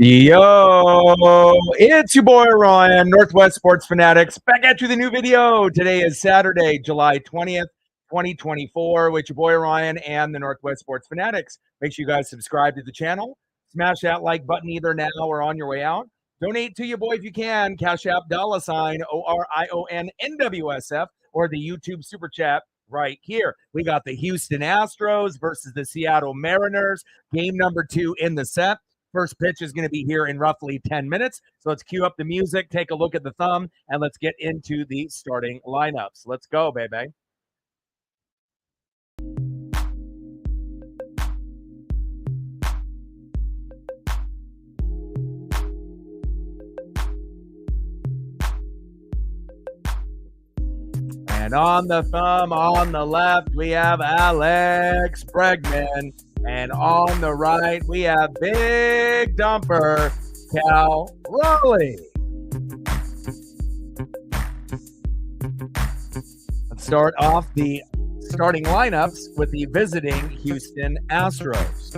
Yo, it's your boy Ryan, Northwest Sports Fanatics, back at you with a new video. Today is Saturday, July 20th, 2024, with your boy Ryan and the Northwest Sports Fanatics. Make sure you guys subscribe to the channel. Smash that like button either now or on your way out. Donate to your boy if you can. Cash App $ORIONNWSF or the YouTube Super Chat right here. We got the Houston Astros versus the Seattle Mariners. Game number 2 in the set. First pitch is going to be here in roughly 10 minutes. So let's cue up the music, take a look at the thumb, and let's get into the starting lineups. Let's go, baby. And on the thumb, on the left, we have Alex Bregman. And on the right, we have big dumper, Cal Raleigh. Let's start off the starting lineups with the visiting Houston Astros.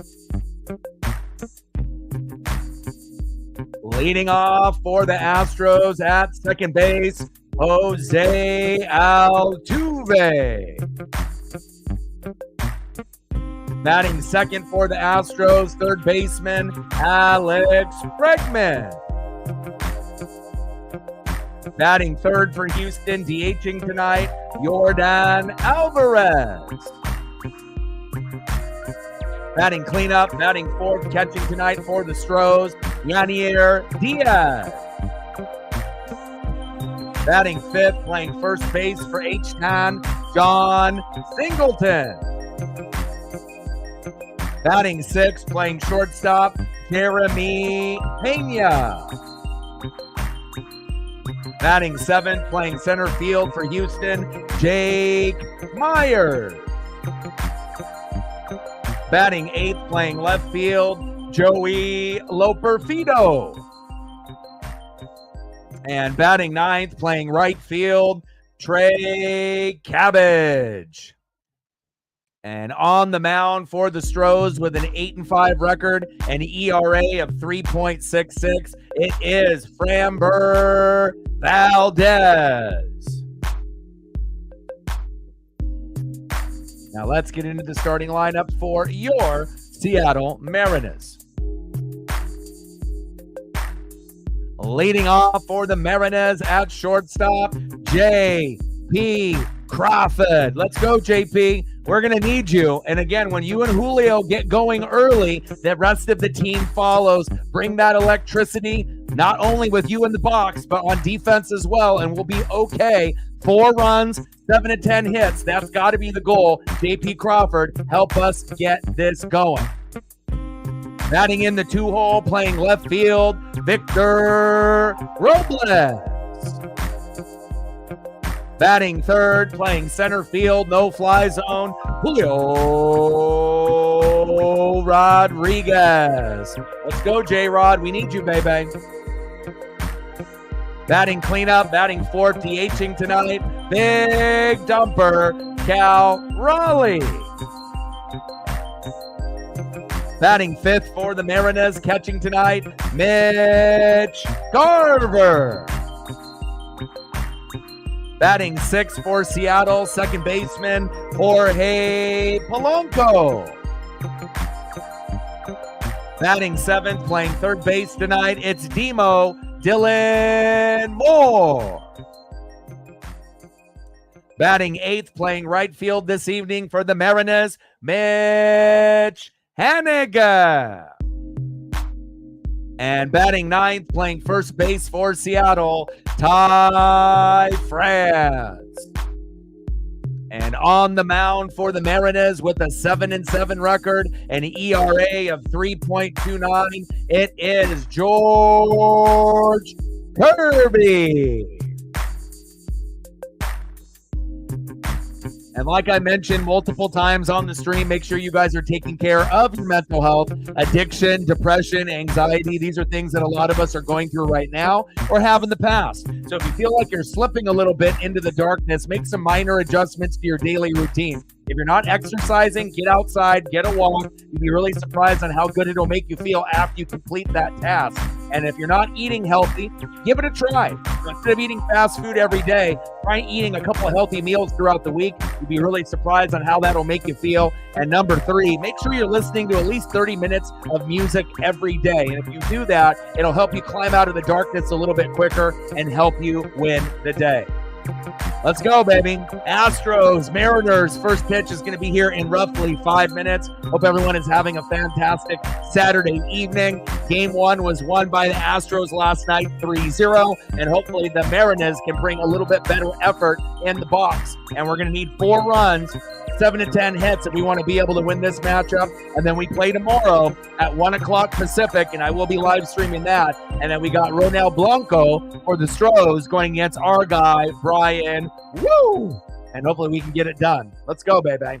Leading off for the Astros at second base, Jose Altuve. Batting second for the Astros, third baseman, Alex Bregman. Batting third for Houston, DHing tonight, Jordan Alvarez. Batting cleanup, batting fourth, catching tonight for the Astros, Yanier Diaz. Batting fifth, playing first base for H-Town, John Singleton. Batting sixth, playing shortstop, Jeremy Pena. Batting seventh, playing center field for Houston, Jake Myers. Batting eighth, playing left field, Joey Loperfido. And batting ninth, playing right field, Trey Cabbage. And on the mound for the Astros with an 8-5 record and ERA of 3.66, it is Framber Valdez. Now let's get into the starting lineup for your Seattle Mariners. Leading off for the Mariners at shortstop, J.P. Crawford. Let's go, JP. We're going to need you. And again, when you and Julio get going early, the rest of the team follows. Bring that electricity, not only with you in the box, but on defense as well, and we'll be okay. 4 runs, 7 to 10 hits. That's got to be the goal. JP Crawford, help us get this going. Batting in the 2-hole, playing left field, Victor Robles. Batting third, playing center field, no-fly zone, Julio Rodriguez. Let's go, J-Rod. We need you, baby. Batting cleanup, batting fourth, DHing tonight, big dumper, Cal Raleigh. Batting fifth for the Mariners, catching tonight, Mitch Garver. Batting sixth for Seattle, second baseman, Jorge Polanco. Batting seventh, playing third base tonight, it's Demo Dylan Moore. Batting eighth, playing right field this evening for the Mariners, Mitch Haniger. And batting ninth, playing first base for Seattle, Ty France. And on the mound for the Mariners with a 7-7 record and an ERA of 3.29, it is George Kirby. And like I mentioned multiple times on the stream, make sure you guys are taking care of your mental health, addiction, depression, anxiety. These are things that a lot of us are going through right now or have in the past. So if you feel like you're slipping a little bit into the darkness, make some minor adjustments to your daily routine. If you're not exercising, get outside, get a walk. You'll be really surprised on how good it'll make you feel after you complete that task. And if you're not eating healthy, give it a try. Instead of eating fast food every day, try eating a couple of healthy meals throughout the week. You'll be really surprised on how that'll make you feel. And number 3, make sure you're listening to at least 30 minutes of music every day. And if you do that, it'll help you climb out of the darkness a little bit quicker and help you win the day. Let's go, baby. Astros, Mariners, first pitch is going to be here in roughly 5 minutes. Hope everyone is having a fantastic Saturday evening. Game 1 was won by the Astros last night, 3-0, and hopefully the Mariners can bring a little bit better effort in the box. And we're going to need 4 runs, 7 to 10 hits if we want to be able to win this matchup. And then we play tomorrow at 1 o'clock Pacific, and I will be live streaming that. And then we got Ronel Blanco for the Astros going against our guy, Brian. Woo! And hopefully we can get it done. Let's go, baby.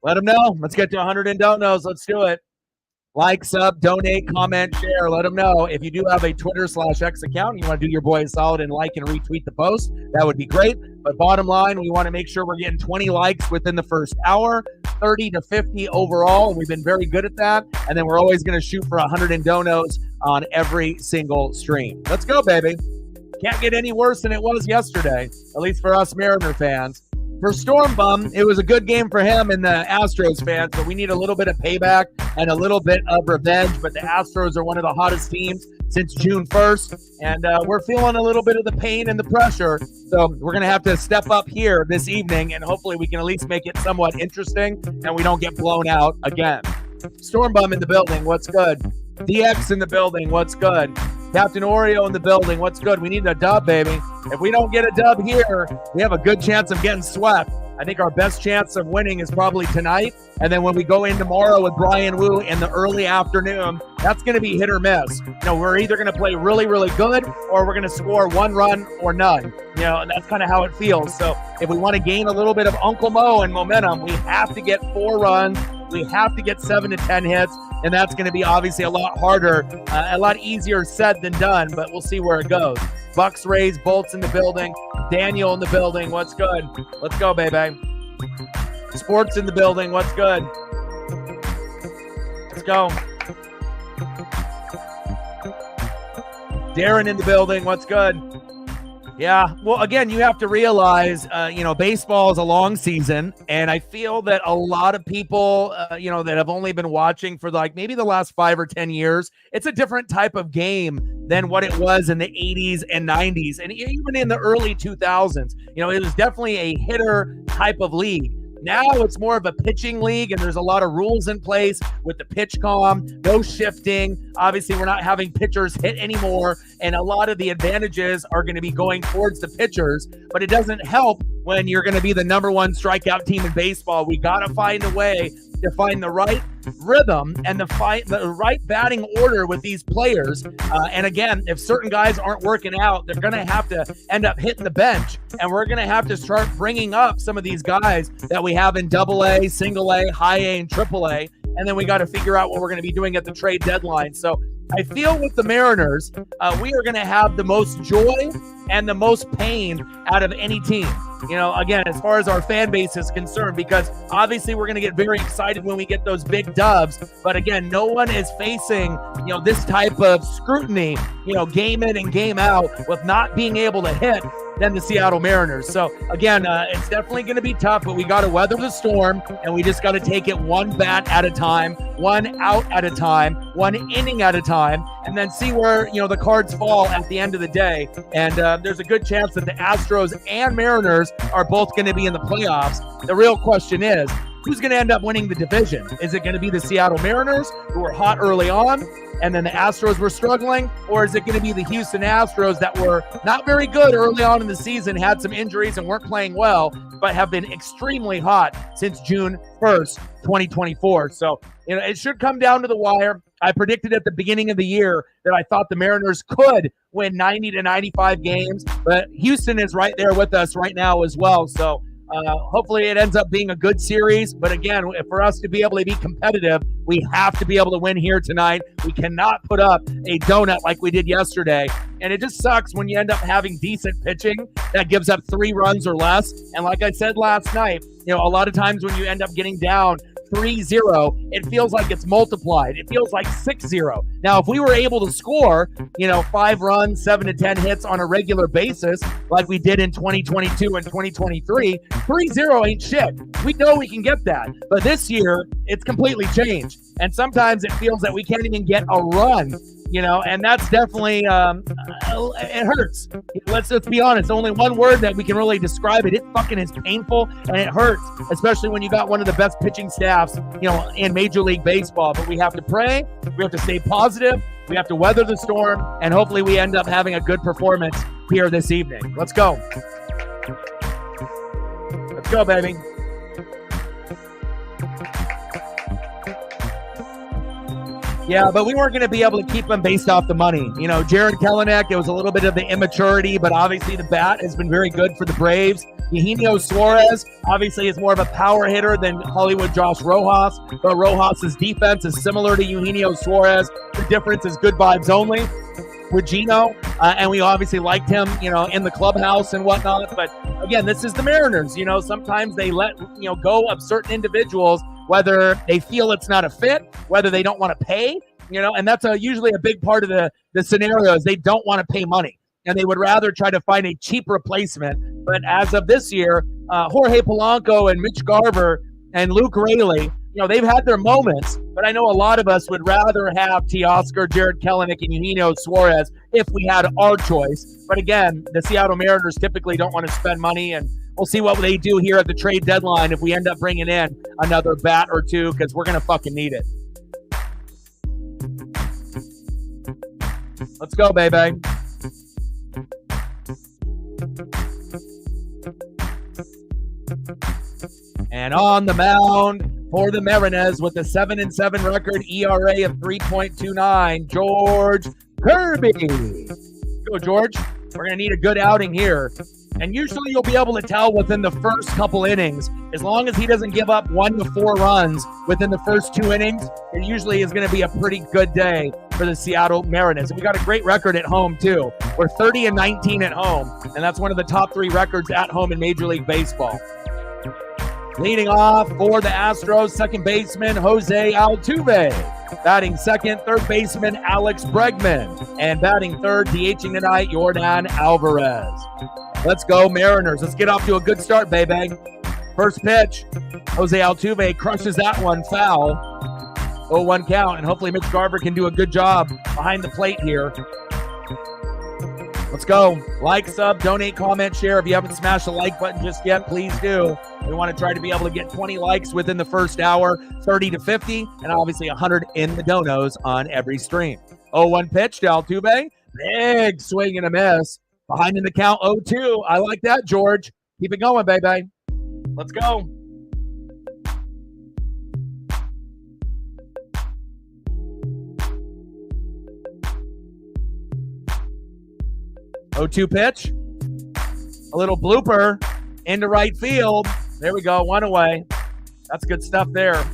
Let them know. Let's get to 100 and don't knows. Let's do it. Like, sub, donate, comment, share. Let them know. If you do have a Twitter/X account and you want to do your boy a solid and like and retweet the post, that would be great. But bottom line, we want to make sure we're getting 20 likes within the first hour, 30 to 50 overall. We've been very good at that. And then we're always going to shoot for 100 and donos on every single stream. Let's go, baby. Can't get any worse than it was yesterday, at least for us Mariner fans. For Storm Bum, it was a good game for him and the Astros fans, but we need a little bit of payback and a little bit of revenge. But the Astros are one of the hottest teams since June 1st, and we're feeling a little bit of the pain and the pressure. So we're going to have to step up here this evening, and hopefully we can at least make it somewhat interesting and we don't get blown out again. Storm Bum in the building, what's good? DX in the building, what's good? Captain Oreo in the building, what's good? We need a dub, baby. If we don't get a dub here, we have a good chance of getting swept. I think our best chance of winning is probably tonight. And then when we go in tomorrow with Brian Wu in the early afternoon, that's going to be hit or miss. You know, we're either going to play really, really good or we're going to score 1 run or none. You know, and that's kind of how it feels. So if we want to gain a little bit of Uncle Mo and momentum, we have to get 4 runs. We have to get 7 to 10 hits. And that's going to be obviously a lot harder, a lot easier said than done, but we'll see where it goes. Bucks, Rays, Bolts in the building. Daniel in the building. What's good? Let's go, baby. Sports in the building. What's good? Let's go. Darren in the building. What's good? Yeah, well, again, you have to realize, baseball is a long season, and I feel that a lot of people, that have only been watching for like maybe the last 5 or 10 years, it's a different type of game than what it was in the 80s and 90s, and even in the early 2000s. You know, it was definitely a hitter type of league. Now it's more of a pitching league, and there's a lot of rules in place with the pitch calm, no shifting. Obviously, we're not having pitchers hit anymore, and a lot of the advantages are going to be going towards the pitchers, but it doesn't help when you're going to be the number 1 strikeout team in baseball. We got to find a way to find the right rhythm and the right batting order with these players. And again, if certain guys aren't working out, they're going to have to end up hitting the bench. And we're going to have to start bringing up some of these guys that we have in AA, single A, high A, and triple A. And then we got to figure out what we're going to be doing at the trade deadline. So I feel with the Mariners, we are going to have the most joy and the most pain out of any team. You know, again, as far as our fan base is concerned, because obviously we're going to get very excited when we get those big dubs. But again, no one is facing, this type of scrutiny, game in and game out with not being able to hit than the Seattle Mariners. So again, it's definitely going to be tough, but we got to weather the storm, and we just got to take it 1 bat at a time, 1 out at a time, 1 inning at a time, and then see where, the cards fall at the end of the day. And there's a good chance that the Astros and Mariners are both going to be in the playoffs. The real question is, who's going to end up winning the division? Is it going to be the Seattle Mariners, who were hot early on, and then the Astros were struggling? Or is it going to be the Houston Astros that were not very good early on in the season, had some injuries and weren't playing well, but have been extremely hot since June 1st, 2024? So, it should come down to the wire. I predicted at the beginning of the year that I thought the Mariners could win 90 to 95 games, but Houston is right there with us right now as well. So hopefully it ends up being a good series. But again, for us to be able to be competitive, we have to be able to win here tonight. We cannot put up a donut like we did yesterday. And it just sucks when you end up having decent pitching that gives up 3 runs or less. And like I said last night, a lot of times when you end up getting down 3-0, it feels like it's multiplied. It feels like 6-0. Now, if we were able to score, 5 runs, 7 to 10 hits on a regular basis, like we did in 2022 and 2023, 3-0 ain't shit. We know we can get that. But this year, it's completely changed. And sometimes it feels that we can't even get a run, and that's definitely, it hurts. Let's be honest. Only one word that we can really describe it. It fucking is painful and it hurts, especially when you got one of the best pitching staffs, in Major League Baseball. But we have to pray. We have to stay positive. We have to weather the storm, and hopefully we end up having a good performance here this evening. Let's go. Let's go, baby. Yeah, but we weren't going to be able to keep him based off the money. Jared Kelenic, it was a little bit of the immaturity, but obviously the bat has been very good for the Braves. Eugenio Suarez, obviously, is more of a power hitter than Hollywood Josh Rojas, but Rojas' defense is similar to Eugenio Suarez. The difference is good vibes only with Gino, and we obviously liked him, in the clubhouse and whatnot. But again, this is the Mariners. Sometimes they let, go of certain individuals, whether they feel it's not a fit, whether they don't want to pay, and that's usually a big part of the scenario is they don't want to pay money, and they would rather try to find a cheap replacement. But as of this year, Jorge Polanco and Mitch Garver and Luke Raley, they've had their moments, but I know a lot of us would rather have Teoscar, Jared Kelenic, and Eugenio Suarez if we had our choice. But again, the Seattle Mariners typically don't want to spend money, and we'll see what they do here at the trade deadline if we end up bringing in another bat or two, because we're going to fucking need it. Let's go, baby. And on the mound for the Mariners with a 7-7 record, ERA of 3.29, George Kirby. Go, George. We're going to need a good outing here. And usually you'll be able to tell within the first couple innings, as long as he doesn't give up 1 to 4 runs within the first 2 innings, it usually is going to be a pretty good day for the Seattle Mariners. And we got a great record at home, too. We're 30-19 at home, and that's one of the top 3 records at home in Major League Baseball. Leading off for the Astros, second baseman Jose Altuve. Batting second, third baseman Alex Bregman. And batting third, DHing tonight, Yordan Alvarez. Let's go, Mariners. Let's get off to a good start, baby. First pitch, Jose Altuve crushes that one foul. 0-1 count, and hopefully Mitch Garver can do a good job behind the plate here. Let's go. Like, sub, donate, comment, share. If you haven't smashed the like button just yet, please do. We want to try to be able to get 20 likes within the first hour, 30 to 50, and obviously 100 in the donos on every stream. 0-1 pitch to Altuve. Big swing and a miss. Behind in the count, 0-2. I like that, George. Keep it going, baby. Let's go. Oh-2 pitch. A little blooper into right field. There we go. 1 away. That's good stuff there.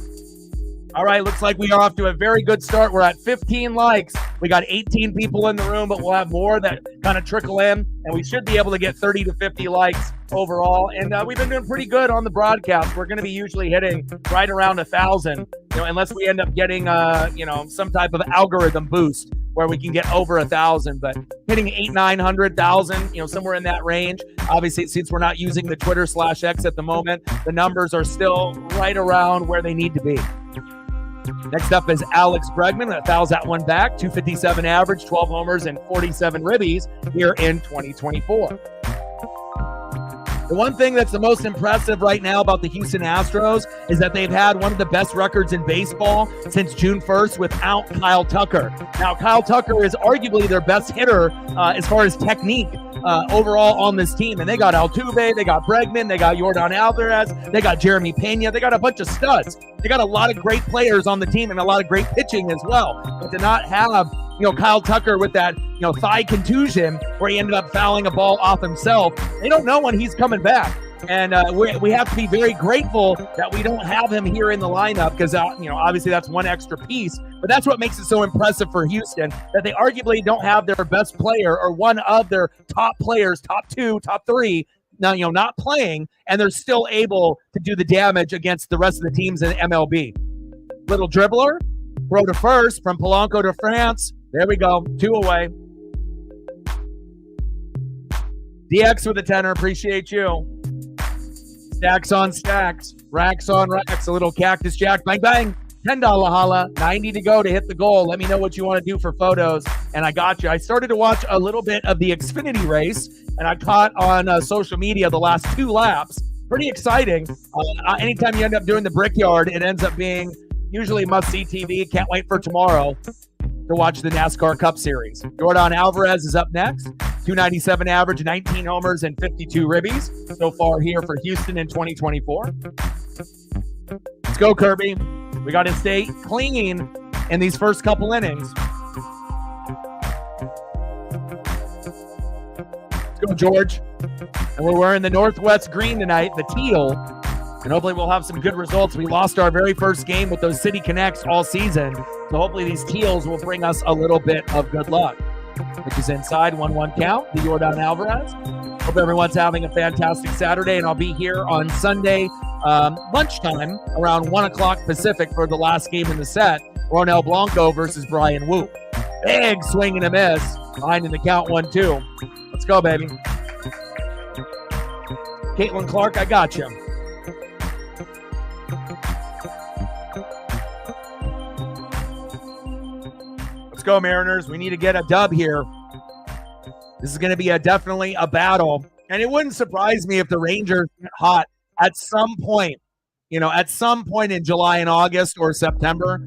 All right. Looks like we are off to a very good start. We're at 15 likes. We got 18 people in the room, but we'll have more that kind of trickle in, and we should be able to get 30 to 50 likes overall. And we've been doing pretty good on the broadcast. We're going to be usually hitting right around 1,000, unless we end up getting, some type of algorithm boost where we can get over 1,000. But hitting 800-900,000, somewhere in that range. Obviously, since we're not using the Twitter/X at the moment, the numbers are still right around where they need to be. Next up is Alex Bregman. That fouls that one back. 257 average, 12 homers, and 47 ribbies here in 2024. The one thing that's the most impressive right now about the Houston Astros is that they've had one of the best records in baseball since June 1st without Kyle Tucker. Now, Kyle Tucker is arguably their best hitter as far as technique overall on this team. And they got Altuve, they got Bregman, they got Yordan Alvarez, they got Jeremy Pena, they got a bunch of studs. They got a lot of great players on the team and a lot of great pitching as well. But to not have Kyle Tucker with that, thigh contusion where he ended up fouling a ball off himself. They don't know when he's coming back. And we have to be very grateful that we don't have him here in the lineup because, obviously that's one extra piece. But that's what makes it so impressive for Houston, that they arguably don't have their best player or one of their top players, top two, top three, now, not playing, and they're still able to do the damage against the rest of the teams in MLB. Little dribbler, throw to first from Polanco to France. There we go, 2 away. DX with a 10er, appreciate you. Stacks on stacks, racks on racks, a little cactus jack, bang, bang. $10 holla, 90 to go to hit the goal. Let me know what you want to do for photos, and I got you. I started to watch a little bit of the Xfinity race, and I caught on social media the last 2 laps. Pretty exciting. Anytime you end up doing the Brickyard, it ends up being usually must-see TV. Can't wait for tomorrow to watch the NASCAR Cup Series. Yordan Alvarez is up next. 297 average, 19 homers, and 52 ribbies so far here for Houston in 2024. Let's go, Kirby. We got to stay clean in these first couple innings. Let's go, George. And we're wearing the Northwest green tonight, the teal. And hopefully we'll have some good results. We lost our very first game with those City Connects all season. So hopefully these teals will bring us a little bit of good luck. Which is inside, 1-1 count, the Yordan Alvarez. Hope everyone's having a fantastic Saturday, and I'll be here on Sunday lunchtime around 1 o'clock Pacific for the last game in the set, Ronel Blanco versus Brian Wu. Big swing and a miss, behind in the count 1-2. Let's go, baby. Caitlin Clark, I got you. Let's go, Mariners. We need to get a dub here. This is going to be definitely a battle. And it wouldn't surprise me if the Rangers get hot at some point, at some point in July and August or September.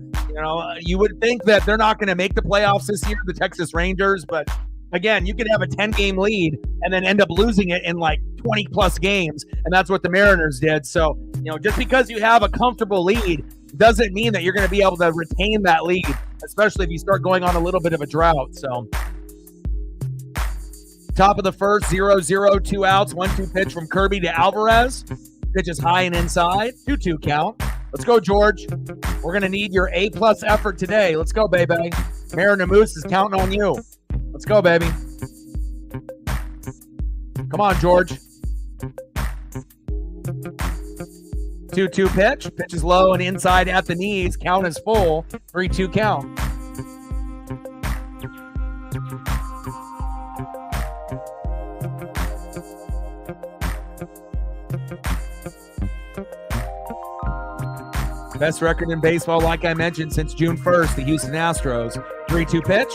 You would think that they're not going to make the playoffs this year, the Texas Rangers. But again, you could have a 10-game lead and then end up losing it in like 20-plus games. And that's what the Mariners did. So, just because you have a comfortable lead doesn't mean that you're going to be able to retain that lead, especially if you start going on a little bit of a drought. So, top of the first, 0-0, 2 outs, 1-2 pitch from Kirby to Alvarez. Pitch is high and inside, 2-2 count. Let's go, George. We're going to need your A-plus effort today. Let's go, baby. Mariner Moose is counting on you. Let's go, baby. Come on, George. 2-2 pitch. Pitch is low and inside at the knees. Count is full. 3-2 count. Best record in baseball, like I mentioned, since June 1st, the Houston Astros. 3-2 pitch.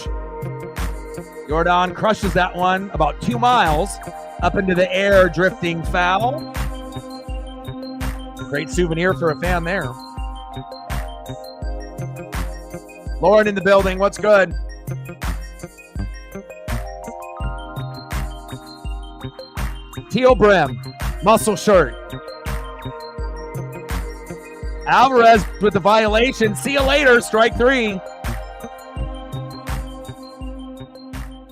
Yordan crushes that one about 2 miles up into the air, drifting foul. Great souvenir for a fan there. Lauren in the building. What's good? Teal brim, muscle shirt. Alvarez with the violation. See you later. Strike 3.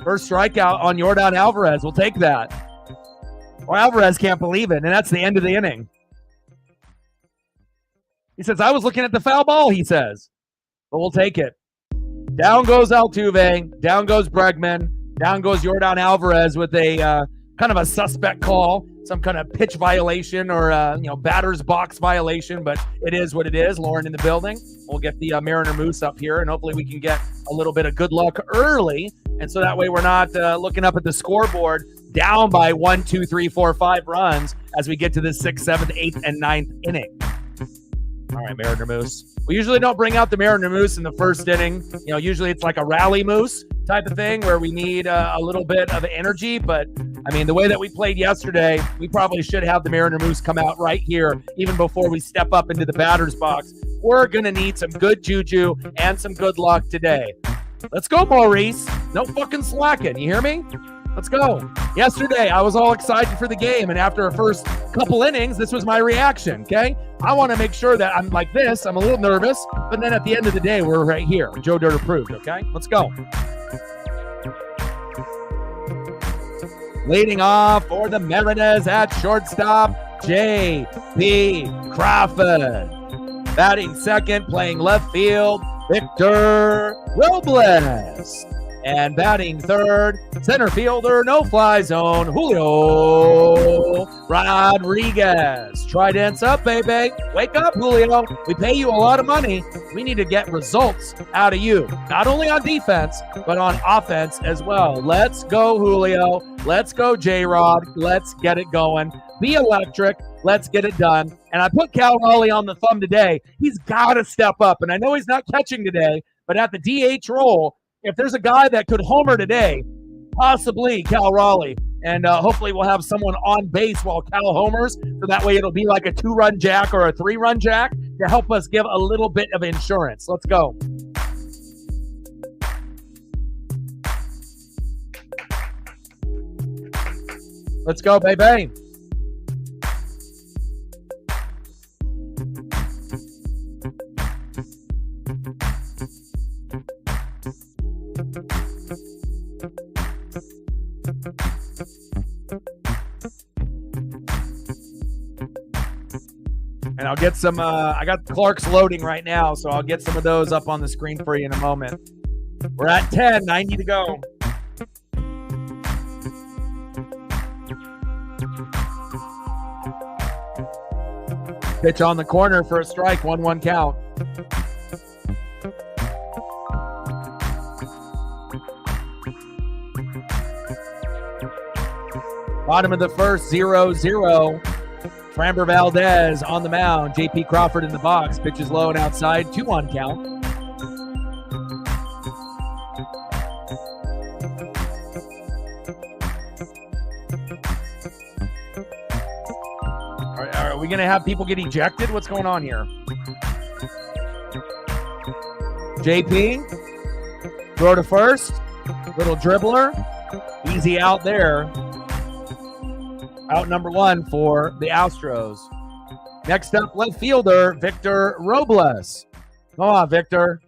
First strikeout on Yordan Alvarez. We'll take that. Well, Alvarez can't believe it, and that's the end of the inning. He says, I was looking at the foul ball, he says. But we'll take it. Down goes Altuve. Down goes Bregman. Down goes Yordan Alvarez with a kind of a suspect call. Some kind of pitch violation or, batter's box violation. But it is what it is. Lauren in the building. We'll get the Mariner Moose up here, and hopefully we can get a little bit of good luck early. And so that way we're not looking up at the scoreboard down by 1, 2, 3, 4, 5 runs as we get to the 6th, 7th, 8th, and 9th inning. All right, Mariner Moose. We usually don't bring out the Mariner Moose in the first inning. Usually it's like a rally moose type of thing where we need a little bit of energy. But I mean, the way that we played yesterday, we probably should have the Mariner Moose come out right here, even before we step up into the batter's box. We're going to need some good juju and some good luck today. Let's go, Maurice. No fucking slacking. You hear me? Let's go. Yesterday, I was all excited for the game, and after a first couple innings, this was my reaction, okay? I want to make sure that I'm like this. I'm a little nervous, but then at the end of the day, we're right here. Joe Dirt approved, okay? Let's go. Leading off for the Mariners at shortstop, J.P. Crawford. Batting second, playing left field, Victor Robles. And batting third, center fielder, no-fly zone, Julio Rodriguez. Tridents up, baby. Wake up, Julio. We pay you a lot of money. We need to get results out of you, not only on defense, but on offense as well. Let's go, Julio. Let's go, J-Rod. Let's get it going. Be electric. Let's get it done. And I put Cal Raleigh on the thumb today. He's got to step up. And I know he's not catching today, but at the DH role, if there's a guy that could homer today, possibly Cal Raleigh. And hopefully we'll have someone on base while Cal homers. So that way it'll be like a 2-run jack or a 3-run jack to help us give a little bit of insurance. Let's go. Let's go, baby. And I'll get some, I got Clark's loading right now, so I'll get some of those up on the screen for you in a moment. We're at 10, 90 to go. Pitch on the corner for a strike, 1-1 count. Bottom of the first, 0-0. Framber Valdez on the mound. J.P. Crawford in the box. Pitches low and outside. 2-1 count. Are we going to have people get ejected? What's going on here? J.P. Throw to first. Little dribbler. Easy out there. Out number 1 for the Astros. Next up, left fielder, Victor Robles. Come on, Victor.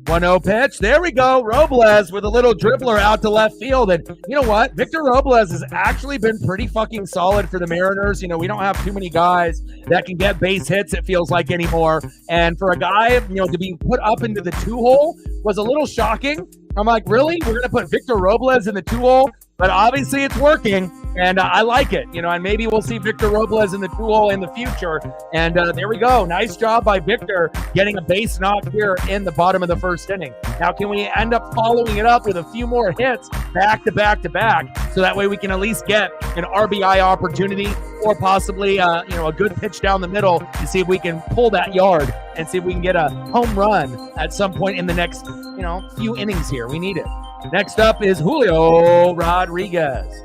One-0 pitch. There we go. Robles with a little dribbler out to left field. And you know what? Victor Robles has actually been pretty fucking solid for the Mariners. You know, we don't have too many guys that can get base hits, it feels like, anymore. And for a guy, you know, to be put up into the 2-hole was a little shocking. I'm like, really? We're going to put Victor Robles in the 2-hole? But obviously it's working, and I like it, you know, and maybe we'll see Victor Robles in the 2-hole in the future. And there we go. Nice job by Victor getting a base knock here in the bottom of the first inning. Now, can we end up following it up with a few more hits back to back to back so that way we can at least get an RBI opportunity or possibly, you know, a good pitch down the middle to see if we can pull that yard and see if we can get a home run at some point in the next, you know, few innings here. We need it. Next up is Julio Rodriguez.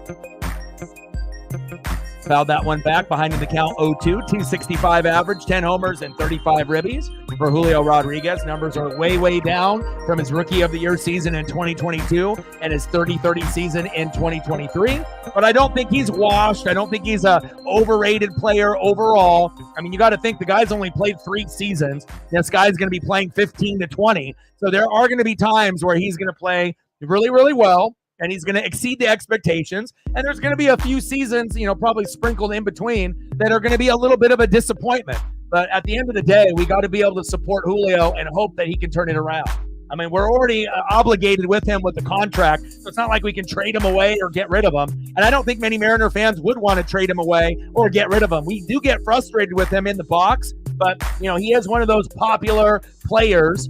Fouled that one back behind in the count 0-2, 265 average, 10 homers, and 35 ribbies for Julio Rodriguez. Numbers are way, way down from his Rookie of the Year season in 2022 and his 30-30 season in 2023. But I don't think he's washed. I don't think he's a overrated player overall. I mean, you got to think the guy's only played 3 seasons. This guy's going to be playing 15 to 20. So there are going to be times where he's going to play really, really well, and he's going to exceed the expectations. And there's going to be a few seasons, you know, probably sprinkled in between that are going to be a little bit of a disappointment. But at the end of the day, we got to be able to support Julio and hope that he can turn it around. I mean, we're already obligated with him with the contract, so it's not like we can trade him away or get rid of him. And I don't think many Mariner fans would want to trade him away or get rid of him. We do get frustrated with him in the box, but, he is one of those popular players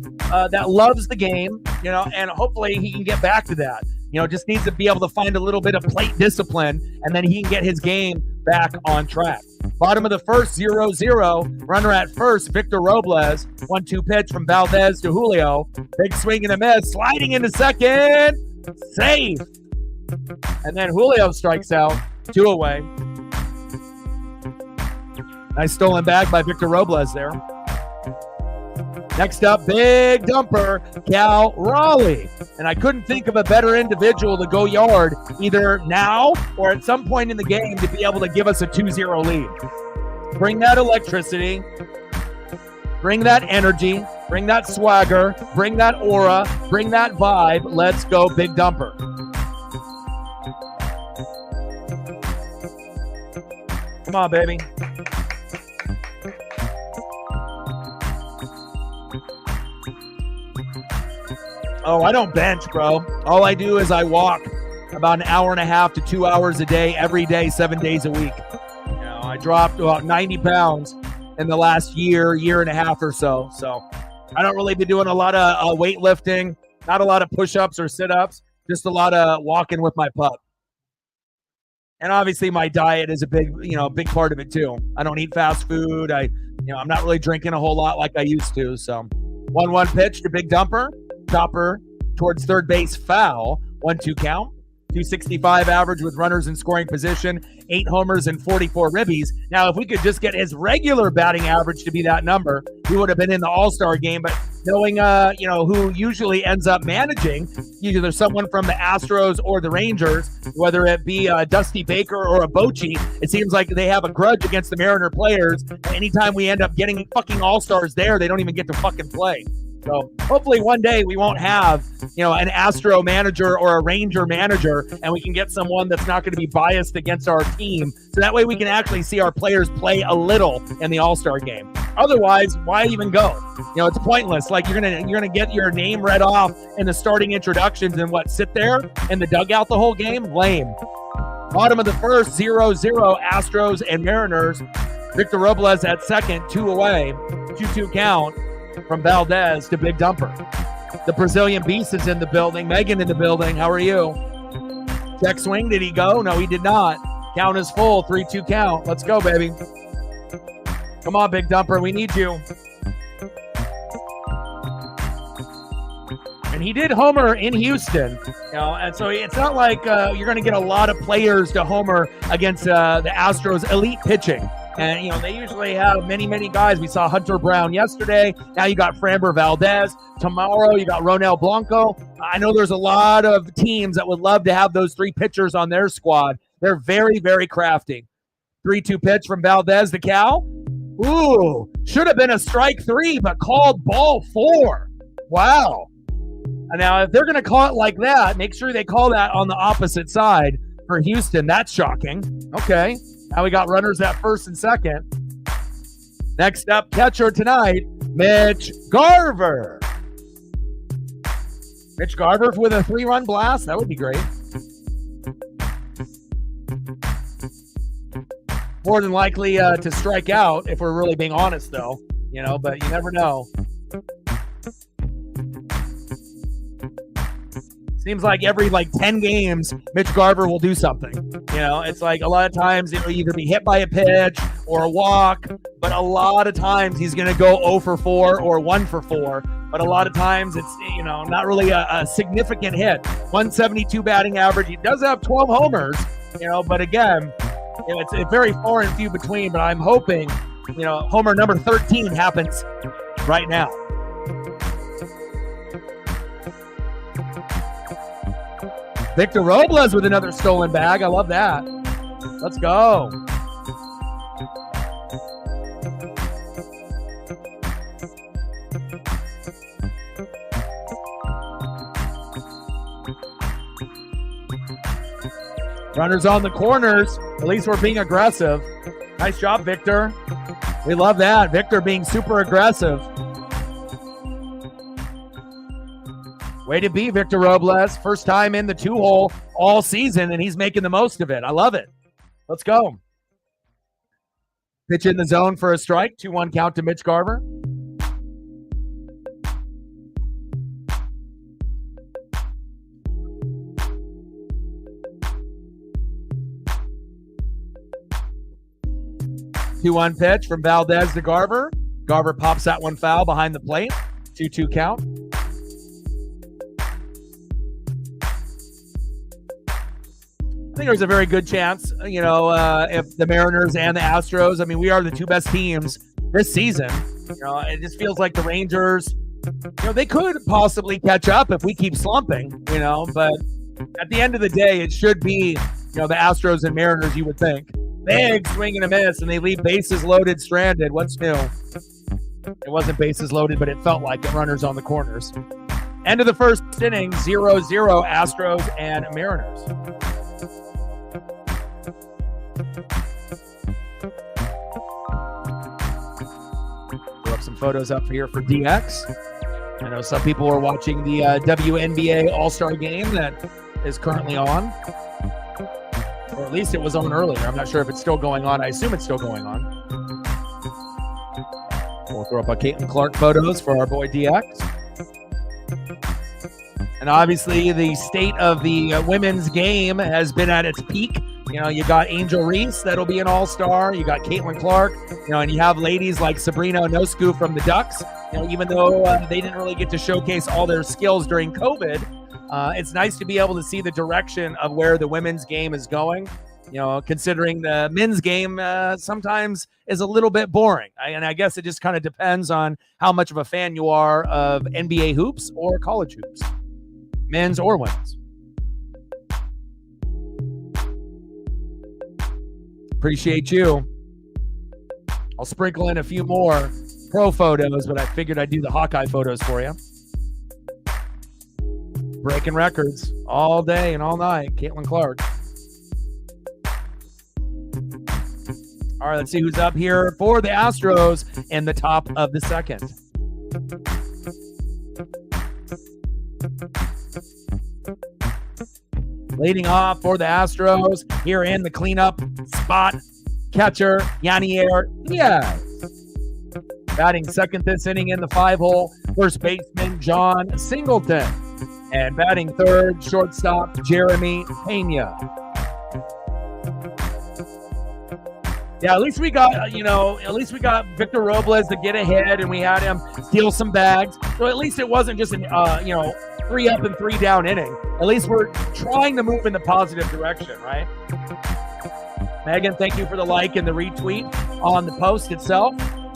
that loves the game, and hopefully he can get back to that. Just needs to be able to find a little bit of plate discipline, and then he can get his game back on track. Bottom of the first, 0-0. Runner at first, Victor Robles. 1-2 pitch from Valdez to Julio. Big swing and a miss. Sliding into second. Safe. And then Julio strikes out. 2 away. Nice stolen bag by Victor Robles there. Next up, big dumper, Cal Raleigh. And I couldn't think of a better individual to go yard either now or at some point in the game to be able to give us a 2-0 lead. Bring that electricity, bring that energy, bring that swagger, bring that aura, bring that vibe. Let's go, big dumper. Come on, baby. Oh, I don't bench, bro. All I do is I walk about an hour and a half to 2 hours a day, every day, 7 days a week. I dropped about 90 pounds in the last year and a half or so. So I don't really be doing a lot of weightlifting, not a lot of push-ups or sit-ups, just a lot of walking with my pup. And obviously my diet is a big part of it too. I don't eat fast food. I'm not really drinking a whole lot like I used to. So 1-1 pitch to big dumper. Chopper towards third base, foul. 1-2 count. 265 average with runners in scoring position. 8 homers and 44 ribbies. Now, if we could just get his regular batting average to be that number, he would have been in the All-Star game. But knowing, who usually ends up managing, either someone from the Astros or the Rangers, whether it be a Dusty Baker or a Bochy, it seems like they have a grudge against the Mariner players. Anytime we end up getting fucking All-Stars there, they don't even get to fucking play. So hopefully one day we won't have, an Astro manager or a Ranger manager, and we can get someone that's not going to be biased against our team. So that way we can actually see our players play a little in the All-Star game. Otherwise, why even go? It's pointless. Like you're gonna get your name read off in the starting introductions and sit there in the dugout the whole game? Lame. Bottom of the first, 0-0, Astros and Mariners. Victor Robles at second, 2 away, 2-2 count. From Valdez to big dumper. The Brazilian Beast is in the building. Megan in the building. How are you? Check swing. Did he go? No, he did not. Count is full. 3-2 count. Let's go, baby. Come on, big dumper. We need you. And he did homer in Houston. And so it's not like you're going to get a lot of players to homer against the Astros elite pitching. And, they usually have many, many guys. We saw Hunter Brown yesterday. Now you got Framber Valdez. Tomorrow you got Ronel Blanco. I know there's a lot of teams that would love to have those 3 pitchers on their squad. They're very, very crafty. 3-2 pitch from Valdez, the Cal. Ooh, should have been a strike 3, but called ball 4. Wow. Now, if they're going to call it like that, make sure they call that on the opposite side for Houston. That's shocking. Okay. Now we got runners at first and second. Next up, catcher tonight, Mitch Garver. Mitch Garver with a 3-run blast. That would be great. More than likely to strike out if we're really being honest, though. But you never know. Seems like every 10 games, Mitch Garver will do something. It's like a lot of times it will either be hit by a pitch or a walk, but a lot of times he's going to go 0 for 4 or 1 for 4. But a lot of times it's, not really a significant hit. 172 batting average. He does have 12 homers, but again, it's very far and few between. But I'm hoping, homer number 13 happens right now. Victor Robles with another stolen bag. I love that. Let's go. Runners on the corners. At least we're being aggressive. Nice job, Victor. We love that. Victor being super aggressive. Way to be, Victor Robles. First time in the 2-hole all season, and he's making the most of it. I love it. Let's go. Pitch in the zone for a strike. 2-1 count to Mitch Garver. Two-one pitch from Valdez to Garver. Garver pops that one foul behind the plate. 2-2 count. I think there's a very good chance, if the Mariners and the Astros, we are the two best teams this season. It just feels like the Rangers, they could possibly catch up if we keep slumping, but at the end of the day, it should be, the Astros and Mariners, you would think. Big swing and a miss, and they leave bases loaded, stranded. What's new? It wasn't bases loaded, but it felt like it. Runners on the corners. End of the first inning, 0-0 Astros and Mariners. Throw up some photos up here for DX. I know some people are watching the WNBA All-Star game that is currently on. Or at least it was on earlier. I'm not sure if it's still going on. I assume it's still going on. We'll throw up a Caitlin Clark photos for our boy DX. And obviously the state of the women's game has been at its peak. You got Angel Reese, that'll be an all-star. You got Caitlin Clark, and you have ladies like Sabrina Onoscu from the Ducks. Even though they didn't really get to showcase all their skills during COVID, it's nice to be able to see the direction of where the women's game is going. Considering the men's game sometimes is a little bit boring. And I guess it just kind of depends on how much of a fan you are of NBA hoops or college hoops, men's or women's. Appreciate you. I'll sprinkle in a few more pro photos, but I figured I'd do the Hawkeye photos for you. Breaking records all day and all night. Caitlin Clark. All right, let's see who's up here for the Astros in the top of the second. Leading off for the Astros here in the cleanup spot, catcher Yanier Diaz. Batting second this inning in the 5-hole, first baseman John Singleton. And batting third, shortstop Jeremy Pena. Yeah, at least we got Victor Robles to get ahead, and we had him steal some bags. So at least it wasn't just an 3 up and 3 down inning. At least we're trying to move in the positive direction, right? Megan, thank you for the like and the retweet on the post itself.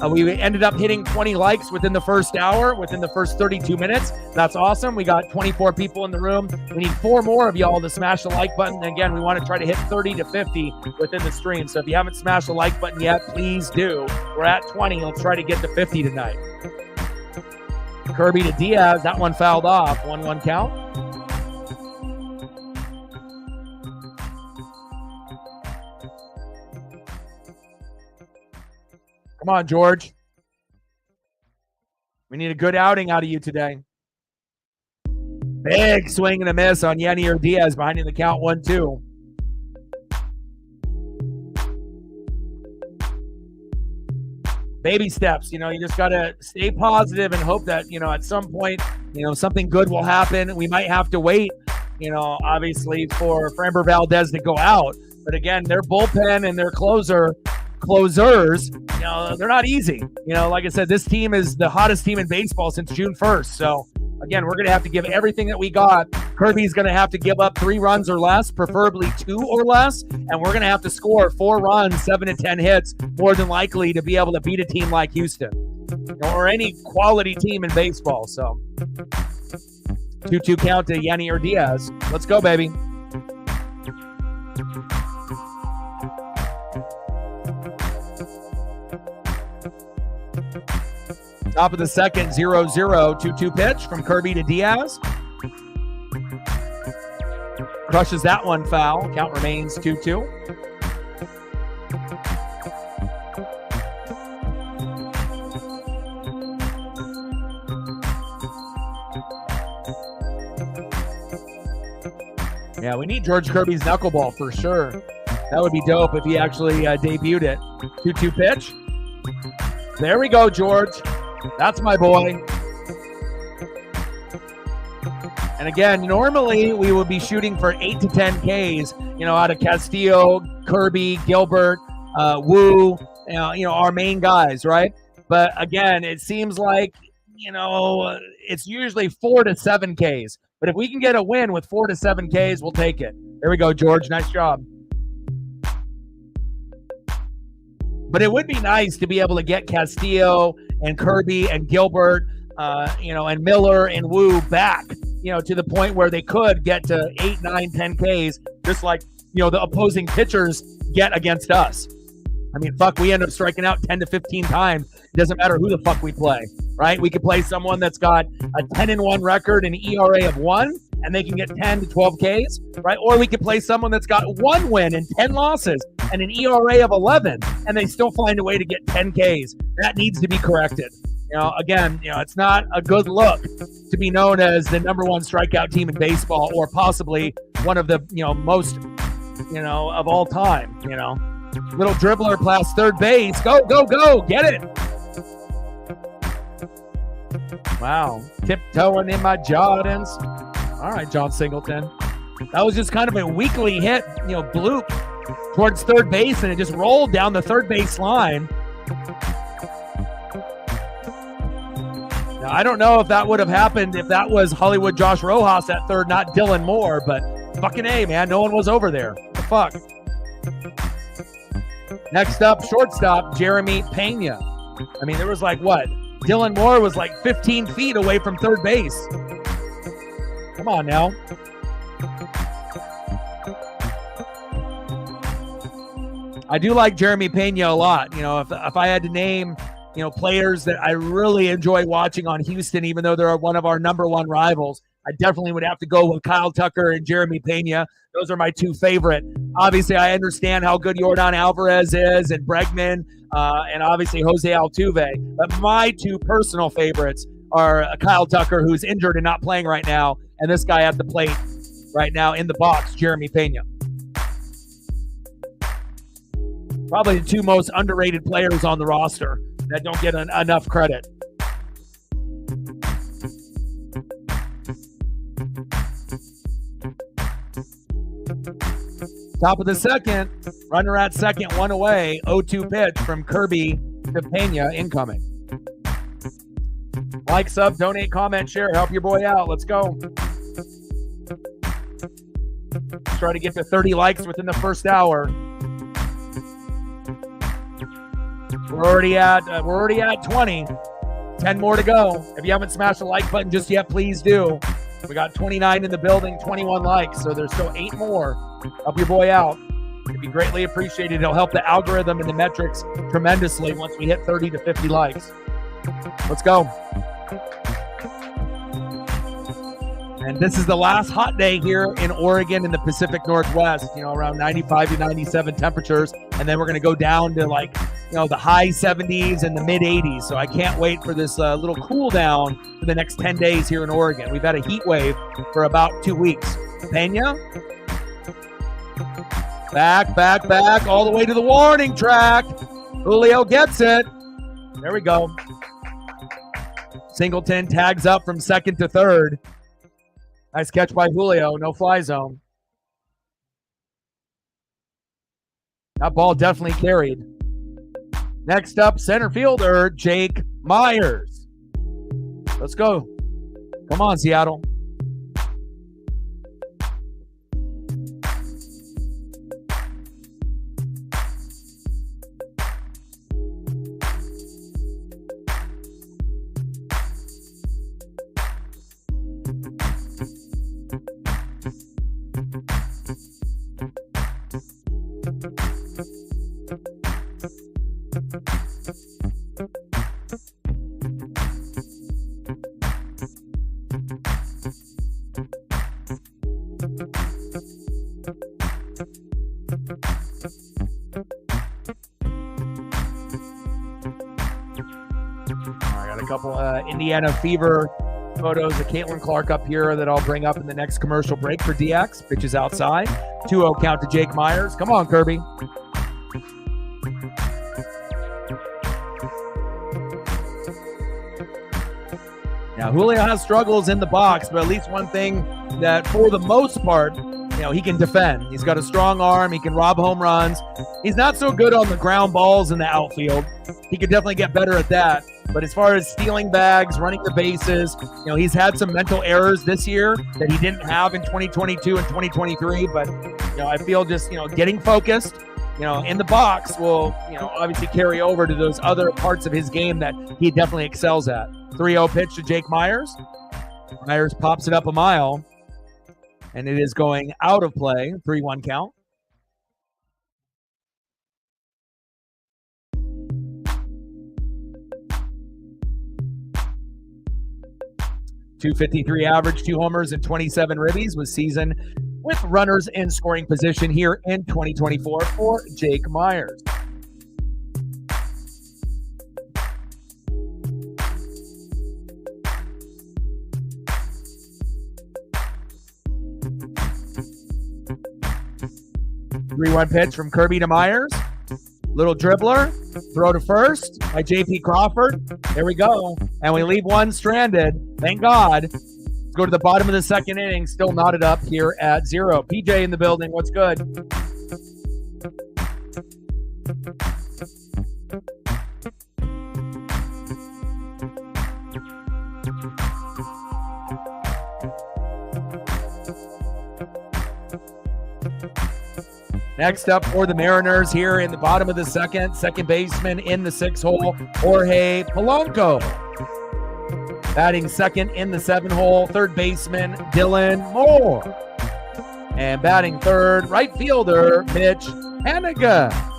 We ended up hitting 20 likes within the first hour, within the first 32 minutes. That's awesome. We got 24 people in the room. We need 4 more of y'all to smash the like button. And again, we want to try to hit 30 to 50 within the stream. So if you haven't smashed the like button yet, please do. We're at 20. Let's try to get to 50 tonight. Kirby to Diaz. That one fouled off. 1-1 count. Come on, George. We need a good outing out of you today. Big swing and a miss on Yanier Diaz behind in the count 1-2. Baby steps, you just got to stay positive and hope that, at some point, something good will happen. We might have to wait, obviously for Framber Valdez to go out. But again, their bullpen and their closers, they're not easy. Like I said, this team is the hottest team in baseball since June 1st. So again, we're going to have to give everything that we got. Kirby's going to have to give up 3 runs or less, preferably 2 or less. And we're going to have to score 4 runs, 7 to 10 hits, more than likely to be able to beat a team like Houston or any quality team in baseball. So 2-2 count to Yanier Diaz. Let's go, baby. Top of the second, 0-0, 2-2 pitch from Kirby to Diaz. Crushes that one foul. Count remains 2-2. Yeah, we need George Kirby's knuckleball for sure. That would be dope if he actually debuted it. 2-2 pitch. There we go, George. That's my boy. And again, normally we would be shooting for 8 to 10 Ks, out of Castillo, Kirby, Gilbert, Wu, our main guys, right? But again, it seems like, it's usually 4 to 7 Ks. But if we can get a win with 4 to 7 Ks, we'll take it. There we go, George. Nice job. But it would be nice to be able to get Castillo and Kirby and Gilbert, and Miller and Wu back, to the point where they could get to 8, 9, 10 Ks, just like, the opposing pitchers get against us. I mean, fuck, we end up striking out 10 to 15 times. It doesn't matter who the fuck we play, right? We could play someone that's got a 10-1 record and ERA of 1, and they can get 10 to 12 Ks, right? Or we could play someone that's got 1 win and 10 losses and an ERA of 11, and they still find a way to get 10 Ks. That needs to be corrected. Again, it's not a good look to be known as the number 1 strikeout team in baseball, or possibly one of the, most, of all time, Little dribbler past third base. Go, go, go. Get it. Wow. Tiptoeing in my Jordans. All right, John Singleton. That was just kind of a weakly hit, bloop towards third base, and it just rolled down the third base line. Now, I don't know if that would have happened if that was Hollywood Josh Rojas at third, not Dylan Moore, but fucking A, man. No one was over there. What the fuck? Next up, shortstop, Jeremy Pena. I mean, there was Dylan Moore was 15 feet away from third base. Come on now. I do like Jeremy Pena a lot. If I had to name, players that I really enjoy watching on Houston, even though they're one of our number 1 rivals, I definitely would have to go with Kyle Tucker and Jeremy Pena. Those are my 2 favorite. Obviously, I understand how good Yordan Alvarez is and Bregman, and obviously Jose Altuve. But my 2 personal favorites are Kyle Tucker, who's injured and not playing right now, and this guy at the plate right now in the box, Jeremy Pena. Probably the 2 most underrated players on the roster that don't get enough credit. Top of the second, runner at second, 1 away, 0-2 pitch from Kirby to Pena incoming. Like, sub, donate, comment, share, help your boy out. Let's go. Let's try to get to 30 likes within the first hour. We're already at 20. 10 more to go. If you haven't smashed the like button just yet, please do. We got 29 in the building, 21 likes, so there's still 8 more. Help your boy out. It'd be greatly appreciated. It'll help the algorithm and the metrics tremendously once we hit 30 to 50 likes. Let's go. And this is the last hot day here in Oregon in the Pacific Northwest, around 95 to 97 temperatures. And then we're going to go down to the high 70s and the mid 80s. So I can't wait for this little cool down for the next 10 days here in Oregon. We've had a heat wave for about 2 weeks. Pena. Back, all the way to the warning track. Julio gets it. There we go. Singleton tags up from second to third. Nice catch by Julio. No fly zone. That ball definitely carried. Next up, center fielder, Jake Myers. Let's go. Come on, Seattle. Indiana Fever photos of Caitlin Clark up here that I'll bring up in the next commercial break for DX. Pitches outside. 2-0 count to Jake Myers. Come on, Kirby. Now, Julio has struggles in the box, but at least one thing that for the most part, he can defend. He's got a strong arm. He can rob home runs. He's not so good on the ground balls in the outfield. He could definitely get better at that. But as far as stealing bags, running the bases, he's had some mental errors this year that he didn't have in 2022 and 2023. But, I feel just, getting focused, in the box will, obviously carry over to those other parts of his game that he definitely excels at. 3-0 pitch to Jake Myers. Myers pops it up a mile. And it is going out of play. 3-1 count. .253 average, 2 homers and 27 ribbies was season with runners in scoring position here in 2024 for Jake Myers. Three-one pitch from Kirby to Myers. Little dribbler. Throw to first by J.P. Crawford. There we go. And we leave one stranded. Thank God. Let's go to the bottom of the second inning. Still knotted up here at 0. PJ in the building. What's good? Next up for the Mariners here in the bottom of the second baseman in the 6th hole, Jorge Polanco. Batting second in the 7th hole, third baseman Dylan Moore. And batting third, right fielder Mitch Haniga.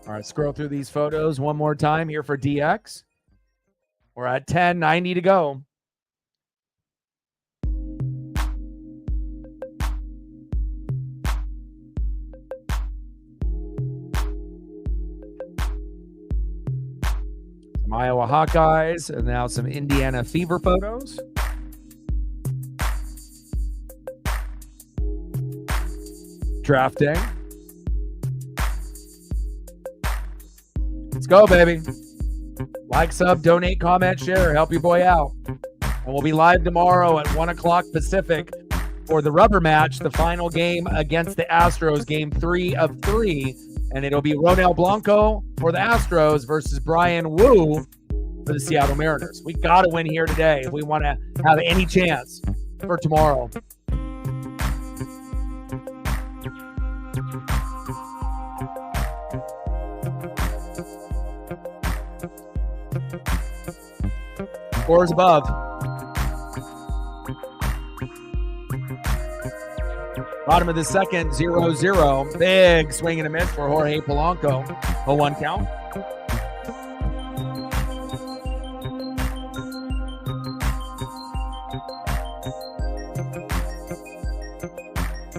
All right, scroll through these photos one more time here for DX. We're at 10:90 to go. Some Iowa Hawkeyes and now some Indiana Fever photos. Draft day. Let's go, baby. Like, sub, donate, comment, share. Help your boy out. And we'll be live tomorrow at 1 o'clock Pacific for the rubber match, the final game against the Astros, game 3 of 3. And it'll be Ronel Blanco for the Astros versus Brian Wu for the Seattle Mariners. We got to win here today if we want to have any chance for tomorrow. Scores above. Bottom of the second, 0-0. Big swing and a miss for Jorge Polanco. 0-1 count.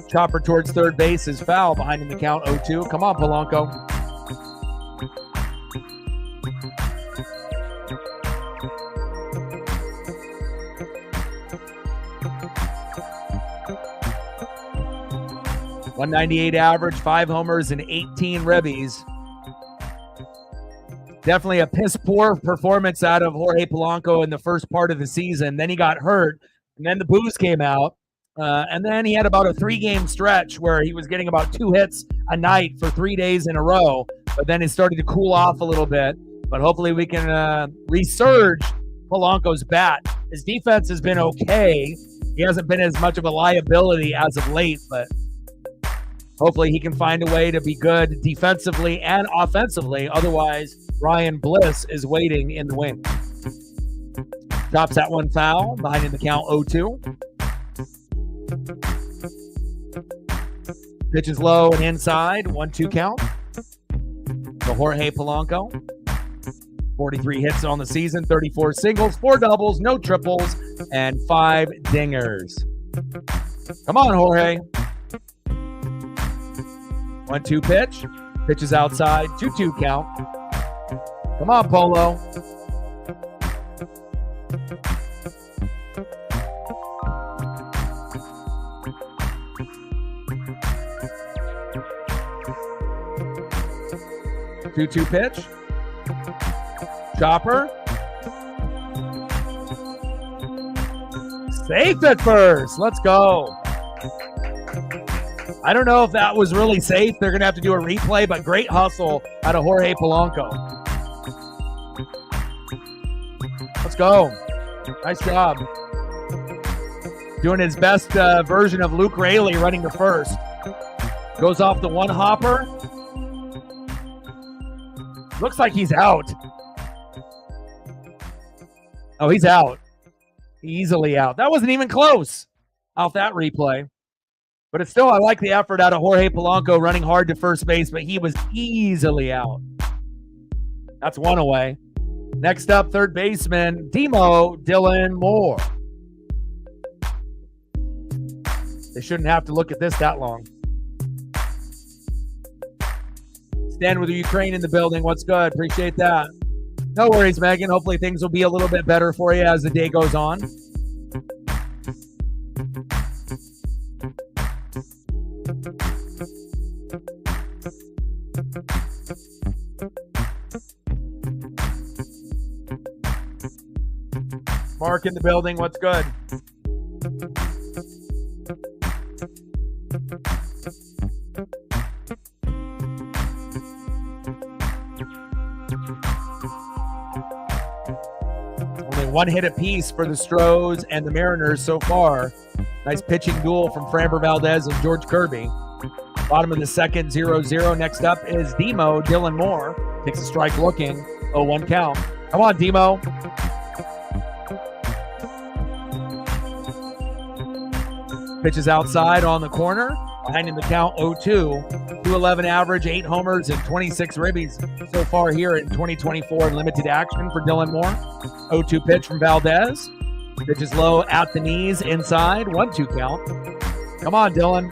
Chopper towards third base is foul. Behind in the count, 0-2. Come on, Polanco. .198 average, 5 homers, and 18 ribbies. Definitely a piss-poor performance out of Jorge Polanco in the first part of the season. Then he got hurt, and then the booze came out. And then he had about a 3-game stretch where he was getting about 2 hits a night for 3 days in a row. But then it started to cool off a little bit. But hopefully we can resurge Polanco's bat. His defense has been okay. He hasn't been as much of a liability as of late, but hopefully he can find a way to be good defensively and offensively. Otherwise, Ryan Bliss is waiting in the wing. Chops that one foul. Behind in the count, 0-2. Pitch is low and inside. 1-2 count. So Jorge Polanco. 43 hits on the season, 34 singles, 4 doubles, no triples, and 5 dingers. Come on, Jorge. 1-2 pitch. Pitch is outside. 2-2 count. Come on, Polo. Two pitch. Chopper. Safe at first. Let's go. I don't know if that was really safe. They're going to have to do a replay, but great hustle out of Jorge Polanco. Let's go. Nice job. Doing his best version of Luke Raley running to first. Goes off the one hopper. Looks like he's out. Oh, he's out. Easily out. That wasn't even close off that replay. But it's still, I like the effort out of Jorge Polanco running hard to first base, but he was easily out. That's one away. Next up, third baseman, Dylan Moore. They shouldn't have to look at this that long. Stand with Ukraine in the building. What's good? Appreciate that. No worries, Megan. Hopefully things will be a little bit better for you as the day goes on. Mark in the building. What's good? Only one hit apiece for the Astros and the Mariners so far. Nice pitching duel from Framber Valdez and George Kirby. Bottom of the second, 0-0. Next up is Dylan Moore. Takes a strike looking. 0-1 count. Come on, Demo. Pitches outside on the corner. Behind him the count 0-2. 211 average, 8 homers, and 26 ribbies so far here in 2024 in limited action for Dylan Moore. 0-2 pitch from Valdez. Pitch is low at the knees, inside. 1-2 count. Come on, Dylan.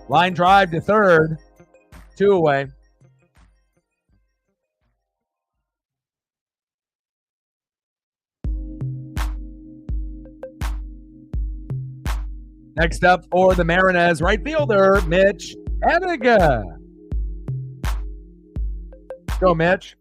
Line drive to third. 2 away. Next up for the Mariners, right fielder, Mitch Haniga. Go, Mitch.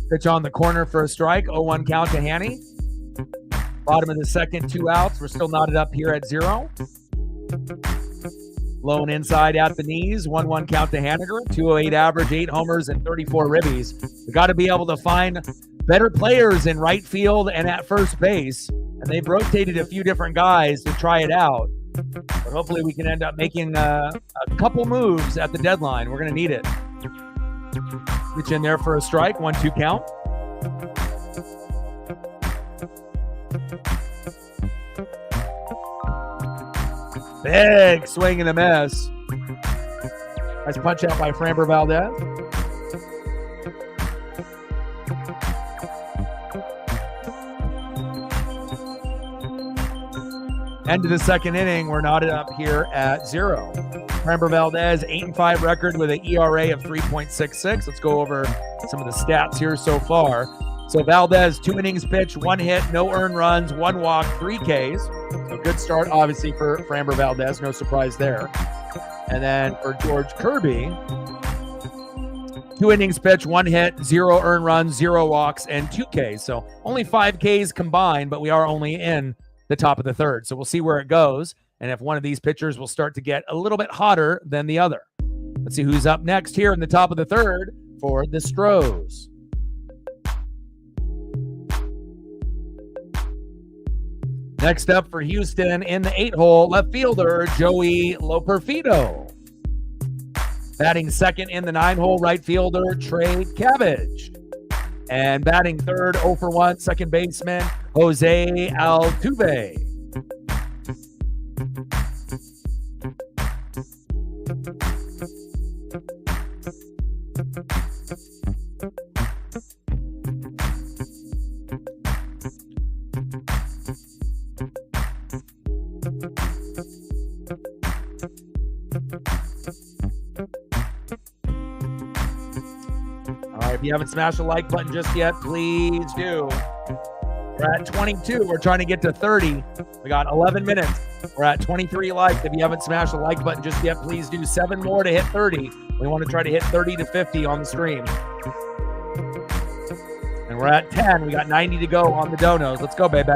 Pitch on the corner for a strike. 0-1 count to Hanny. Bottom of the second, 2 outs. We're still knotted up here at 0. Low and inside at the knees. 1-1 count to Haniger. 208 average, 8 homers, and 34 ribbies. We got to be able to find better players in right field and at first base. And they've rotated a few different guys to try it out. But hopefully we can end up making a couple moves at the deadline. We're going to need it. Pitch in there for a strike. 1-2 count. Big swing and a miss. Nice punch out by Framber Valdez. End of the second inning. We're knotted up here at 0. Framber Valdez, 8-5 record with an ERA of 3.66. Let's go over some of the stats here so far. So Valdez, 2 innings pitched, 1 hit, no earned runs, 1 walk, 3 Ks. So good start, obviously, for Framber Valdez. No surprise there. And then for George Kirby, 2 innings pitched, 1 hit, 0 earned runs, 0 walks, and 2 Ks. So only 5 Ks combined, but we are only in the top of the third. So we'll see where it goes. And if one of these pitchers will start to get a little bit hotter than the other. Let's see who's up next here in the top of the third for the Astros. Next up for Houston in the 8-hole, left fielder Joey Loperfido. Batting second in the 9-hole, right fielder Trey Cabbage. And batting third, 0 for 1, second baseman Jose Altuve. If you haven't smashed the like button just yet, please do. We're at 22. We're trying to get to 30. We got 11 minutes. We're at 23 likes. If you haven't smashed the like button just yet, please do. 7 more to hit 30. We want to try to hit 30 to 50 on the stream. And we're at 10. We got 90 to go on the donos. Let's go, baby.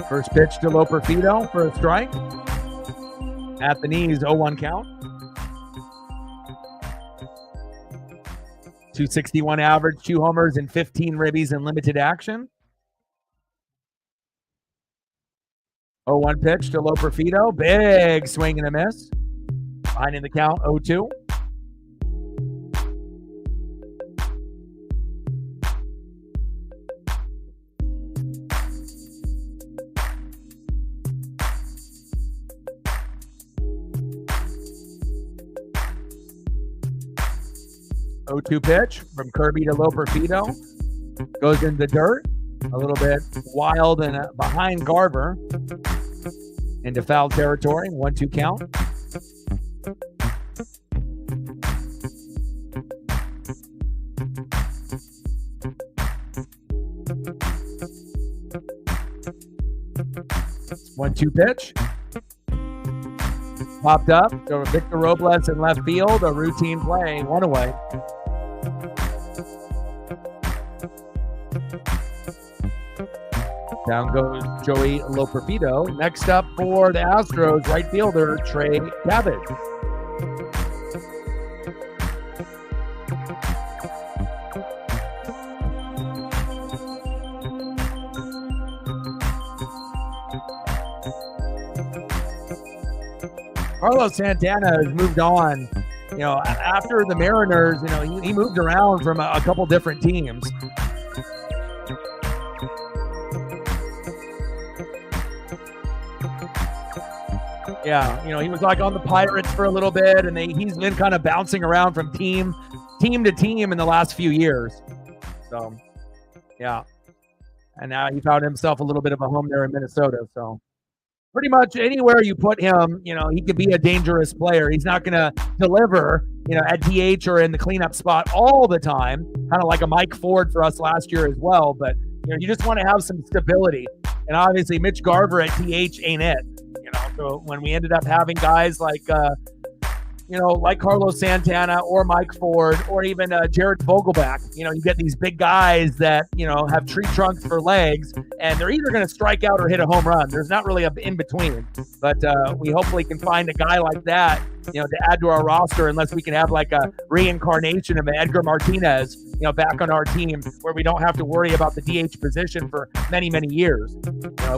First pitch to Loperfido for a strike. At the knees, 0-1 count. 261 average, 2 homers, and 15 ribbies in limited action. 0-1 pitch to Loperfido. Big swing and a miss. Finding the count, 0-2. Pitch from Kirby to Loperfido. Goes in the dirt. A little bit wild and behind Garver. Into foul territory. 1-2 count. One-two pitch. Popped up. So Victor Robles in left field. A routine play. 1 away. Down goes Joey Loperfido. Next up for the Astros, right fielder Trey Cabbage. Carlos Santana has moved on. You know, after the Mariners, you know, he moved around from a couple different teams. Yeah, you know, he was like on the Pirates for a little bit, and he's been kind of bouncing around from team to team in the last few years. So, yeah. And now he found himself a little bit of a home there in Minnesota. So, pretty much anywhere you put him, you know, he could be a dangerous player. He's not going to deliver, you know, at DH or in the cleanup spot all the time, kind of like a Mike Ford for us last year as well. But, you know, you just want to have some stability. And obviously, Mitch Garver at DH ain't it. You know, so when we ended up having guys like, you know, like Carlos Santana or Mike Ford or even Jared Vogelback, you know, you get these big guys that, you know, have tree trunks for legs, and they're either going to strike out or hit a home run. There's not really an in-between. But we hopefully can find a guy like that, you know, to add to our roster, unless we can have like a reincarnation of Edgar Martinez, you know, back on our team where we don't have to worry about the DH position for many, many years.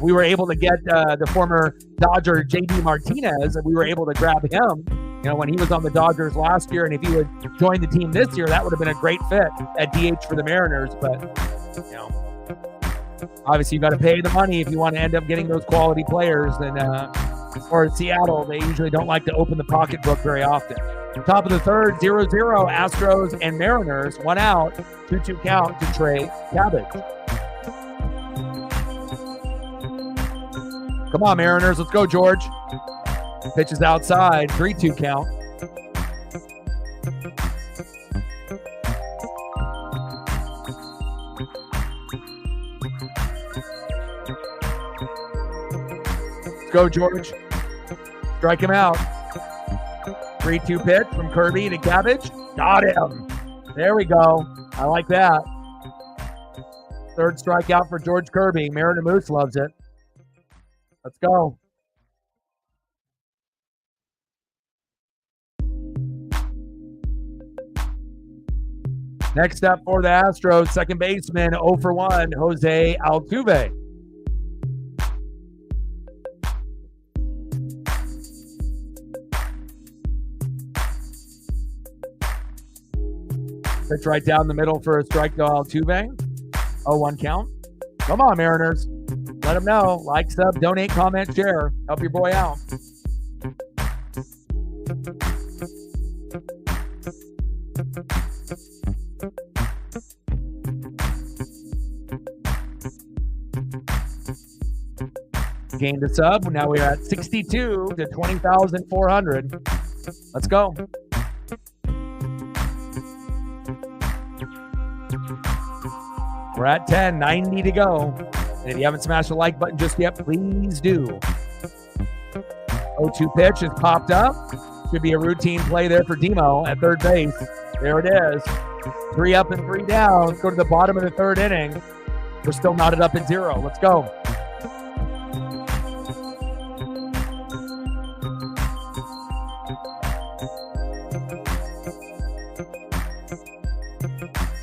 We were able to get the former Dodger JD Martinez, and we were able to grab him, you know, when he was on the Dodgers last year. And if he would join the team this year, that would have been a great fit at DH for the Mariners. But, you know, obviously you got to pay the money if you want to end up getting those quality players. And or Seattle, they usually don't like to open the pocketbook very often. Top of the third, 0-0, Astros and Mariners. 1 out, 2-2 count to Trey Cabbage. Come on, Mariners. Let's go, George. Pitch is outside. 3-2 count. Let's go, George. Strike him out. 3-2 pitch from Kirby to Cabbage. Got him. There we go. I like that. Third strikeout for George Kirby. Mariner Moose loves it. Let's go. Next up for the Astros, second baseman, 0 for 1, Jose Altuve. Pitch right down the middle for a strike to Altuve. 0-1 count. Come on, Mariners. Let them know. Like, sub, donate, comment, share. Help your boy out. Gained a sub. Now we're at 62 to 20,400. Let's go. We're at 10, 90 to go. And if you haven't smashed the like button just yet, please do. 0-2 pitch has popped up. Should be a routine play there for Demo at third base. There it is. 3 up and 3 down. Let's go to the bottom of the third inning. We're still knotted up at 0. Let's go.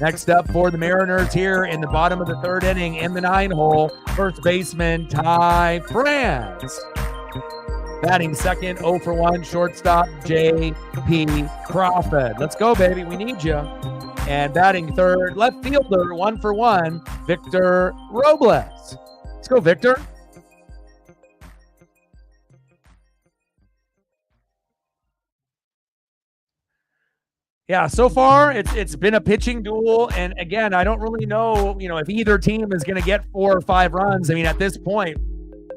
Next up for the Mariners here in the bottom of the third inning in the 9-hole, first baseman Ty France. Batting second, 0 for 1, shortstop J.P. Crawford. Let's go, baby. We need you. And batting third, left fielder, 1 for 1, Victor Robles. Let's go, Victor. Yeah, so far it's been a pitching duel, and again, I don't really know, if either team is going to get 4 or 5 runs. I mean, at this point,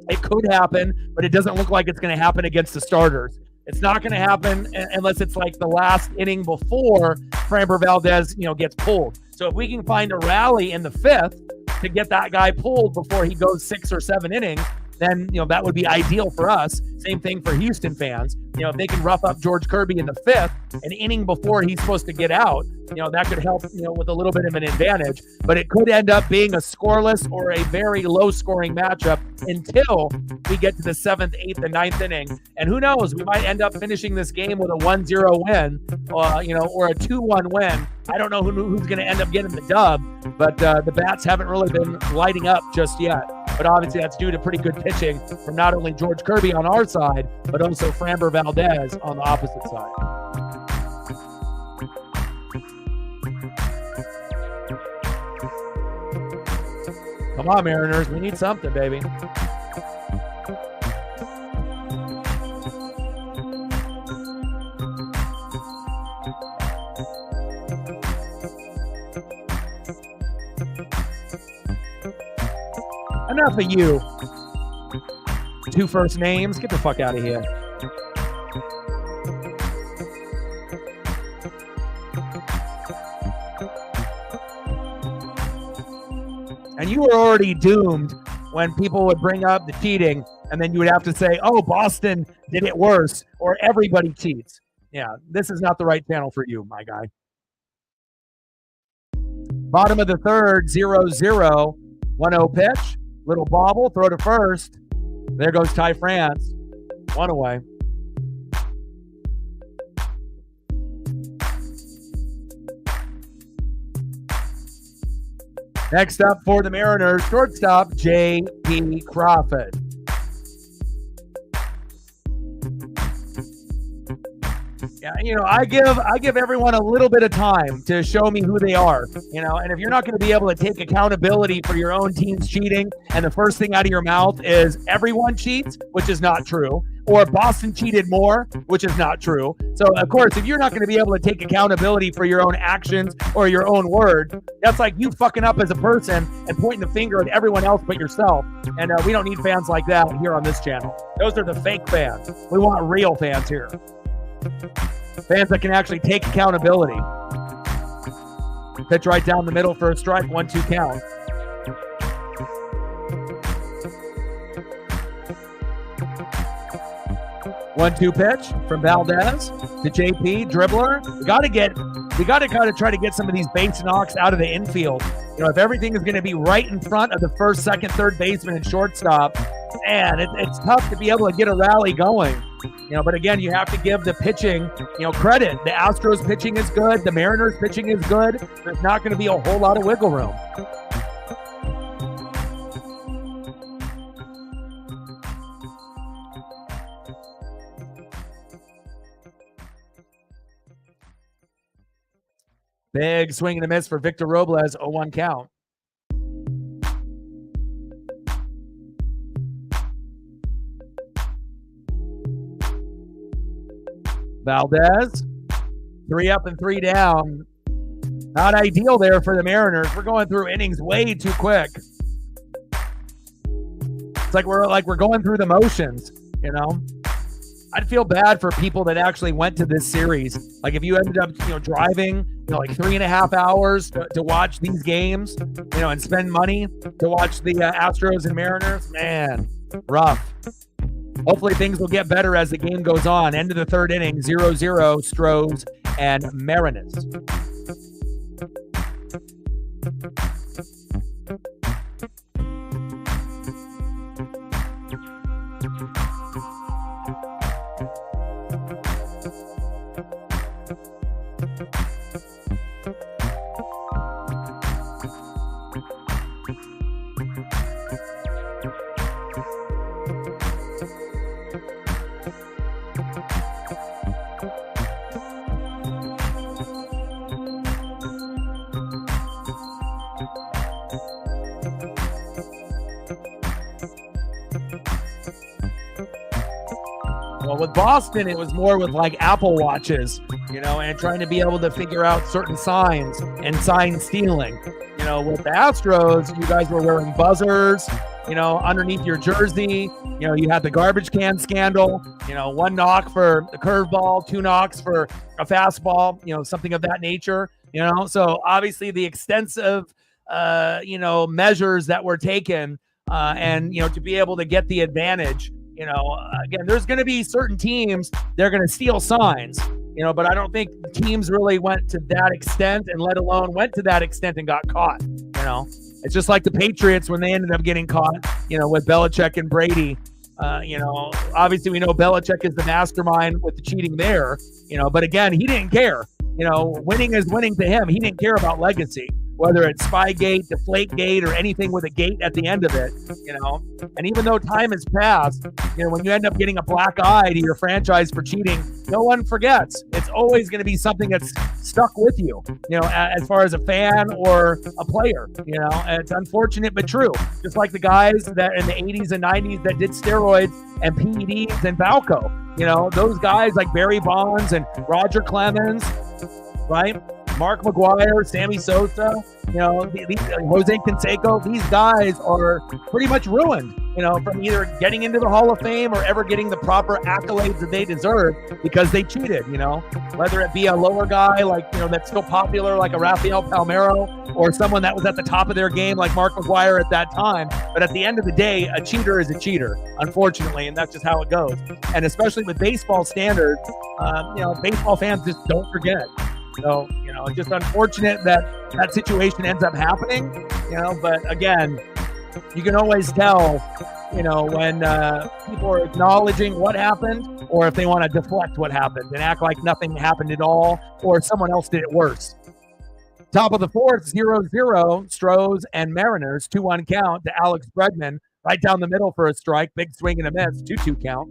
it could happen, but it doesn't look like it's going to happen against the starters. It's not going to happen unless it's like the last inning before Framber Valdez, gets pulled. So if we can find a rally in the 5th to get that guy pulled before he goes 6 or 7 innings, then, that would be ideal for us. Same thing for Houston fans. If they can rough up George Kirby in the 5th, an inning before he's supposed to get out, that could help, with a little bit of an advantage. But it could end up being a scoreless or a very low-scoring matchup until we get to the 7th, 8th, and 9th inning. And who knows? We might end up finishing this game with a 1-0 win, or a 2-1 win. I don't know who's going to end up getting the dub, but the bats haven't really been lighting up just yet. But obviously that's due to pretty good pitching from not only George Kirby on our side, but also Framber Valdez on the opposite side. Come on, Mariners. We need something, baby. Enough of you. 2 first names. Get the fuck out of here. And you were already doomed when people would bring up the cheating, and then you would have to say, oh, Boston did it worse, or everybody cheats. Yeah, this is not the right channel for you, my guy. Bottom of the third, 0-0. 1-0 pitch. Little bobble, throw to first. There goes Ty France. 1 away. Next up for the Mariners, shortstop J.P. Crawford. Yeah, I give everyone a little bit of time to show me who they are, and if you're not going to be able to take accountability for your own team's cheating, and the first thing out of your mouth is everyone cheats, which is not true, or Boston cheated more, which is not true. So, of course, if you're not going to be able to take accountability for your own actions or your own word, that's like you fucking up as a person and pointing the finger at everyone else but yourself. And we don't need fans like that here on this channel. Those are the fake fans. We want real fans here. Fans that can actually take accountability. Pitch right down the middle for a strike, 1-2 count. One-two pitch from Valdez to JP, dribbler. We got to get we got to kind of try to get some of these base knocks out of the infield. If everything is going to be right in front of the first, second, third baseman and shortstop, man, it's tough to be able to get a rally going. But again, you have to give the pitching, credit. The Astros pitching is good. The Mariners pitching is good. There's not going to be a whole lot of wiggle room. Big swing and a miss for Victor Robles, 0-1 count. Valdez, 3 up and 3 down. Not ideal there for the Mariners. We're going through innings way too quick. It's like we're going through the motions, I'd feel bad for people that actually went to this series. Like if you ended up, driving, like 3.5 hours to watch these games, and spend money to watch the Astros and Mariners, man, rough. Hopefully things will get better as the game goes on. End of the third inning, 0-0, Astros and Mariners. Well, with Boston, it was more with like Apple Watches, and trying to be able to figure out certain signs and sign stealing. With the Astros, you guys were wearing buzzers, underneath your jersey. You had the garbage can scandal, 1 knock for the curveball, 2 knocks for a fastball, something of that nature, So obviously the extensive, measures that were taken, and, to be able to get the advantage. Again, there's going to be certain teams, they're going to steal signs, but I don't think teams really went to that extent, and let alone went to that extent and got caught. It's just like the Patriots when they ended up getting caught, with Belichick and Brady. Obviously we know Belichick is the mastermind with the cheating there, but again, he didn't care. Winning is winning to him. He didn't care about legacy, whether it's Spygate, Deflategate, or anything with a gate at the end of it, And even though time has passed, when you end up getting a black eye to your franchise for cheating, no one forgets. It's always going to be something that's stuck with you, as far as a fan or a player, And it's unfortunate but true. Just like the guys that in the 80s and 90s that did steroids and PEDs and Valco, those guys like Barry Bonds and Roger Clemens, right? Mark McGuire, Sammy Sosa, Jose Canseco, these guys are pretty much ruined, from either getting into the Hall of Fame or ever getting the proper accolades that they deserve because they cheated, whether it be a lower guy like, that's still popular like a Rafael Palmeiro, or someone that was at the top of their game like Mark McGuire at that time. But at the end of the day, a cheater is a cheater, unfortunately, and that's just how it goes. And especially with baseball standards, baseball fans just don't forget. So, it's just unfortunate that situation ends up happening, but again, you can always tell, when people are acknowledging what happened, or if they want to deflect what happened and act like nothing happened at all, or someone else did it worse. Top of the fourth, 0-0, Astros and Mariners, 2-1 count to Alex Bregman, right down the middle for a strike, big swing and a miss, 2-2 count.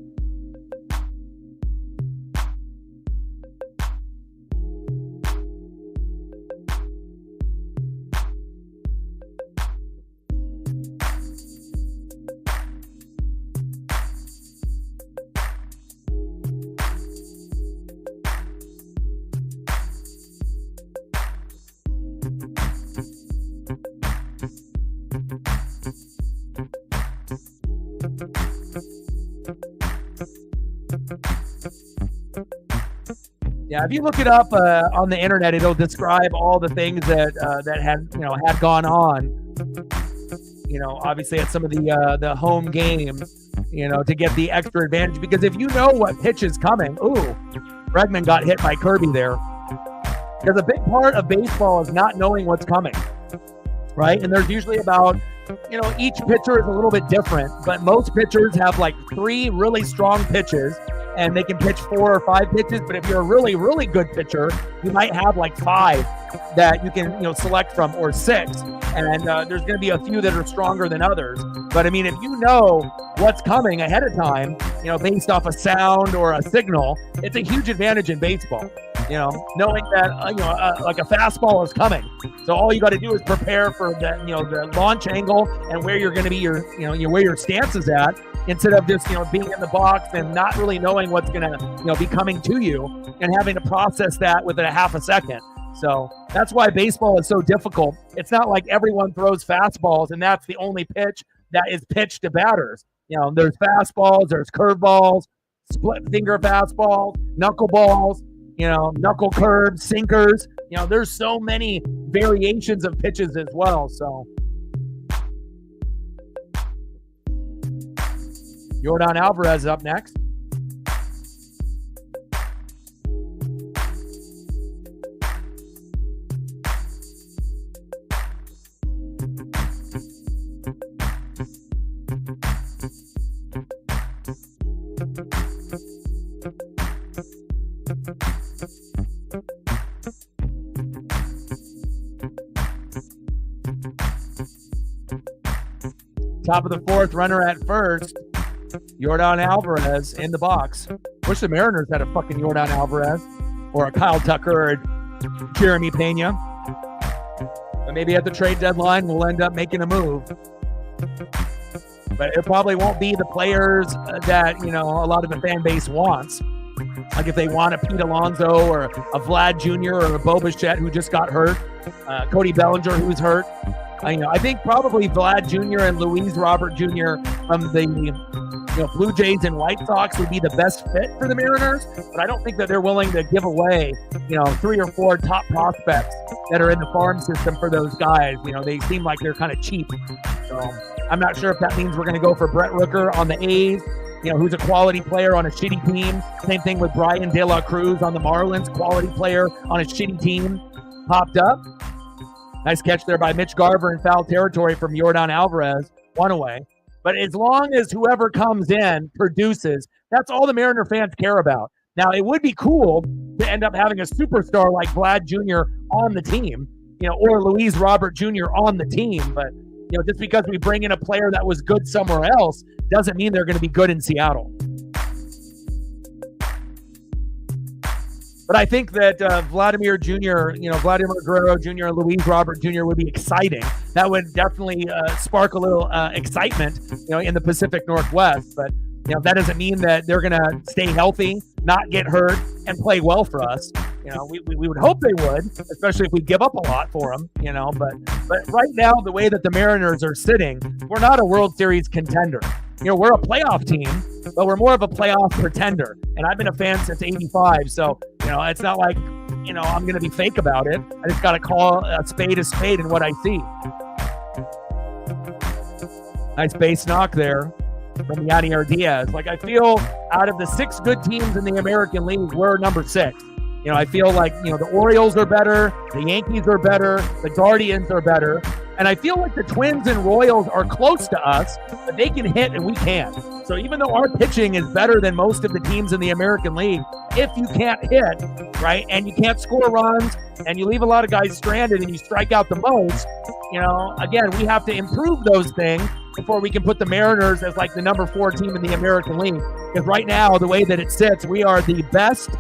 Yeah, if you look it up on the internet, it'll describe all the things that had gone on. Obviously at some of the home games, to get the extra advantage. Because if you know what pitch is coming, Bregman got hit by Kirby there. Because a big part of baseball is not knowing what's coming, right? And there's usually about, each pitcher is a little bit different, but most pitchers have like 3 really strong pitches, and they can pitch 4 or 5 pitches. But if you're a really, really good pitcher, you might have like 5 that you can, select from, or 6. And there's going to be a few that are stronger than others. But I mean, if you know what's coming ahead of time, based off a sound or a signal, it's a huge advantage in baseball. Knowing that, like a fastball is coming. So all you got to do is prepare for the, the launch angle and where you're going to be, where your stance is at, instead of just, being in the box and not really knowing what's going to, be coming to you and having to process that within a half a second. So that's why baseball is so difficult. It's not like everyone throws fastballs and that's the only pitch that is pitched to batters. There's fastballs, there's curveballs, split finger fastballs, knuckleballs, knuckle curves, sinkers. There's so many variations of pitches as well. So Yordan Alvarez is up next. Top of the 4th, runner at first. Yordan Alvarez in the box. Wish the Mariners had a fucking Yordan Alvarez or a Kyle Tucker or a Jeremy Pena. But maybe at the trade deadline, we'll end up making a move. But it probably won't be the players that, a lot of the fan base wants. Like if they want a Pete Alonso or a Vlad Jr. or a Bo Bichette who just got hurt, Cody Bellinger who's hurt. I think probably Vlad Jr. and Luis Robert Jr. from the Blue Jays and White Sox would be the best fit for the Mariners, but I don't think that they're willing to give away, 3 or 4 top prospects that are in the farm system for those guys. They seem like they're kind of cheap. So I'm not sure if that means we're going to go for Brett Rooker on the A's, who's a quality player on a shitty team. Same thing with Brian De La Cruz on the Marlins, quality player on a shitty team, popped up. Nice catch there by Mitch Garver in foul territory from Yordan Alvarez, 1 away. But as long as whoever comes in produces, that's all the Mariner fans care about. Now, it would be cool to end up having a superstar like Vlad Jr. on the team, or Luis Robert Jr. on the team. But, just because we bring in a player that was good somewhere else doesn't mean they're going to be good in Seattle. But I think that Vladimir Guerrero Jr. and Luis Robert Jr. would be exciting. That would definitely spark a little excitement, in the Pacific Northwest. But, that doesn't mean that they're going to stay healthy, not get hurt, and play well for us. We would hope they would, especially if we give up a lot for them, But right now, the way that the Mariners are sitting, we're not a World Series contender. We're a playoff team, but we're more of a playoff pretender. And I've been a fan since '85, so, it's not like, I'm going to be fake about it. I just got to call a spade in what I see. Nice base knock there from Yadier Diaz. Like, I feel out of the 6 good teams in the American League, we're number 6. I feel like, the Orioles are better, the Yankees are better, the Guardians are better, and I feel like the Twins and Royals are close to us, but they can hit and we can't. So even though our pitching is better than most of the teams in the American League, if you can't hit, right, and you can't score runs, and you leave a lot of guys stranded and you strike out the most, again, we have to improve those things before we can put the Mariners as like the number 4 team in the American League. Because right now, the way that it sits, we are the best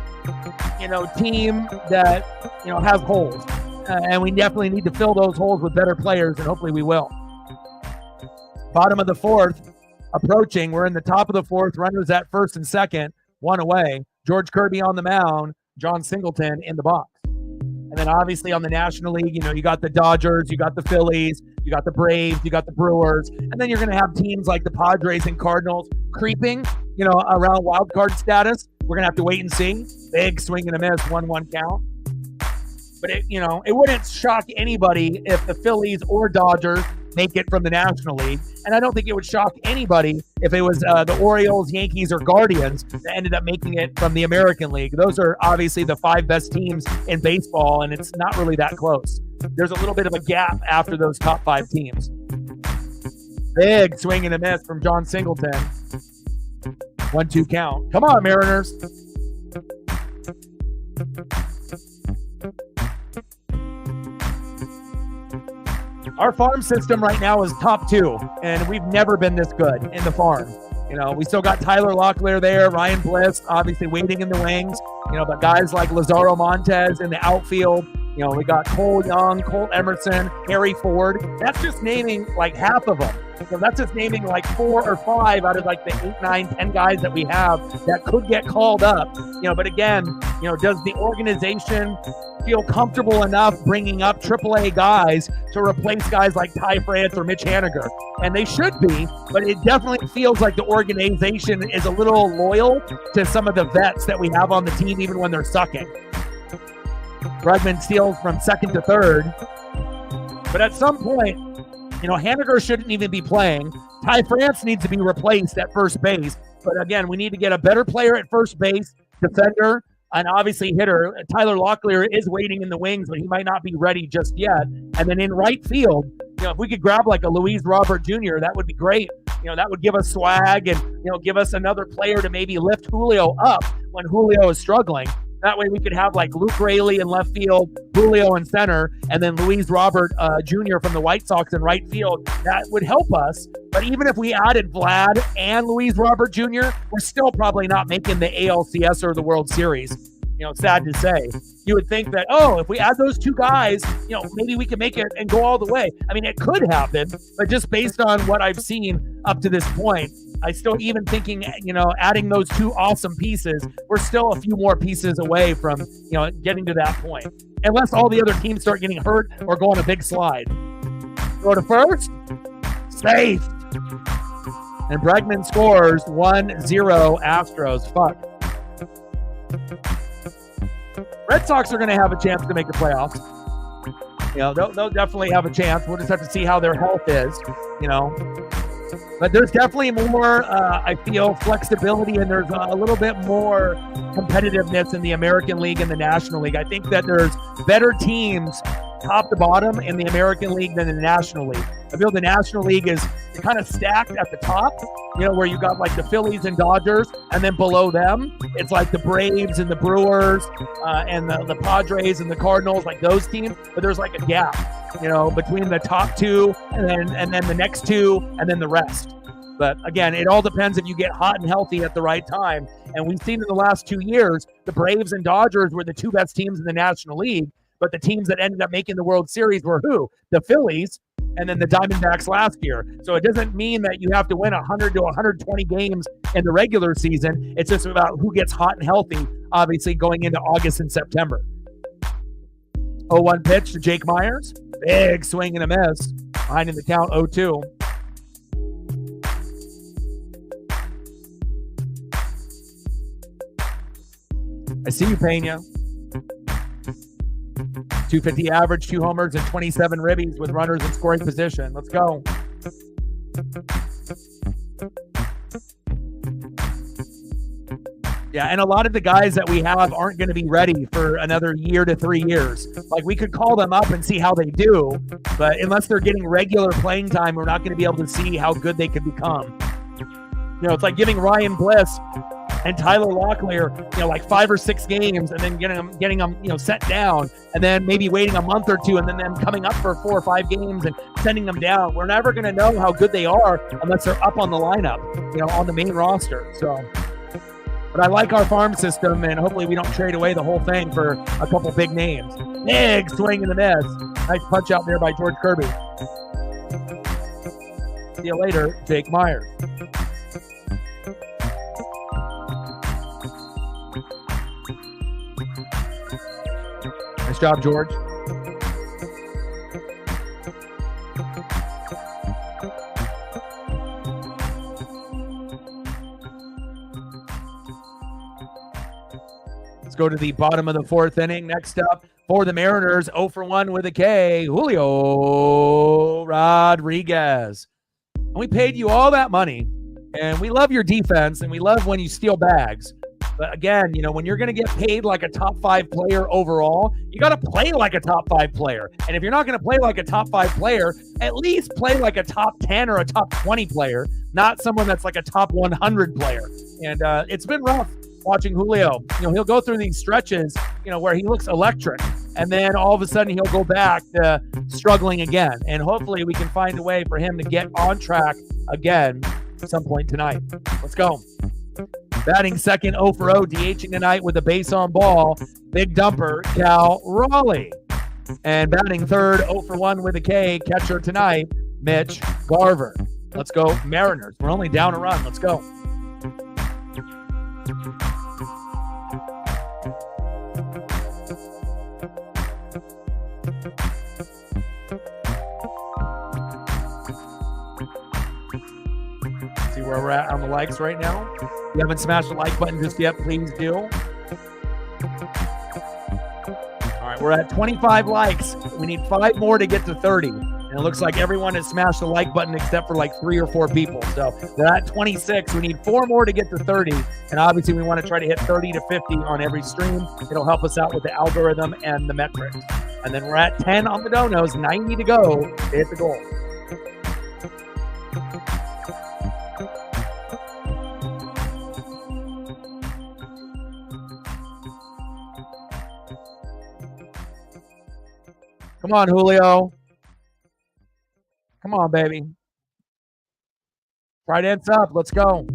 team that, has holes. And we definitely need to fill those holes with better players, and hopefully we will. Bottom of the 4th, approaching. We're in the top of the 4th. Runners at first and second, 1 away. George Kirby on the mound. John Singleton in the box. And then obviously on the National League, you got the Dodgers, you got the Phillies, you got the Braves, you got the Brewers. And then you're going to have teams like the Padres and Cardinals creeping, around wild card status. We're going to have to wait and see. Big swing and a miss, 1-1 count. But it wouldn't shock anybody if the Phillies or Dodgers make it from the National League. And I don't think it would shock anybody if it was the Orioles, Yankees, or Guardians that ended up making it from the American League. Those are obviously the 5 best teams in baseball, and it's not really that close. There's a little bit of a gap after those top 5 teams. Big swing and a miss from John Singleton. 1-2 count. Come on, Mariners. Our farm system right now is top 2, and we've never been this good in the farm. You know, we still got Tyler Locklear there, Ryan Bliss, obviously waiting in the wings. You know, but guys like Lazaro Montes in the outfield. You know, we got Cole Young, Colt Emerson, Harry Ford. That's just naming like half of them. So that's just naming like 4 or 5 out of like the 8, 9, 10 guys that we have that could get called up. You know, but again, you know, does the organization feel comfortable enough bringing up AAA guys to replace guys like Ty France or Mitch Haniger? And they should be, but it definitely feels like the organization is a little loyal to some of the vets that we have on the team, even when they're sucking. Bregman steals from second to third. But at some point, you know, Haniger shouldn't even be playing. Ty France needs to be replaced at first base. But again, we need to get a better player at first base, defender, and obviously hitter. Tyler Locklear is waiting in the wings, but he might not be ready just yet. And then in right field, you know, if we could grab like a Luis Robert Jr., that would be great. You know, that would give us swag and, you know, give us another player to maybe lift Julio up when Julio is struggling. That way we could have like Luke Raley in left field, Julio in center, and then Luis Robert Jr. from the White Sox in right field. That would help us. But even if we added Vlad and Luis Robert Jr., we're still probably not making the ALCS or the World Series. You know, sad to say. You would think that, oh, if we add those 2 guys, you know, maybe we can make it and go all the way. I mean, it could happen, but just based on what I've seen up to this point, I still even thinking, you know, adding those 2 awesome pieces, we're still a few more pieces away from, you know, getting to that point. Unless all the other teams start getting hurt or go on a big slide. Go to first. Safe. And Bregman scores 1-0 Astros. Fuck. Red Sox are going to have a chance to make the playoffs. You know, they'll definitely have a chance. We'll just have to see how their health is, you know. But there's definitely more, I feel, flexibility, and there's a little bit more competitiveness in the American League and the National League. I think that there's better teams top to bottom in the American League than the National League. I feel the National League is kind of stacked at the top, you know, where you got like the Phillies and Dodgers, and then below them, it's like the Braves and the Brewers and the Padres and the Cardinals, like those teams. But there's like a gap, you know, between the top 2 and then the next 2 and then the rest. But again, it all depends if you get hot and healthy at the right time. And we've seen in the last 2 years, the Braves and Dodgers were the 2 best teams in the National League. But the teams that ended up making the World Series were who? The Phillies and then the Diamondbacks last year. So it doesn't mean that you have to win 100 to 120 games in the regular season. It's just about who gets hot and healthy, obviously, going into August and September. 0-1 pitch to Jake Myers. Big swing and a miss. Behind in the count, 0-2. I see you, Pena. 250 average, 2 homers, and 27 ribbies with runners in scoring position. Let's go. Yeah, and a lot of the guys that we have aren't going to be ready for another year to 3 years. Like, we could call them up and see how they do, but unless they're getting regular playing time, we're not going to be able to see how good they could become. You know, it's like giving Ryan Bliss and Tyler Locklear, you know, like 5 or 6 games, and then getting them, you know, set down, and then maybe waiting a month or 2, and then them coming up for 4 or 5 games and sending them down. We're never going to know how good they are unless they're up on the lineup, you know, on the main roster. So, but I like our farm system, and hopefully we don't trade away the whole thing for a couple big names. Big swing in the miss. Nice punch out there by George Kirby. See you later, Jake Myers. Nice job, George. Let's go to the bottom of the 4th inning. Next up for the Mariners, 0 for 1 with a K, Julio Rodriguez. And we paid you all that money, and we love your defense, and we love when you steal bags. But again, when you're going to get paid like a top 5 player overall, you got to play like a top 5 player. And if you're not going to play like a top 5 player, at least play like a top 10 or a top 20 player, not someone that's like a top 100 player. And it's been rough watching Julio. He'll go through these stretches, where he looks electric. And then all of a sudden he'll go back to struggling again. And hopefully we can find a way for him to get on track again at some point tonight. Let's go. Batting second, 0 for 0, DHing tonight with a base on ball, big dumper, Cal Raleigh. And batting third, 0 for 1 with a K, catcher tonight, Mitch Garver. Let's go, Mariners. We're only down a run. Let's go. See where we're at on the likes right now. If you haven't smashed the like button just yet, please do. All right, we're at 25 likes. We need 5 more to get to 30. And it looks like everyone has smashed the like button except for like 3 or 4 people. So we're at 26. We need 4 more to get to 30. And obviously we want to try to hit 30 to 50 on every stream. It'll help us out with the algorithm and the metrics. And then we're at 10 on the donos, 90 to go to hit the goal. Come on, Julio. Come on, baby. Right ends up. Let's go.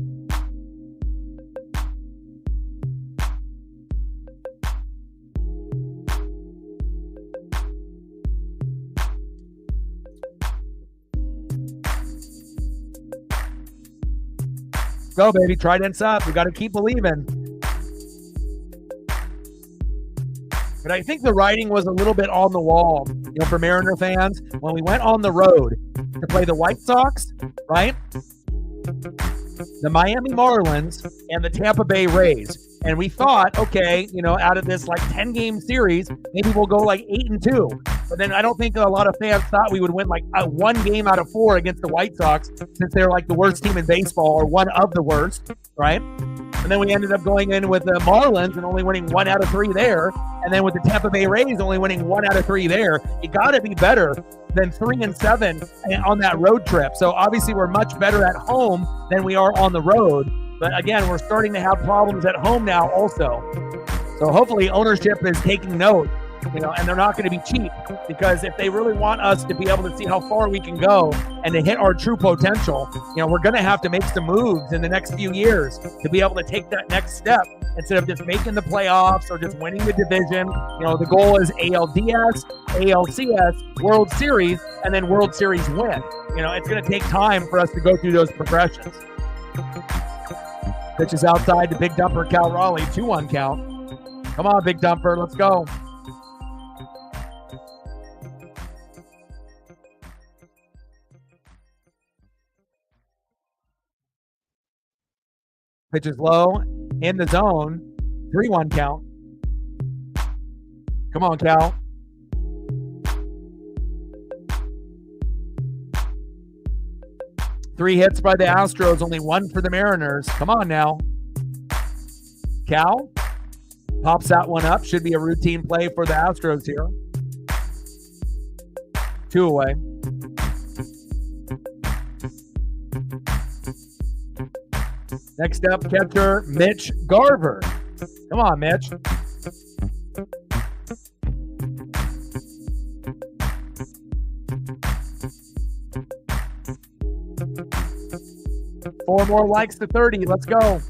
Go, baby. Trident's up. We got to keep believing. But I think the writing was a little bit on the wall, for Mariner fans. When we went on the road to play the White Sox, right? The Miami Marlins and the Tampa Bay Rays. And we thought, okay, out of this like 10-game series, maybe we'll go like 8-2. But then I don't think a lot of fans thought we would win like 1 game out of 4 against the White Sox, since they're like the worst team in baseball, or one of the worst, right? And then we ended up going in with the Marlins and only winning 1 out of 3 there. And then with the Tampa Bay Rays only winning 1 out of 3 there. You got to be better than 3-7 on that road trip. So obviously we're much better at home than we are on the road. But again, we're starting to have problems at home now also. So hopefully ownership is taking note, and they're not going to be cheap, because if they really want us to be able to see how far we can go and to hit our true potential, we're going to have to make some moves in the next few years to be able to take that next step, instead of just making the playoffs or just winning the division. The goal is ALDS, ALCS, World Series, and then World Series win. It's going to take time for us to go through those progressions. Pitches outside to big dumper, Cal Raleigh, 2-1 count. Come on, big dumper, let's go. Pitches low, in the zone, 3-1 count. Come on, Cal. Three hits by the Astros, only 1 for the Mariners. Come on now. Cal pops that one up. Should be a routine play for the Astros here. 2 away. Next up, catcher Mitch Garver. Come on, Mitch. Four more likes to 30. Let's go.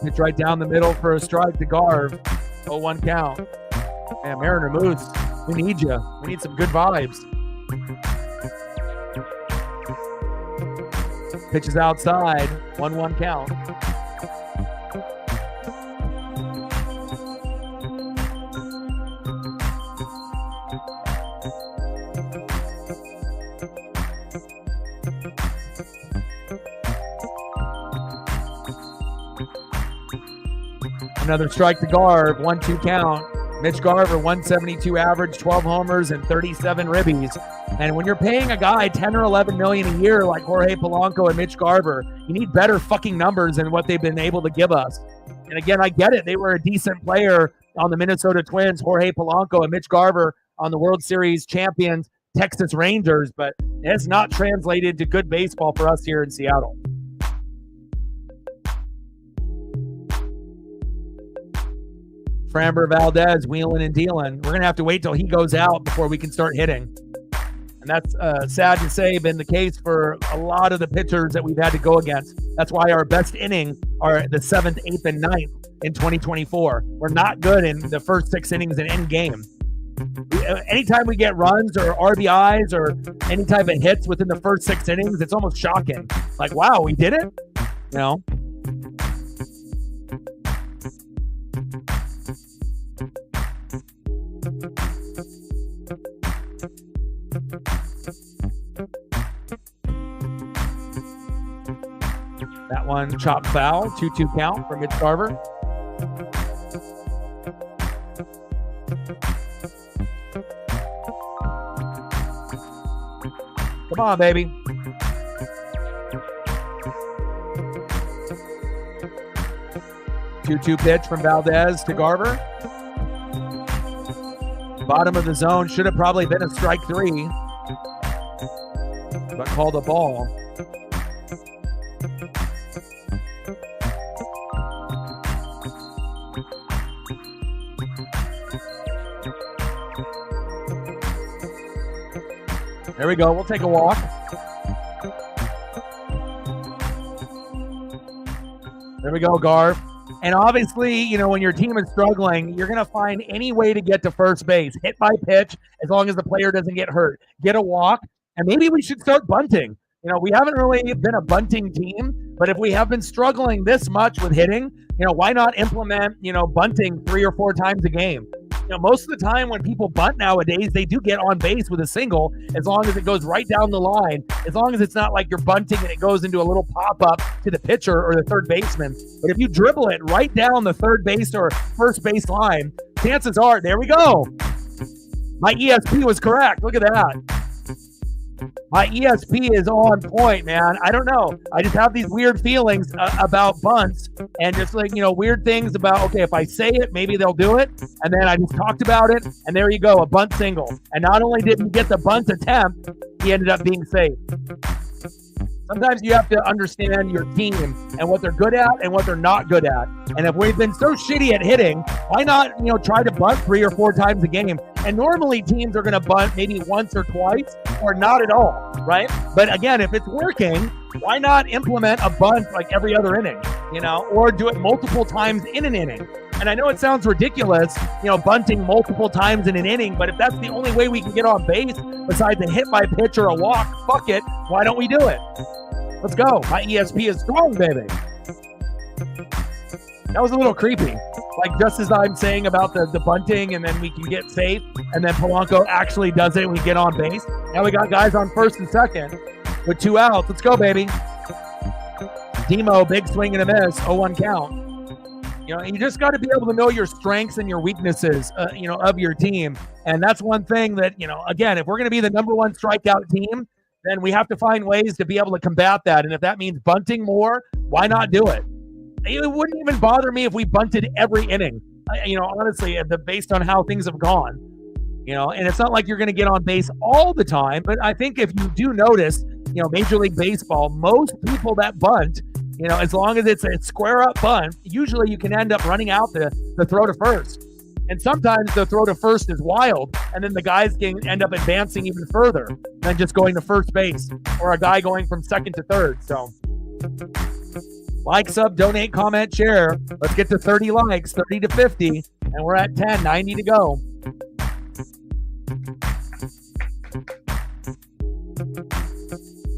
Pitch right down the middle for a strike to Garv. 0-1 count. Man, Mariner moves. We need you. We need some good vibes. Pitches outside. 1-1 count. Another strike to Garv, 1-2 count. Mitch Garver, 172 average, 12 homers, and 37 ribbies. And when you're paying a guy 10 or 11 million a year like Jorge Polanco and Mitch Garver, you need better fucking numbers than what they've been able to give us. And again, I get it. They were a decent player on the Minnesota Twins, Jorge Polanco and Mitch Garver on the World Series champions, Texas Rangers, but it's not translated to good baseball for us here in Seattle. Framber Valdez, wheeling and dealing. We're going to have to wait till he goes out before we can start hitting. And that's sad to say, been the case for a lot of the pitchers that we've had to go against. That's why our best inning are the 7th, 8th, and 9th in 2024. We're not good in the first 6 innings in any game. Anytime we get runs or RBIs or any type of hits within the first 6 innings, it's almost shocking. Like, wow, we did it? You know? That one chop foul, 2-2 count for Mitch Garver. Come on, baby. Two-two pitch from Valdez to Garver. Bottom of the zone, should have probably been a strike 3, but called a ball. There we go. We'll take a walk. There we go, Garv. And obviously, you know, when your team is struggling, you're going to find any way to get to first base. Hit by pitch, as long as the player doesn't get hurt. Get a walk, and maybe we should start bunting. You know, we haven't really been a bunting team, but if we have been struggling this much with hitting, you know, why not implement, you know, bunting 3 or 4 times a game? You know, most of the time when people bunt nowadays, they do get on base with a single as long as it goes right down the line, as long as it's not like you're bunting and it goes into a little pop-up to the pitcher or the third baseman. But if you dribble it right down the third base or first base line, chances are, there we go. My ESP was correct. Look at that. My ESP is on point, man. I don't know. I just have these weird feelings about bunts and just like, you know, weird things about, okay, if I say it, maybe they'll do it. And then I just talked about it, and there you go, a bunt single. And not only did he get the bunt attempt, he ended up being safe. Sometimes you have to understand your team and what they're good at and what they're not good at. And if we've been so shitty at hitting, why not, you know, try to bunt 3 or 4 times a game? And normally teams are going to bunt maybe once or twice or not at all, right? But again, if it's working, why not implement a bunt like every other inning, you know, or do it multiple times in an inning? And I know it sounds ridiculous, you know, bunting multiple times in an inning, but if that's the only way we can get on base besides a hit by pitch or a walk, fuck it, why don't we do it? Let's go. My ESP is strong, baby. That was a little creepy. Like, just as I'm saying about the bunting and then we can get safe, and then Polanco actually does it and we get on base. Now we got guys on first and second with 2 outs. Let's go, baby. Demo, big swing and a miss, 0-1 count. You know, and you just got to be able to know your strengths and your weaknesses, you know, of your team. And that's one thing that, you know, again, if we're going to be the #1 strikeout team, then we have to find ways to be able to combat that. And if that means bunting more, why not do it? It wouldn't even bother me if we bunted every inning, you know, honestly, based on how things have gone, you know, and it's not like you're going to get on base all the time. But I think if you do notice, you know, Major League Baseball, most people that bunt, you know, as long as it's a square up bunt, usually you can end up running out the throw to first. And sometimes the throw to first is wild, and then the guys can end up advancing even further than just going to first base or a guy going from second to third. So like, sub, donate, comment, share. Let's get to 30 likes, 30 to 50, and we're at 10, 90 to go.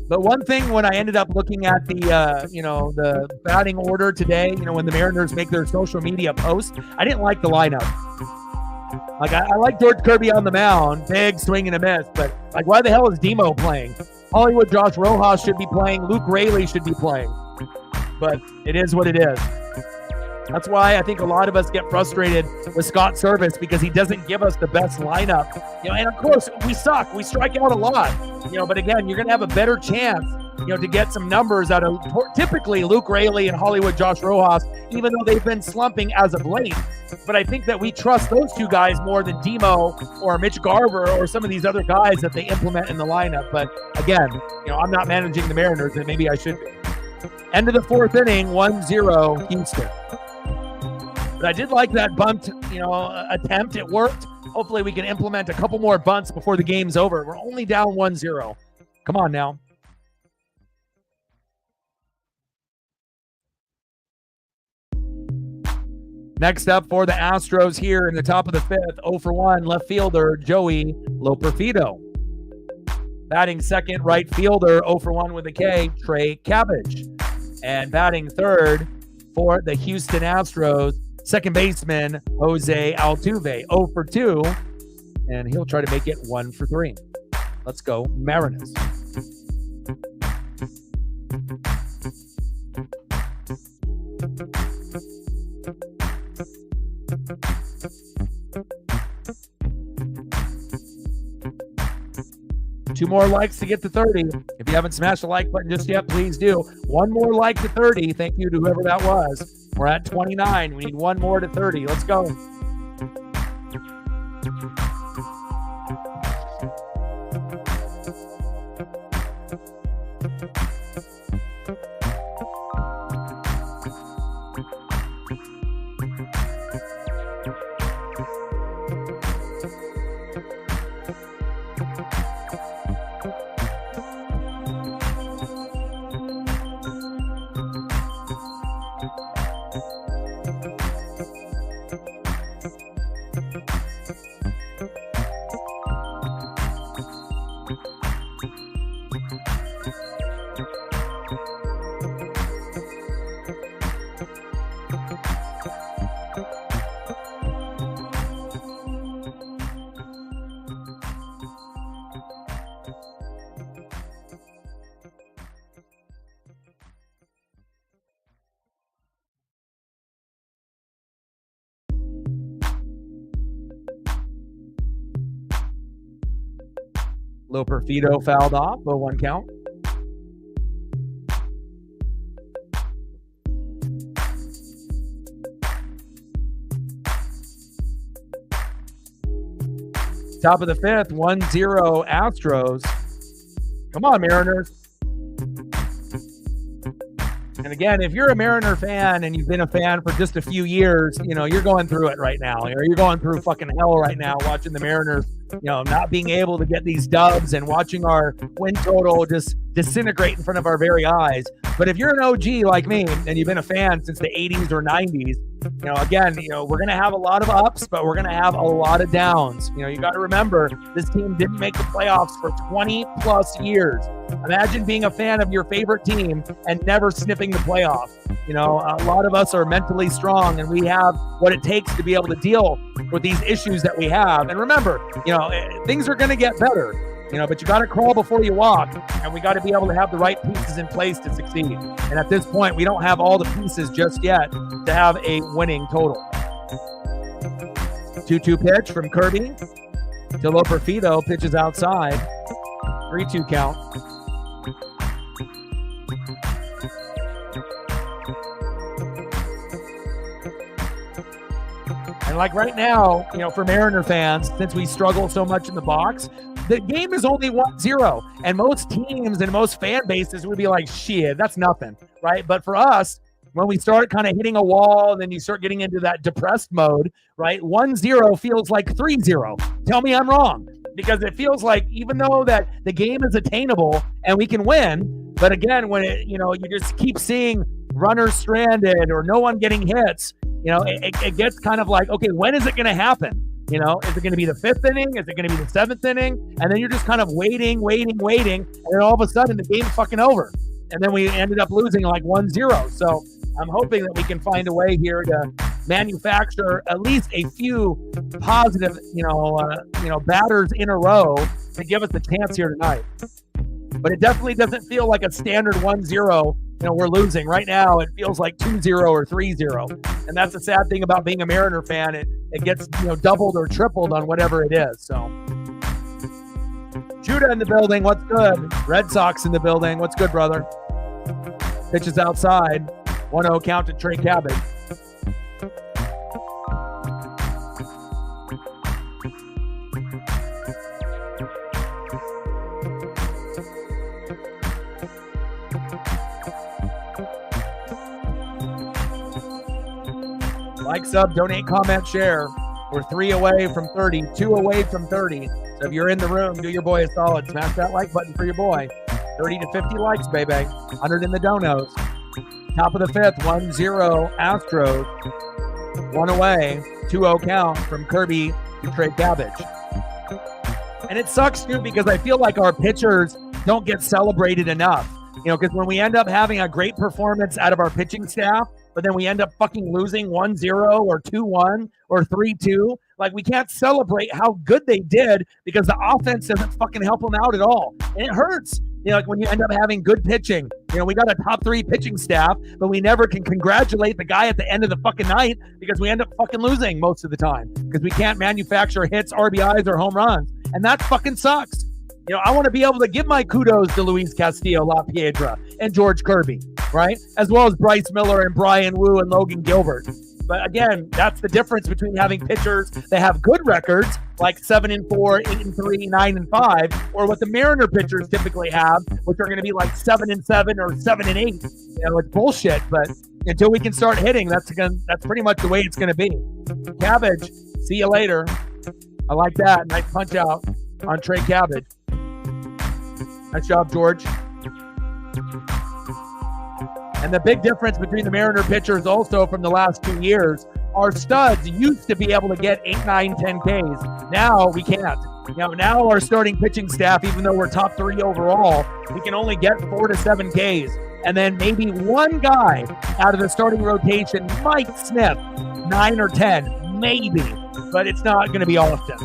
But one thing when I ended up looking at the, you know, the batting order today, you know, when the Mariners make their social media post, I didn't like the lineup. Like, I like George Kirby on the mound, big swing and a miss, but like, why the hell is Demo playing? Hollywood Josh Rojas should be playing. Luke Raley should be playing. But it is what it is. That's why I think a lot of us get frustrated with Scott Service, because he doesn't give us the best lineup. And of course, we suck. We strike out a lot. But again, you're going to have a better chance, to get some numbers out of typically Luke Raley and Hollywood Josh Rojas, even though they've been slumping as of late. But I think that we trust those two guys more than Demo or Mitch Garver or some of these other guys that they implement in the lineup. But again, I'm not managing the Mariners, and maybe I should be. End of the fourth inning, 1-0 Houston. But I did like that bunt, attempt. It worked. Hopefully we can implement a couple more bunts before the game's over. We're only down 1-0. Come on now. Next up for the Astros here in the top of the fifth, 0-for-1 left fielder Joey Loperfido. Batting second, right fielder, 0-for-1 with a K, Trey Cabbage. And batting third for the Houston Astros, second baseman Jose Altuve, 0-for-2, and he'll try to make it 1-for-3. Let's go Mariners. Two more likes to get to 30. If you haven't smashed the like button just yet, please do. One more like to 30. Thank you to whoever that was. We're at 29. We need one more to 30. Let's go. Loperfido fouled off, 0-1 count. Top of the fifth, 1-0 Astros. Come on, Mariners. And again, if you're a Mariner fan and you've been a fan for just a few years, you're going through it right now. You're going through fucking hell right now watching the Mariners, not being able to get these dubs and watching our win total just disintegrate in front of our very eyes. But if you're an OG like me and you've been a fan since the 80s or 90s, again, we're going to have a lot of ups, but we're going to have a lot of downs. You got to remember, this team didn't make the playoffs for 20 plus years. Imagine being a fan of your favorite team and never sniffing the playoff. A lot of us are mentally strong, and we have what it takes to be able to deal with these issues that we have. And remember, things are going to get better, but you got to crawl before you walk, and we got to be able to have the right pieces in place to succeed. And at this point, we don't have all the pieces just yet to have a winning total. 2-2 pitch from Kirby to Loperfido, pitches outside. 3-2 count. And like right now, for Mariner fans, since we struggle so much in the box, the game is only 1-0. And most teams and most fan bases would be like, shit, that's nothing, right? But for us, when we start kind of hitting a wall and then you start getting into that depressed mode, right? 1-0 feels like 3-0. Tell me I'm wrong. Because it feels like, even though that the game is attainable and we can win, but again, when you just keep seeing runners stranded or no one getting hits, it gets kind of like, okay, when is it going to happen? Is it going to be the fifth inning? Is it going to be the seventh inning? And then you're just kind of waiting. And then all of a sudden the game's fucking over. And then we ended up losing like 1-0. So I'm hoping that we can find a way here to manufacture at least a few positive, batters in a row to give us a chance here tonight. But it definitely doesn't feel like a standard 1-0 we're losing. Right now, it feels like 2-0 or 3-0. And that's the sad thing about being a Mariner fan. It gets, doubled or tripled on whatever it is. So, Judah in the building. What's good? Red Sox in the building. What's good, brother? Pitches outside. 1-0 count to Trey Cabbage. Like, sub, donate, comment, share. We're 3 away from 30, 2 away from 30. So if you're in the room, do your boy a solid. Smash that like button for your boy. 30 to 50 likes, baby. 100 in the donos. Top of the fifth, 1-0 Astros. 1 away, 2-0 count from Kirby to Trey Cabbage. And it sucks, too, because I feel like our pitchers don't get celebrated enough. Because when we end up having a great performance out of our pitching staff, but then we end up fucking losing 1-0 or 2-1 or 3-2. Like, we can't celebrate how good they did because the offense doesn't fucking help them out at all. And it hurts. Like when you end up having good pitching. We got a top 3 pitching staff, but we never can congratulate the guy at the end of the fucking night because we end up fucking losing most of the time because we can't manufacture hits, RBIs, or home runs. And that fucking sucks. I want to be able to give my kudos to Luis Castillo, La Piedra, and George Kirby, right? As well as Bryce Miller and Brian Wu and Logan Gilbert. But again, that's the difference between having pitchers that have good records, like 7-4, 8-3, 9-5, or what the Mariner pitchers typically have, which are going to be like 7-7 or 7-8. It's bullshit. But until we can start hitting, that's pretty much the way it's going to be. Cabbage, see you later. I like that. Nice punch out on Trey Cabbage. Nice job, George. And the big difference between the Mariner pitchers also from the last 2 years, our studs used to be able to get 8, 9, 10 Ks. Now we can't. Now our starting pitching staff, even though we're top 3 overall, we can only get 4 to 7 Ks. And then maybe one guy out of the starting rotation might sniff 9 or 10, maybe. But it's not going to be often.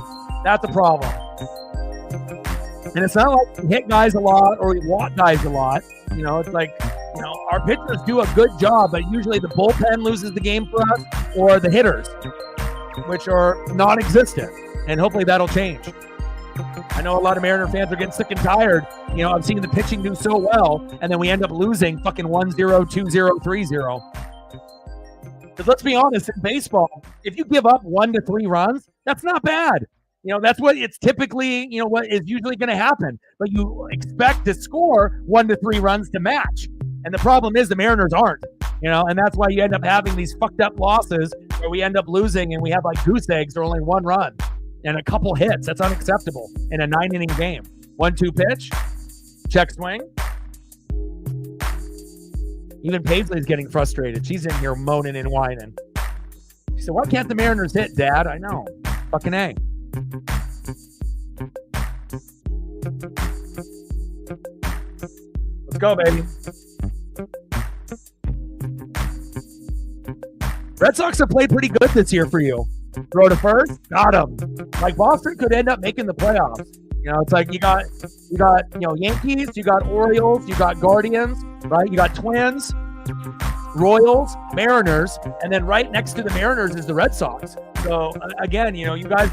That's a problem. And it's not like we hit guys a lot or we walk guys a lot. It's like, our pitchers do a good job, but usually the bullpen loses the game for us or the hitters, which are non-existent. And hopefully that'll change. I know a lot of Mariner fans are getting sick and tired. I've seen the pitching do so well, and then we end up losing fucking 1-0, 2-0, 3-0. Because let's be honest, in baseball, if you give up 1 to 3 runs, that's not bad. That's what it's typically, what is usually going to happen. But you expect to score 1 to 3 runs to match. And the problem is the Mariners aren't, and that's why you end up having these fucked up losses where we end up losing and we have like goose eggs or only 1 run and a couple hits. That's unacceptable in a 9-inning game. 1-2 pitch, check swing. Even Paisley's getting frustrated. She's in here moaning and whining. She said, why can't the Mariners hit, Dad? I know. Fucking A. Let's go, baby. Red Sox have played pretty good this year for you. Throw to first, got him. Like Boston could end up making the playoffs. It's like you got Yankees, you got Orioles, you got Guardians, right? You got Twins, Royals, Mariners, and then right next to the Mariners is the Red Sox. So again, you guys,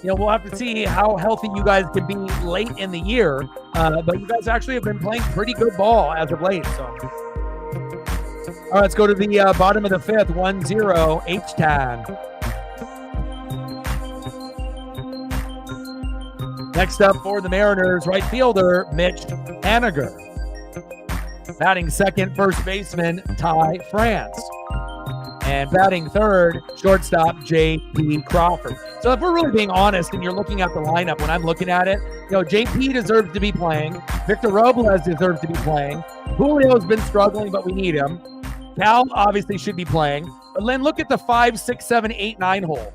we'll have to see how healthy you guys can be late in the year. But you guys actually have been playing pretty good ball as of late. So, all right, let's go to the bottom of the fifth. 1-0 H-Tan. Next up for the Mariners, right fielder Mitch Haniger. Batting second, first baseman Ty France. And batting third, shortstop J.P. Crawford. So if we're really being honest and you're looking at the lineup, when I'm looking at it, J.P. deserves to be playing. Victor Robles deserves to be playing. Julio's been struggling, but we need him. Cal obviously should be playing. But then look at the 5, 6, 7, 8, 9 hole.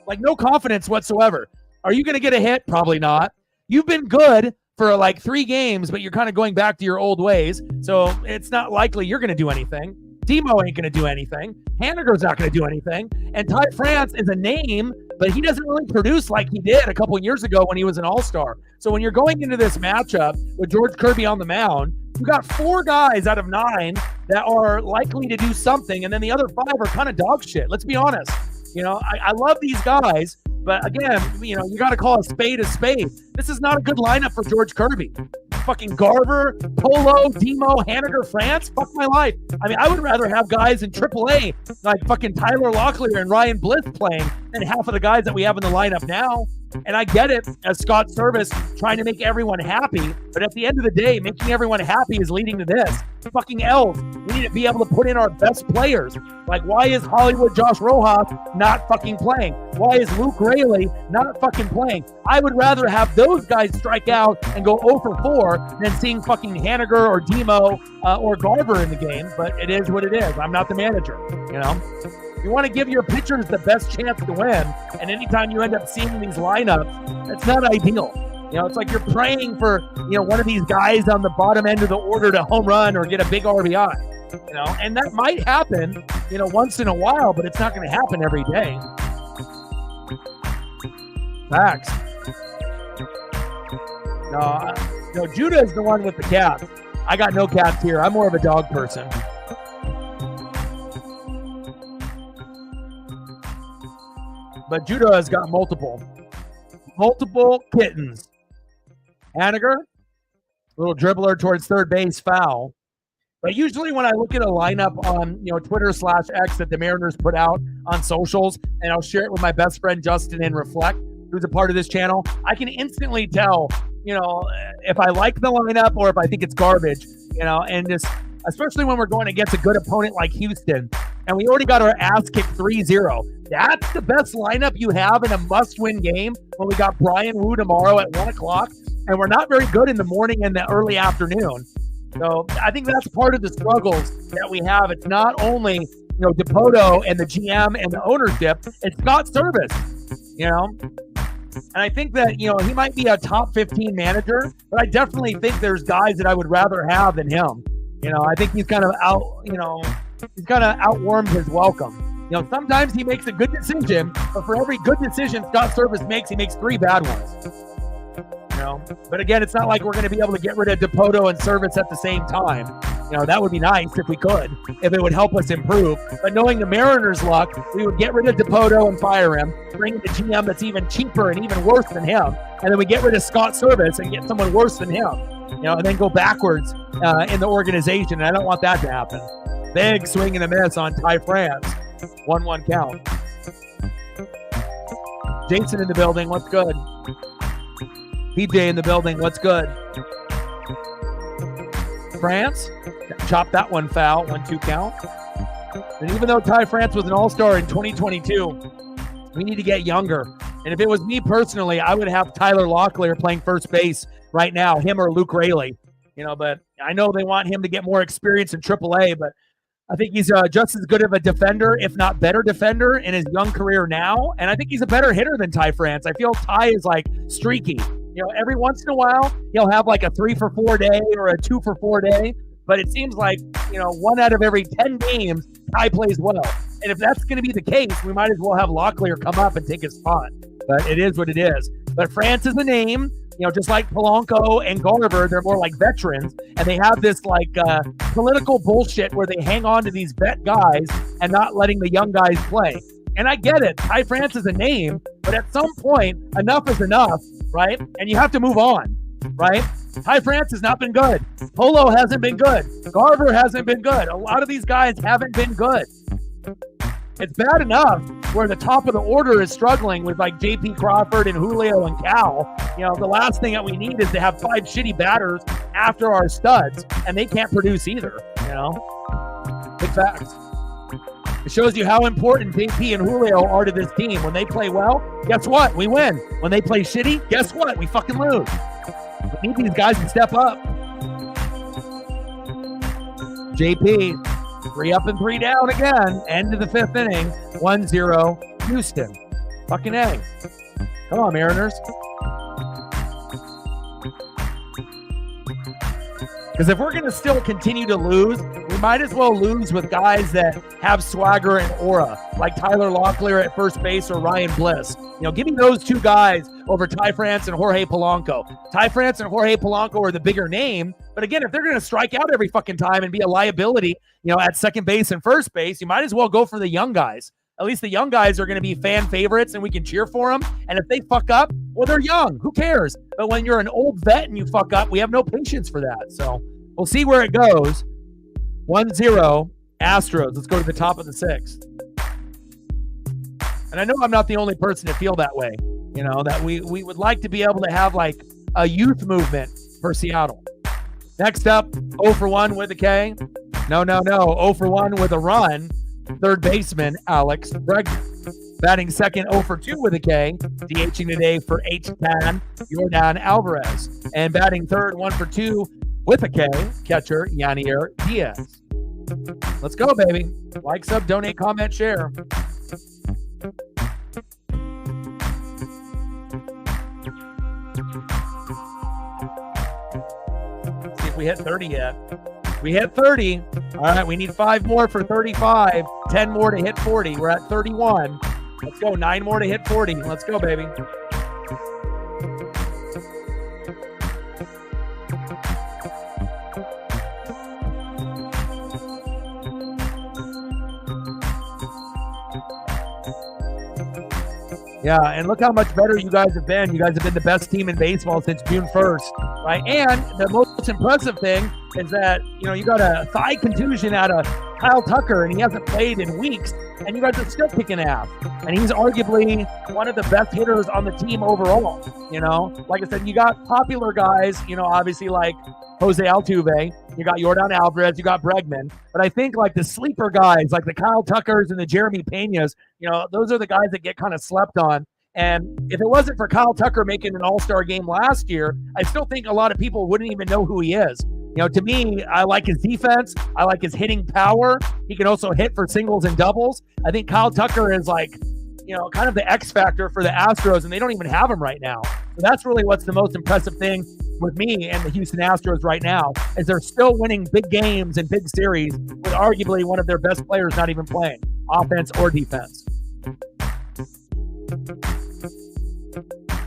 Like no confidence whatsoever. Are you going to get a hit? Probably not. You've been good for like 3 games, but you're kind of going back to your old ways. So it's not likely you're going to do anything. Demo ain't going to do anything. Haniger's not going to do anything. And Ty France is a name, but he doesn't really produce like he did a couple of years ago when he was an all-star. So when you're going into this matchup with George Kirby on the mound, You got 4 guys out of 9 that are likely to do something, and then the other 5 are kind of dog shit. Let's be honest. I love these guys, but again, you got to call a spade a spade. This is not a good lineup for George Kirby. Fucking Garver, Polo, Demo, Haniger, France. Fuck my life. I mean, I would rather have guys in AAA like fucking Tyler Locklear and Ryan Bliss playing than half of the guys that we have in the lineup now. And I get it as Scott Service trying to make everyone happy, but at the end of the day, making everyone happy is leading to this. Fucking L's. We need to be able to put in our best players. Like, why is Hollywood Josh Rojas not fucking playing? Why is Luke Raley not fucking playing? I would rather have those guys strike out and go 0 for 4 than seeing fucking Haniger or Demo or Garver in the game, but it is what it is. I'm not the manager, You want to give your pitchers the best chance to win, and anytime you end up seeing these lineups, that's not ideal. It's like you're praying for, one of these guys on the bottom end of the order to home run or get a big RBI, and that might happen, once in a while, but it's not going to happen every day. Facts. No, Judah is the one with the cap. I got no caps here. I'm more of a dog person. But Judah has got multiple kittens. Haniger, little dribbler towards third base, foul. But usually when I look at a lineup on Twitter/X that the Mariners put out on socials, and I'll share it with my best friend Justin in Reflect, who's a part of this channel, I can instantly tell, if I like the lineup or if I think it's garbage, and just especially when we're going against a good opponent like Houston, and we already got our ass kicked 3-0. That's the best lineup you have in a must-win game when we got Brian Wu tomorrow at 1 o'clock, and we're not very good in the morning and the early afternoon. So I think that's part of the struggles that we have. It's not only, Dipoto and the GM and the ownership, it's Scott Service, And I think that, he might be a top 15 manager, but I definitely think there's guys that I would rather have than him. I think he's kind of outwormed his welcome. Sometimes he makes a good decision, but for every good decision Scott Service makes, he makes 3 bad ones. But again, it's not like we're going to be able to get rid of Dipoto and Service at the same time. That would be nice if we could, if it would help us improve. But knowing the Mariners' luck, we would get rid of Dipoto and fire him, bring in the GM that's even cheaper and even worse than him, and then we get rid of Scott Service and get someone worse than him. And then go backwards in the organization. And I don't want that to happen. Big swing and a miss on Ty France. 1-1 count. Jason in the building. What's good? PJ in the building. What's good? France. Chop that one foul. 1-2 count. And even though Ty France was an all-star in 2022, we need to get younger. And if it was me personally, I would have Tyler Locklear playing first base right now, him or Luke Raley. But I know they want him to get more experience in AAA, but I think he's just as good of a defender, if not better defender, in his young career now. And I think he's a better hitter than Ty France. I feel Ty is like streaky. Every once in a while, he'll have like a 3 for 4 day or a 2 for 4 day. But it seems like, 1 out of every 10 games, Ty plays well. And if that's going to be the case, we might as well have Locklear come up and take his spot. But it is what it is. But France is a name. Just like Polanco and Garver, they're more like veterans, and they have this like political bullshit where they hang on to these vet guys and not letting the young guys play. And I get it. Ty France is a name, but at some point, enough is enough, right? And you have to move on, right? Ty France has not been good. Polo hasn't been good. Garver hasn't been good. A lot of these guys haven't been good. It's bad enough where the top of the order is struggling with like JP Crawford and Julio and Cal. The last thing that we need is to have 5 shitty batters after our studs, and they can't produce either. Big facts. It shows you how important JP and Julio are to this team. When they play well, guess what? We win. When they play shitty, guess what? We fucking lose. We need these guys to step up. JP. 3 up and 3 down again. End of the 5th inning. 1-0 Houston. Fucking A. Come on, Mariners. Because if we're going to still continue to lose, we might as well lose with guys that have swagger and aura, like Tyler Locklear at first base or Ryan Bliss. Give me those two guys over Ty France and Jorge Polanco. Ty France and Jorge Polanco are the bigger name, but again, if they're going to strike out every fucking time and be a liability, at second base and first base, you might as well go for the young guys. At least the young guys are going to be fan favorites and we can cheer for them. And if they fuck up, well, they're young. Who cares? But when you're an old vet and you fuck up, we have no patience for that. So we'll see where it goes. 1-0 Astros. Let's go to the top of the sixth. And I know I'm not the only person to feel that way. That we would like to be able to have like a youth movement for Seattle. Next up, 0 for 1 with a K. No. 0 for 1 with a run. Third baseman, Alex Bregman. Batting second, 0 for 2 with a K. DHing today for H-Tan, Yordan Alvarez. And batting third, 1 for 2 with a K, catcher, Yanier Diaz. Let's go, baby. Like, sub, donate, comment, share. Let's see if we hit 30 yet. We hit 30. All right, we need 5 more for 35. 10 more to hit 40. We're at 31. Let's go. 9 more to hit 40. Let's go, baby. Yeah, and look how much better you guys have been. You guys have been the best team in baseball since June 1st, right? And the most impressive thing is that, you got a thigh contusion out of Kyle Tucker, and he hasn't played in weeks, and you guys are still kicking ass. And he's arguably one of the best hitters on the team overall, Like I said, you got popular guys, obviously like Jose Altuve, you got Yordan Alvarez, you got Bregman. But I think like the sleeper guys, like the Kyle Tuckers and the Jeremy Peñas, those are the guys that get kind of slept on. And if it wasn't for Kyle Tucker making an all-star game last year, I still think a lot of people wouldn't even know who he is. To me, I like his defense. I like his hitting power. He can also hit for singles and doubles. I think Kyle Tucker is like, kind of the X factor for the Astros, and they don't even have him right now. So that's really what's the most impressive thing with me and the Houston Astros right now, is they're still winning big games and big series with arguably one of their best players not even playing, offense or defense.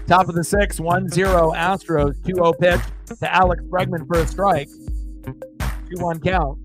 Top of the sixth, 1-0 Astros, 2-0 pitch to Alex Bregman for a strike. 2-1 count.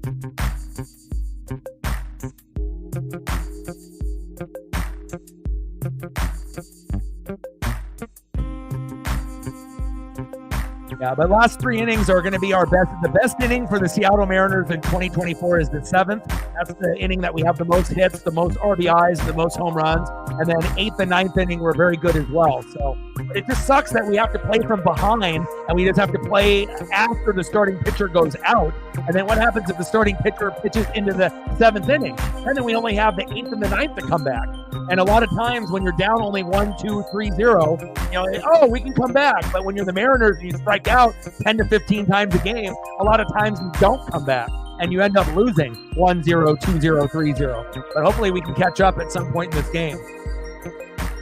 Yeah, the last 3 innings are going to be our best. The best inning for the Seattle Mariners in 2024 is the 7th. That's the inning that we have the most hits, the most RBIs, the most home runs. And then 8th and 9th inning were very good as well. So it just sucks that we have to play from behind and we just have to play after the starting pitcher goes out. And then what happens if the starting pitcher pitches into the 7th inning? And then we only have the 8th and the 9th to come back. And a lot of times when you're down only 1-2-3-0, we can come back. But when you're the Mariners and you strike out 10 to 15 times a game, a lot of times you don't come back and you end up losing 1-0, 2-0, 3-0. But hopefully we can catch up at some point in this game.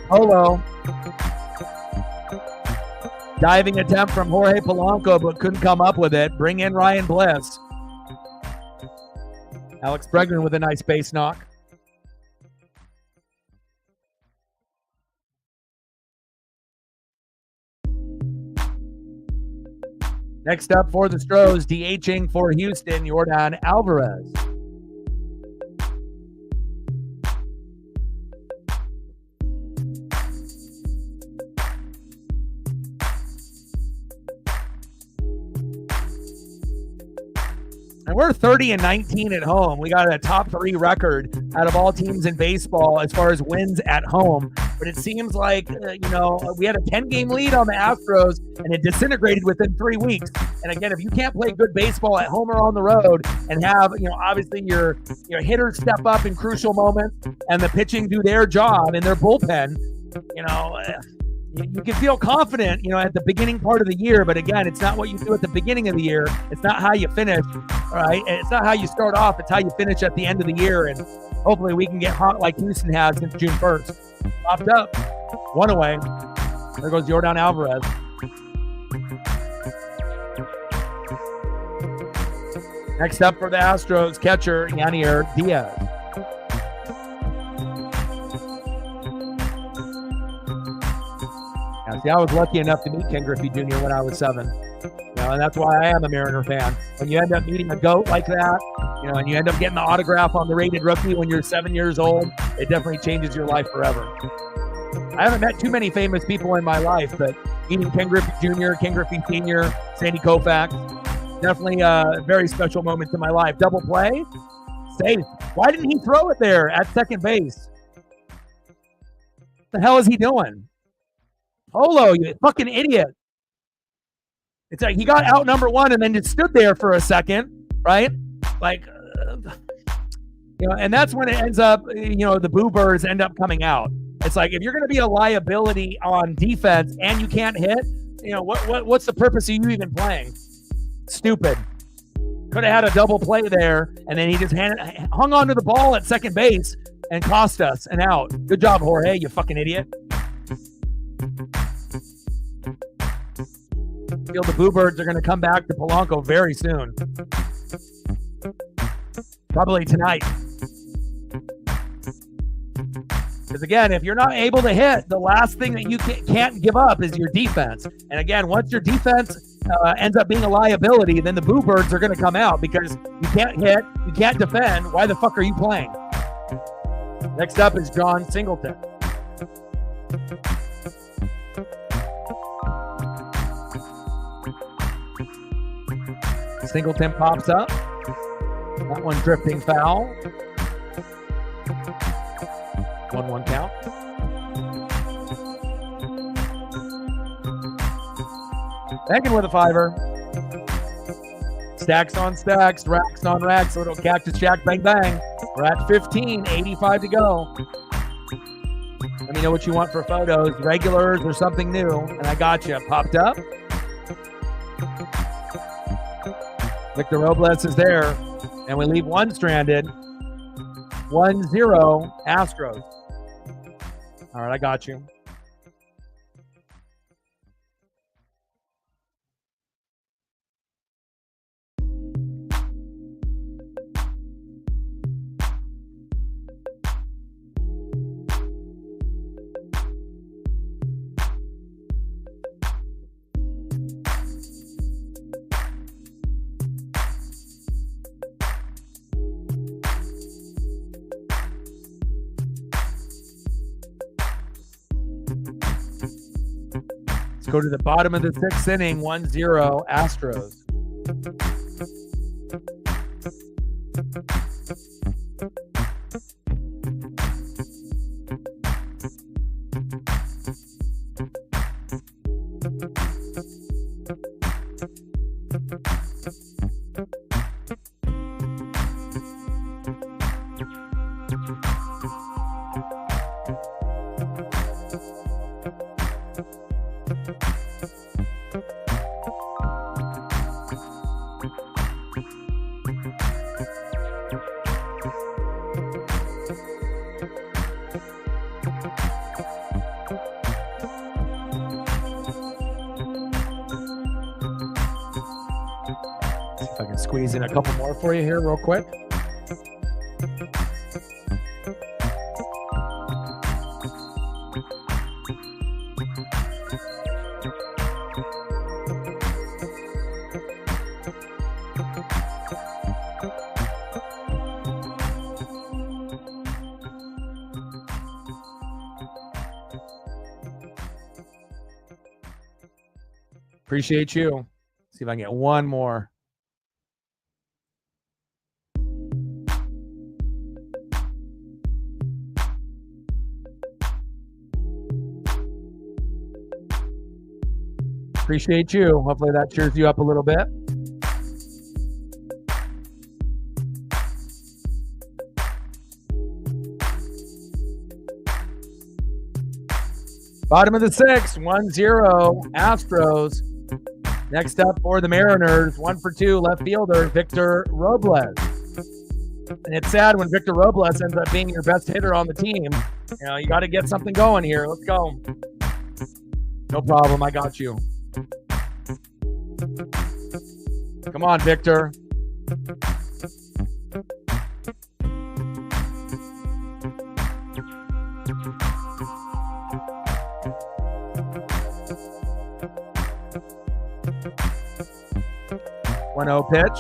Holo. Diving attempt from Jorge Polanco, but couldn't come up with it. Bring in Ryan Bliss. Alex Bregman with a nice base knock. Next up for the Astros, DHing for Houston, Yordan Alvarez. And we're 30-19 at home. We got a top 3 record out of all teams in baseball as far as wins at home. But it seems like, we had a 10-game lead on the Astros, and it disintegrated within 3 weeks. And again, if you can't play good baseball at home or on the road and have, obviously your hitters step up in crucial moments and the pitching do their job in their bullpen, you can feel confident, at the beginning part of the year. But again, it's not what you do at the beginning of the year. It's not how you finish, right? And it's not how you start off. It's how you finish at the end of the year. And hopefully we can get hot like Houston has since June 1st. Popped up. 1 away. There goes Yordan Alvarez. Next up for the Astros, catcher Yanier Diaz. Now, see, I was lucky enough to meet Ken Griffey Jr. when I was 7. And that's why I am a Mariner fan. When you end up meeting a GOAT like that, and you end up getting the autograph on the rated rookie when you're 7 years old, it definitely changes your life forever. I haven't met too many famous people in my life, but meeting Ken Griffey Jr., Ken Griffey Sr., Sandy Koufax, definitely very special moments in my life. Double play, safe. Why didn't he throw it there at second base? What the hell is he doing? Polo, you fucking idiot. It's like he got out number 1 and then just stood there for a second, right? Like, and that's when it ends up, the boo birds end up coming out. It's like, if you're going to be a liability on defense and you can't hit, what's the purpose of you even playing? Stupid. Could have had a double play there, and then he just hung on to the ball at second base and cost us an out. Good job, Jorge, you fucking idiot. I feel the Boo Birds are going to come back to Polanco very soon. Probably tonight. Because again, if you're not able to hit, the last thing that you can't give up is your defense. And again, once your defense ends up being a liability, then the Boo Birds are going to come out because you can't hit, you can't defend. Why the fuck are you playing? Next up is John Singleton. Singleton pops up. That one drifting foul. 1-1 count. Hanging with a 5-er. Stacks on stacks, racks on racks, little cactus jack, bang bang. We're at 15, 85 to go. Let me know what you want for photos, regulars or something new, and I got you. Popped up. Victor Robles is there, and we leave one stranded. 1-0 Astros. All right, I got you. Go to the bottom of the 6th inning, 1-0 Astros. I can squeeze in a couple more for you here real quick. Appreciate you. See if I can get one more. Appreciate you. Hopefully that cheers you up a little bit. Bottom of the 6th, 1-0 Astros. Next up for the Mariners, 1 for 2 left fielder Victor Robles. And it's sad when Victor Robles ends up being your best hitter on the team. You know, you got to get something going here. Let's go. No problem. I got you. Come on, Victor. One-0 pitch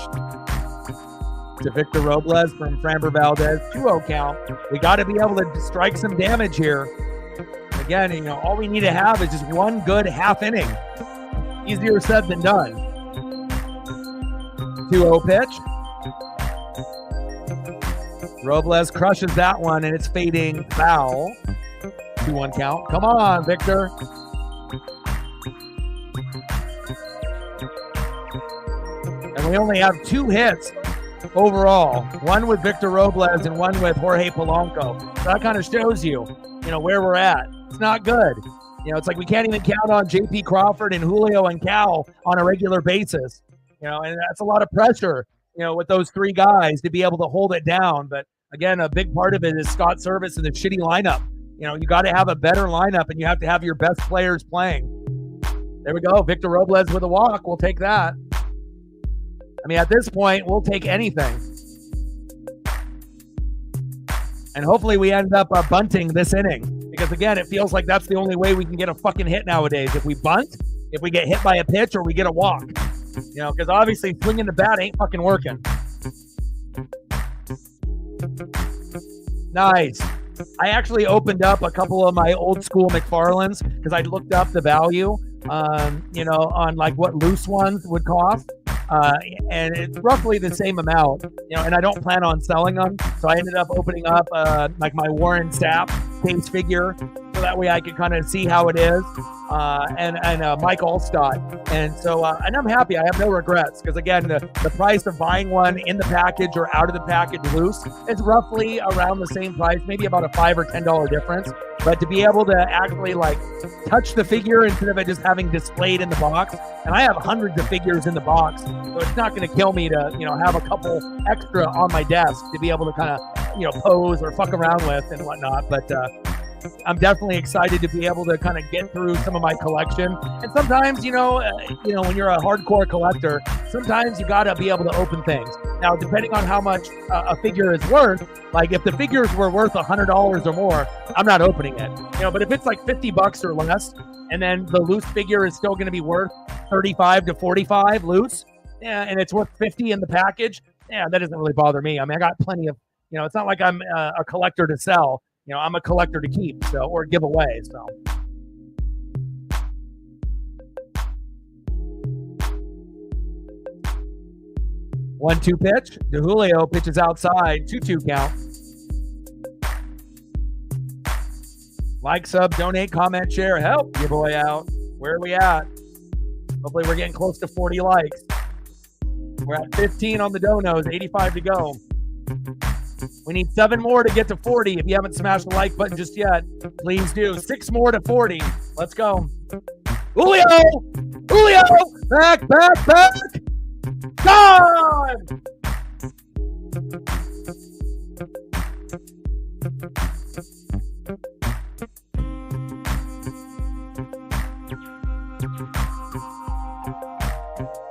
to Victor Robles from Framber Valdez. 2-0 count. We got to be able to strike some damage here. Again, all we need to have is just one good half inning. Easier said than done. 2-0 pitch. Robles crushes that one, and it's fading foul. 2-1 count. Come on, Victor. And we only have 2 hits overall. One with Victor Robles and one with Jorge Polanco. So that kind of shows you, where we're at. It's not good. It's like we can't even count on J.P. Crawford and Julio and Cal on a regular basis. And that's a lot of pressure, with those 3 guys to be able to hold it down. But again, a big part of it is Scott Service and the shitty lineup. You got to have a better lineup, and you have to have your best players playing. There we go. Victor Robles with a walk. We'll take that. At this point, we'll take anything. And hopefully we end up bunting this inning. Because, again, it feels like that's the only way we can get a fucking hit nowadays. If we bunt, if we get hit by a pitch, or we get a walk. Because obviously swinging the bat ain't fucking working. Nice. I actually opened up a couple of my old school McFarlanes because I looked up the value, on like what loose ones would cost. And it's roughly the same amount, and I don't plan on selling them. So I ended up opening up like my Warren Sapp case figure, so that way I could kind of see how it is, and Mike Allstott. And so, and I'm happy. I have no regrets, because again, the price of buying one in the package or out of the package loose is roughly around the same price, maybe about a $5 or $10 difference. But to be able to actually like touch the figure instead of it just having displayed in the box, and I have hundreds of figures in the box, so it's not going to kill me to have a couple extra on my desk to be able to kind of pose or fuck around with and whatnot. But I'm definitely excited to be able to kind of get through some of my collection. And sometimes when you're a hardcore collector, sometimes you got to be able to open things. Now, depending on how much a figure is worth, like if the figures were worth $100 or more, I'm not opening it. But if it's like $50 or less, and then the loose figure is still going to be worth 35 to 45 loose, and it's worth 50 in the package, that doesn't really bother me. I got plenty of, it's not like I'm a collector to sell. I'm a collector to keep, or give away. So. One-two pitch. Julio pitches outside. 2-2 count. Like, sub, donate, comment, share, help giveaway out. Where are we at? Hopefully we're getting close to 40 likes. We're at 15 on the donos, 85 to go. We need 7 more to get to 40. If you haven't smashed the like button just yet, please do. 6 more to 40. Let's go. Julio! Julio! Back! Gone!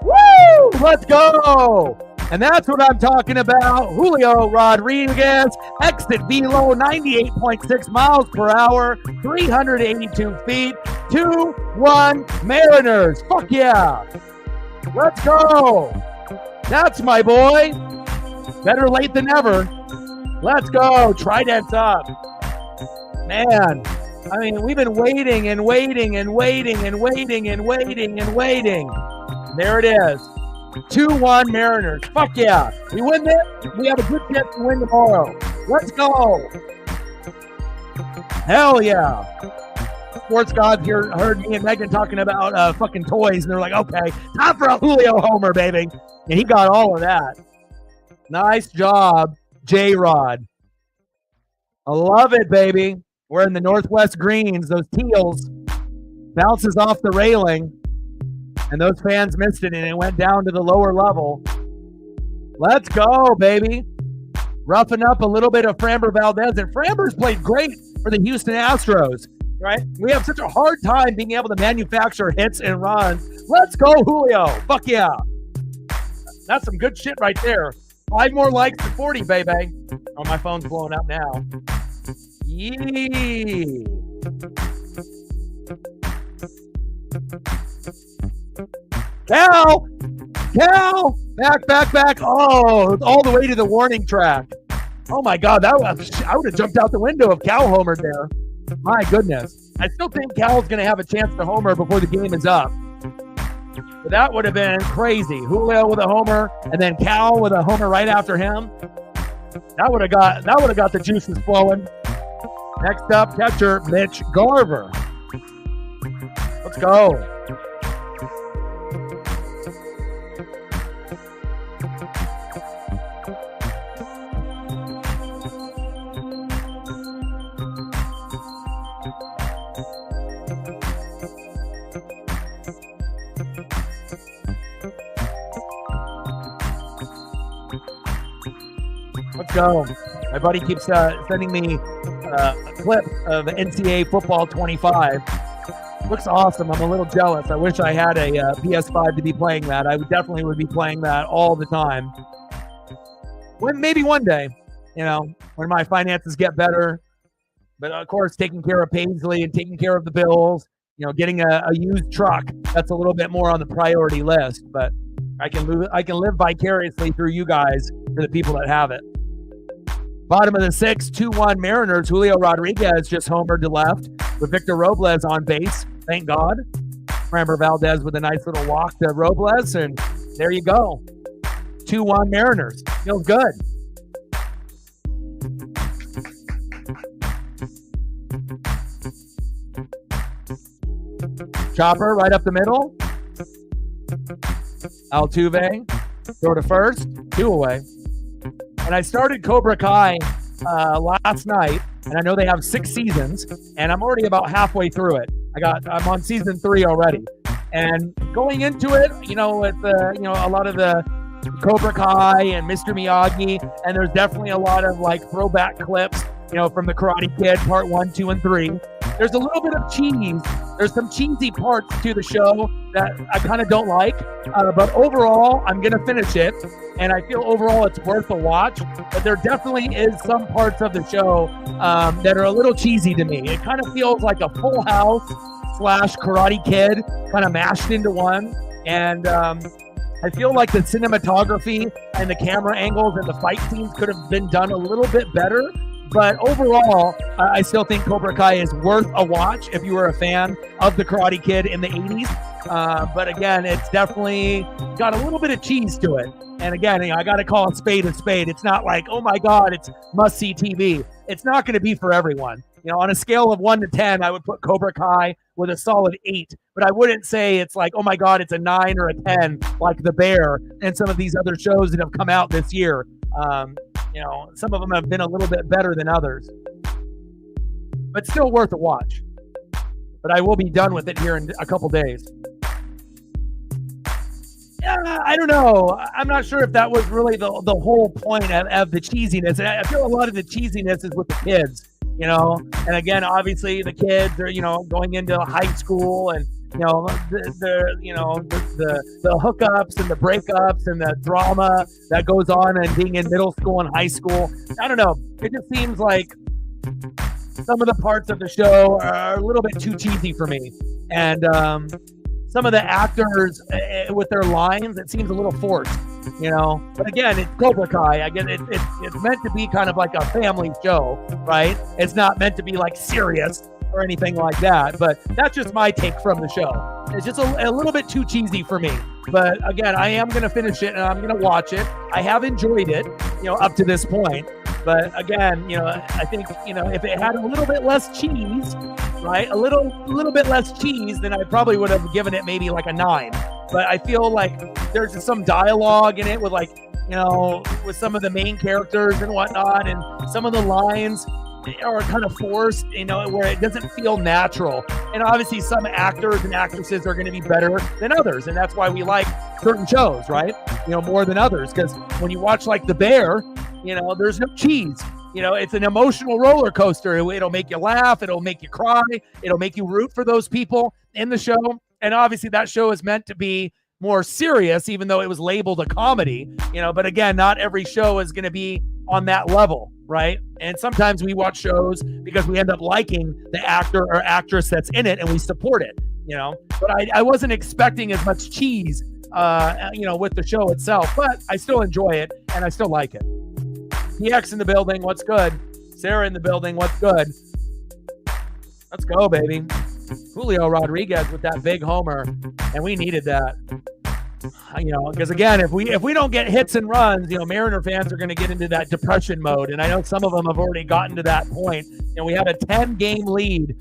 Woo! Let's go! And that's what I'm talking about. Julio Rodriguez, exit velo, 98.6 miles per hour, 382 feet, 2-1 Mariners. Fuck yeah. Let's go. That's my boy. Better late than never. Let's go. Trident's up. Man, we've been waiting and waiting and waiting and waiting and waiting and waiting. There it is. 2-1 Mariners. Fuck yeah. We win this. We have a good chance to win tomorrow. Let's go. Hell yeah. Sports gods here heard me and Megan talking about fucking toys, and they're like, okay, time for a Julio homer, baby. And he got all of that. Nice job, J-Rod. I love it, baby. We're in the Northwest Greens. Those teals bounces off the railing. And those fans missed it, and it went down to the lower level. Let's go, baby. Roughing up a little bit of Framber Valdez. And Framber's played great for the Houston Astros, right? We have such a hard time being able to manufacture hits and runs. Let's go, Julio. Fuck yeah. That's some good shit right there. 5 more likes to 40, baby. Oh, my phone's blowing up now. Yee. Cal, back. Oh, all the way to the warning track. Oh my God, I would have jumped out the window if Cal homered there. My goodness. I still think Cal's going to have a chance to homer before the game is up. But that would have been crazy. Julio with a homer, and then Cal with a homer right after him. That would have got the juices flowing. Next up, catcher Mitch Garver. Let's go. Let's go. My buddy keeps sending me a clip of NCAA Football 25. Looks awesome. I'm a little jealous. I wish I had a PS5 to be playing that. I definitely would be playing that all the time. Maybe one day, when my finances get better. But of course, taking care of Paisley and taking care of the bills, getting a used truck, that's a little bit more on the priority list. But I can live vicariously through you guys for the people that have it. Bottom of the sixth, 2-1 Mariners. Julio Rodriguez just homered to left with Victor Robles on base. Thank God. Framber Valdez with a nice little walk to Robles, and there you go. 2-1 Mariners. Feels good. Chopper right up the middle. Altuve, throw to first, 2 away. And I started Cobra Kai last night, and I know they have 6 seasons, and I'm already about halfway through it. I'm on season 3 already, and going into it, with a lot of the Cobra Kai and Mr. Miyagi, and there's definitely a lot of throwback clips, from the Karate Kid Part 1, 2, and 3. There's a little bit of cheese. There's some cheesy parts to the show that I kind of don't like. But overall, I'm going to finish it. And I feel overall it's worth a watch. But there definitely is some parts of the show that are a little cheesy to me. It kind of feels like a Full House / Karate Kid kind of mashed into one. And I feel like the cinematography and the camera angles and the fight scenes could have been done a little bit better. But overall, I still think Cobra Kai is worth a watch if you were a fan of the Karate Kid in the 80s. But again, it's definitely got a little bit of cheese to it. And again, I got to call a spade a spade. It's not like, oh my God, it's must-see TV. It's not going to be for everyone. On a scale of 1 to 10, I would put Cobra Kai with a solid 8. But I wouldn't say it's like, oh my God, it's a 9 or a 10 like The Bear and some of these other shows that have come out this year. Some of them have been a little bit better than others, but still worth a watch. But I will be done with it here in a couple days. I don't know. I'm not sure if that was really the whole point of the cheesiness. And I feel a lot of the cheesiness is with the kids, and again, obviously the kids are, going into high school and, the hookups and the breakups and the drama that goes on and being in middle school and high school. I don't know. It just seems like some of the parts of the show are a little bit too cheesy for me. And some of the actors with their lines, it seems a little forced, But again, it's Cobra Kai. Again, it's meant to be kind of like a family show, right? It's not meant to be serious or anything like that, but that's just my take from the show. It's just a little bit too cheesy for me. But again, I am going to finish it and I'm going to watch it. I have enjoyed it, up to this point. But again, I think, if it had a little bit less cheese, right? A little bit less cheese, then I probably would have given it maybe like a 9. But I feel like there's just some dialogue in it with with some of the main characters and whatnot, and some of the lines are kind of forced, where it doesn't feel natural. And obviously some actors and actresses are going to be better than others. And that's why we like certain shows, right? More than others. Because when you watch The Bear, there's no cheese. It's an emotional roller coaster. It'll make you laugh. It'll make you cry. It'll make you root for those people in the show. And obviously that show is meant to be more serious, even though it was labeled a comedy, but again, not every show is going to be on that level, right? And sometimes we watch shows because we end up liking the actor or actress that's in it and we support it, But I wasn't expecting as much cheese, with the show itself, but I still enjoy it and I still like it. PX in the building, what's good? Sarah in the building, what's good? Let's go, baby. Julio Rodriguez with that big homer, and we needed that. Because again, if we don't get hits and runs, Mariner fans are going to get into that depression mode, and I know some of them have already gotten to that point. We had a 10-game lead,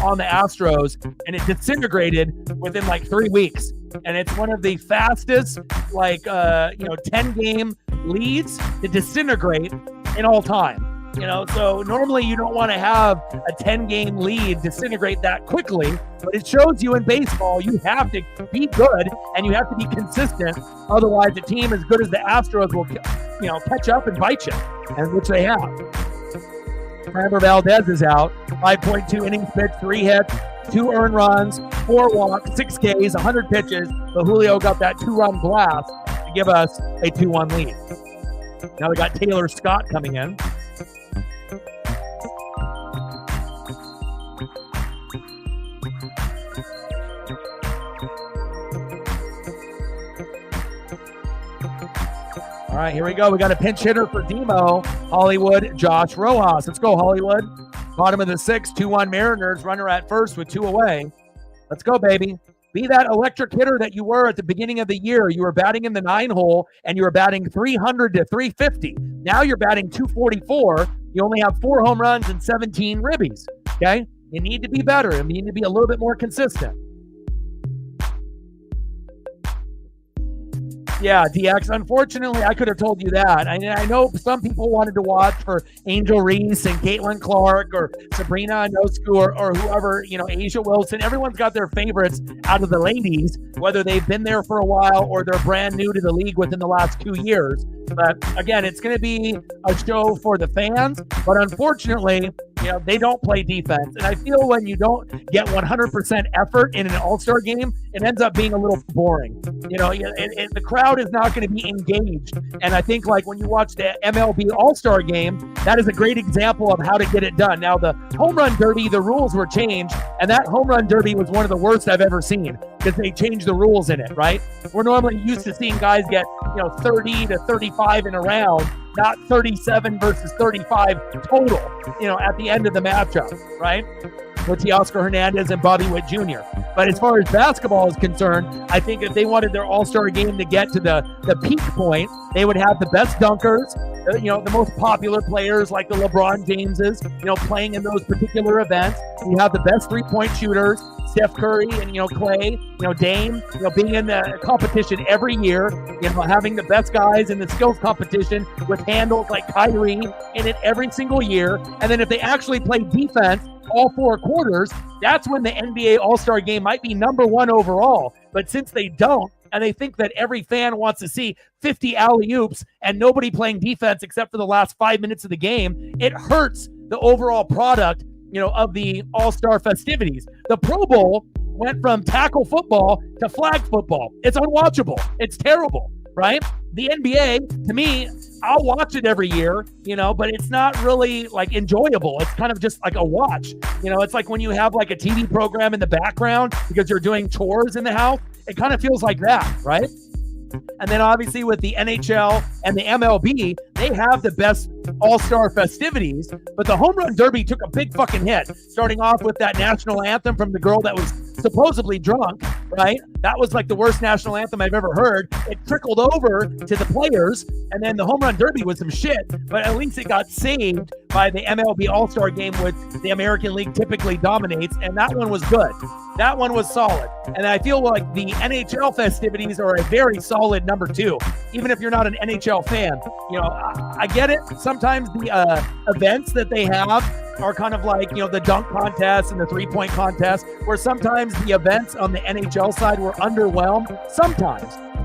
on the Astros, and it disintegrated within like 3 weeks, and it's one of the fastest, 10-game leads to disintegrate in all time. So normally you don't want to have a 10-game lead disintegrate that quickly, but it shows you in baseball you have to be good and you have to be consistent. Otherwise, a team as good as the Astros will, catch up and bite you, and which they have. Framber Valdez is out. 5.2 innings pitched, 3 hits, 2 earned runs, 4 walks, 6 Ks, 100 pitches. But Julio got that 2-run blast to give us a 2-1 lead. Now we got Taylor Scott coming in. All right, here we go. We got a pinch hitter for Demo, Hollywood, Josh Rojas. Let's go, Hollywood. Bottom of the 6th, 2-1 Mariners. Runner at first with 2 away. Let's go, baby. Be that electric hitter that you were at the beginning of the year. You were batting in the 9-hole, and you were batting 300 to 350. Now you're batting 244. You only have 4 home runs and 17 ribbies, okay? You need to be better. You need to be a little bit more consistent. Yeah, DX. Unfortunately, I could have told you that. I know some people wanted to watch for Angel Reese and Caitlin Clark or Sabrina Ionescu or whoever, Asia Wilson. Everyone's got their favorites out of the ladies, whether they've been there for a while or they're brand new to the league within the last 2 years. But again, it's going to be a show for the fans. But unfortunately, they don't play defense. And I feel when you don't get 100% effort in an all-star game, it ends up being a little boring. The crowd is not going to be engaged. And I think when you watch the MLB all-star game, that is a great example of how to get it done. Now, the home run derby, the rules were changed. And that home run derby was one of the worst I've ever seen because they changed the rules in it, right? We're normally used to seeing guys get, 30 to 35 in a round, not 37 versus 35 total, at the end of the matchup, right? With Teoscar Hernandez and Bobby Witt Jr. But as far as basketball is concerned, I think if they wanted their all-star game to get to the peak point, they would have the best dunkers, the most popular players like the LeBron Jameses, playing in those particular events. You have the best three-point shooters, Steph Curry and, Clay, Dame, being in the competition every year, having the best guys in the skills competition with handles like Kyrie in it every single year. And then if they actually play defense all 4 quarters, that's when the NBA All-Star Game might be #1 overall. But since they don't, and they think that every fan wants to see 50 alley-oops and nobody playing defense except for the last 5 minutes of the game, it hurts the overall product, of the All-Star festivities. The Pro Bowl went from tackle football to flag football. It's unwatchable. It's terrible, right? The NBA, to me, I'll watch it every year, but it's not really enjoyable. It's kind of just like a watch. It's like when you have a TV program in the background because you're doing chores in the house. It kind of feels like that, right? And then obviously with the NHL and the MLB, they have the best all-star festivities, but the home run derby took a big fucking hit, starting off with that national anthem from the girl that was supposedly drunk, right? That was the worst national anthem I've ever heard. It trickled over to the players, and then the home run derby was some shit, but at least it got saved by the MLB All-Star Game, which the American League typically dominates, and that one was good. That one was solid. And I feel like the NHL festivities are a very solid #2, even if you're not an NHL fan. I get it. Sometimes the events that they have are kind of the dunk contest and the three-point contest, where sometimes the events on the NHL side were underwhelmed.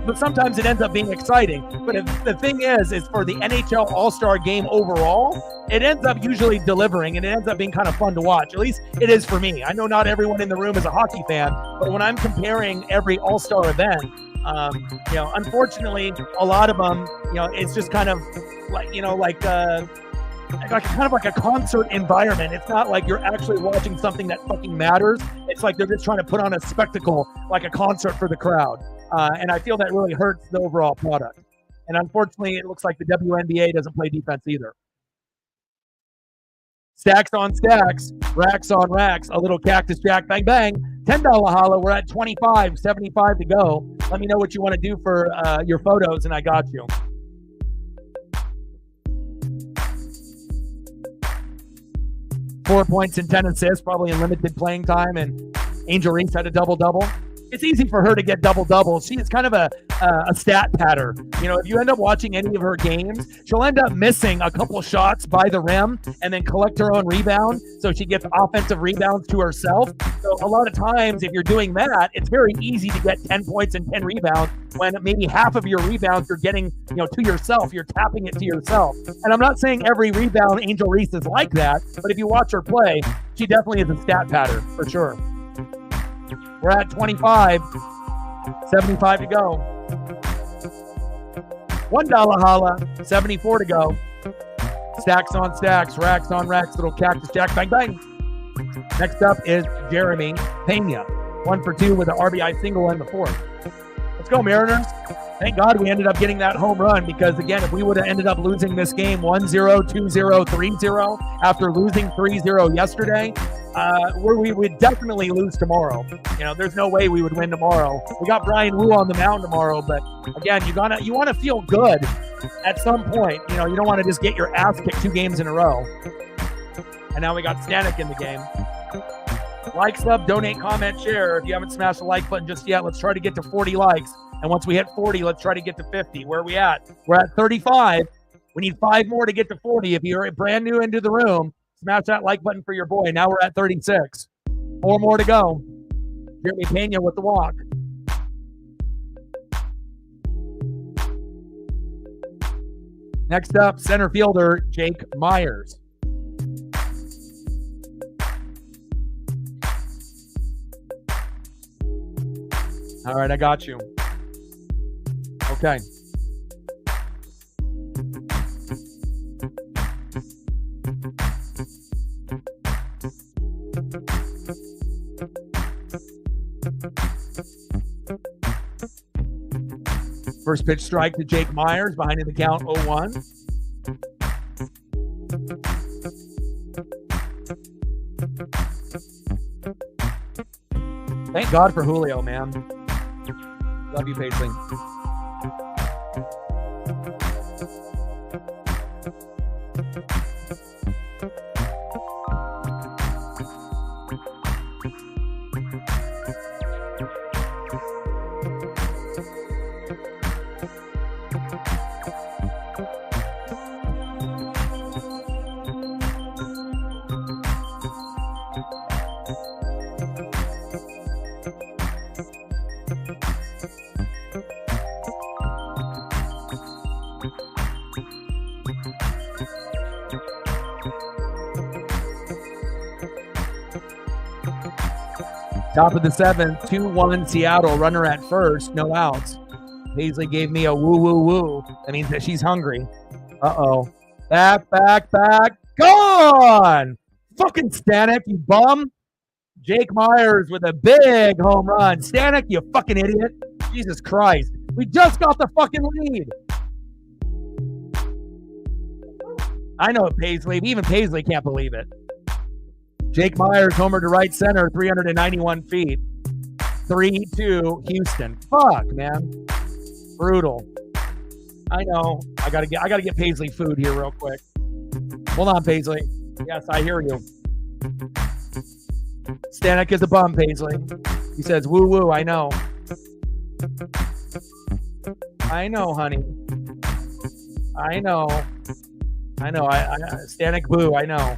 But sometimes it ends up being exciting. But if the thing is for the NHL All-Star Game overall, it ends up usually delivering, and it ends up being kind of fun to watch. At least it is for me. I know not everyone in the room is a hockey fan, but when I'm comparing every All-Star event, unfortunately, a lot of them, it's just kind of like kind of like a concert environment. It's not like you're actually watching something that fucking matters. It's like they're just trying to put on a spectacle, like a concert for the crowd. And I feel that really hurts the overall product. And unfortunately, it looks like the WNBA doesn't play defense either. Stacks on stacks, racks on racks, a little Cactus Jack, bang, bang. $10 holla, we're at 25, 75 to go. Let me know what you want to do for your photos, and I got you. Four points and 10 assists, probably in limited playing time, and Angel Reese had a double-double. It's easy for her to get double-doubles. She is kind of a stat patter. You know, if you end up watching any of her games, she'll end up missing a couple shots by the rim and then collect her own rebound, so she gets offensive rebounds to herself. So a lot of times, if you're doing that, it's very easy to get 10 points and 10 rebounds when maybe half of your rebounds you're getting, you know, to yourself. You're tapping it to yourself. And I'm not saying every rebound Angel Reese is like that, but if you watch her play, she definitely is a stat pattern for sure. We're at 25, 75 to go. $1 holla, 74 to go. Stacks on stacks, racks on racks, little Cactus Jack, bang, bang. Next up is Jeremy Pena. 1 for 2 with an RBI single in the fourth. Let's go, Mariners. Thank God we ended up getting that home run because, again, if we would have ended up losing this game 1-0, 2-0, 3-0 after losing 3-0 yesterday, we would definitely lose tomorrow. You know, there's no way we would win tomorrow. We got Brian Wu on the mound tomorrow, but again, you want to feel good at some point. You know, you don't want to just get your ass kicked 2 games in a row. And now we got Stanek in the game. Like, sub, donate, comment, share. If you haven't smashed the like button just yet, let's try to get to 40 likes. And once we hit 40, let's try to get to 50. Where are we at? We're at 35. We need 5 more to get to 40. If you're brand new into the room, smash that like button for your boy. Now we're at 36. 4 more to go. Jeremy Pena with the walk. Next up, center fielder Jake Myers. All right, I got you. Okay. First pitch strike to Jake Myers, behind in the count 0-1. Thank God for Julio, man. Love you, Paisley. Top of the 7th, 2-1 Seattle, runner at first, no outs. Paisley gave me a woo, woo, woo. That means that she's hungry. Uh-oh. Back, gone! Fucking Stanek, you bum. Jake Myers with a big home run. Stanek, you fucking idiot. Jesus Christ. We just got the fucking lead. I know it, Paisley. Even Paisley can't believe it. Jake Myers, homer to right center, 391 feet. 3-2 Houston. Fuck, man. Brutal. I know. I gotta get Paisley food here real quick. Hold on, Paisley. Yes, I hear you. Stanek is a bum, Paisley. He says, woo woo, I know. I know, honey. I know. I Stanek boo, I know.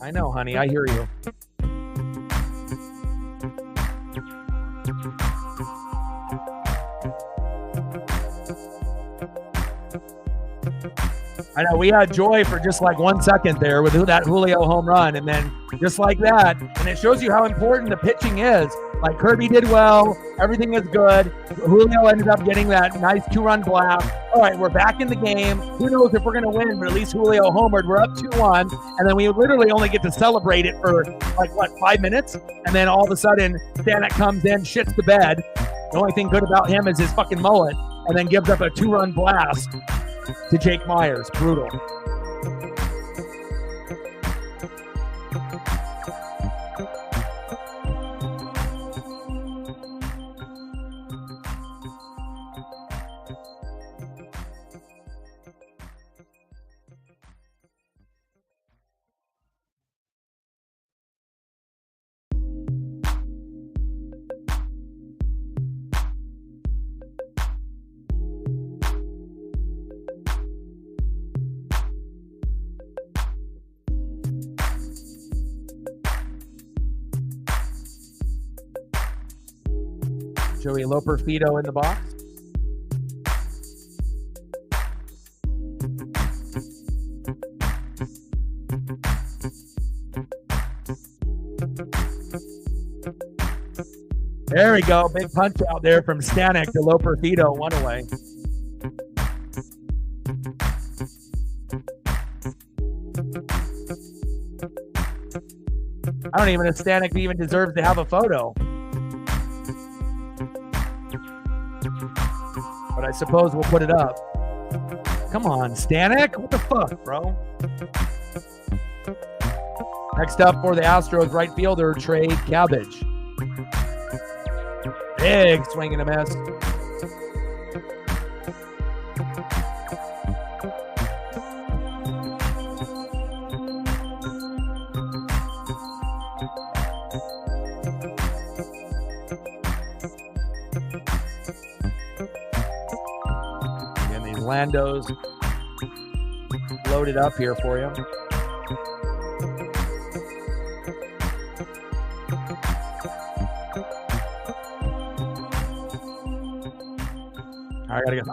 I know, honey. I hear you. I know we had joy for just like 1 second there with that Julio home run, and then just like that, and it shows you how important the pitching is. Like, Kirby did well. Everything was good. Julio ended up getting that nice 2-run blast. All right, we're back in the game. Who knows if we're going to win, but at least Julio homered. We're up 2-1, and then we literally only get to celebrate it for, 5 minutes? And then all of a sudden, Stanek comes in, shits the bed. The only thing good about him is his fucking mullet, and then gives up a 2-run blast to Jake Myers. Brutal. Joey Loperfido in the box. There we go. Big punch out there from Stanek to Loperfido. 1 away. I don't even know if Stanek even deserves to have a photo. But I suppose we'll put it up. Come on, Stanek. What the fuck, bro? Next up for the Astros right fielder, Trey Cabbage. Big swing and a miss. And these Landos loaded up here for you.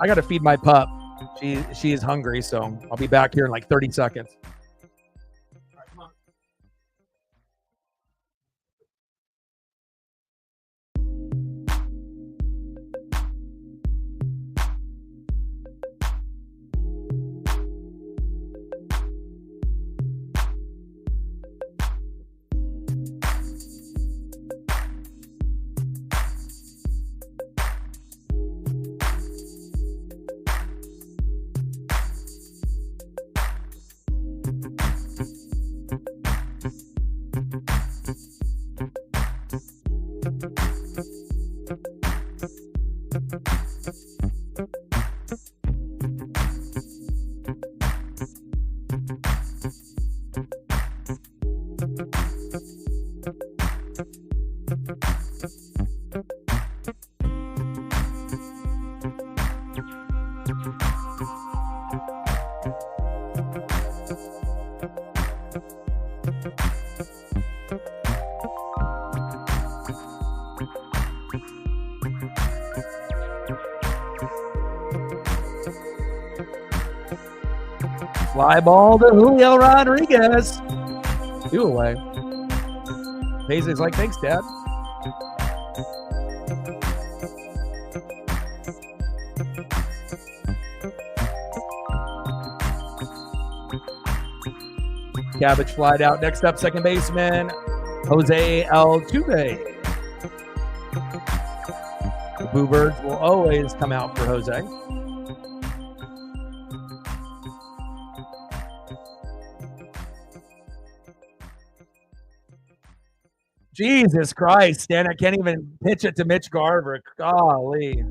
I gotta feed my pup. She is hungry, so I'll be back here in like 30 seconds. All right, come on. Fly ball to Julio Rodriguez. 2 away. Paisley's like, thanks, Dad. Cabbage flied out. Next up, second baseman, Jose Altuve. The Boo Birds will always come out for Jose. Jesus Christ, Stan, I can't even pitch it to Mitch Garver. Golly.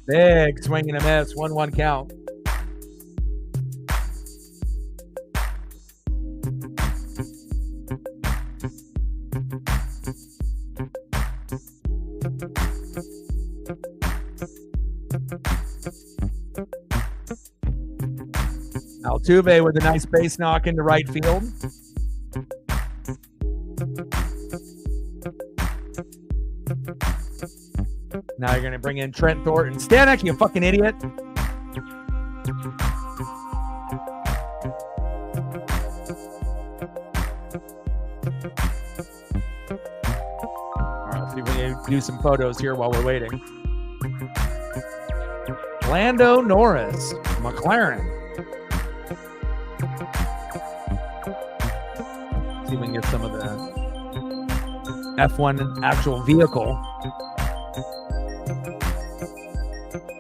Big swing and a miss, 1-1 count. Altuve with a nice base knock into right field. Now you're going to bring in Trent Thornton. Stanek, you fucking idiot. All right, let's see if we can do some photos here while we're waiting. Lando Norris, McLaren. See if we can get some of the F1 actual vehicle.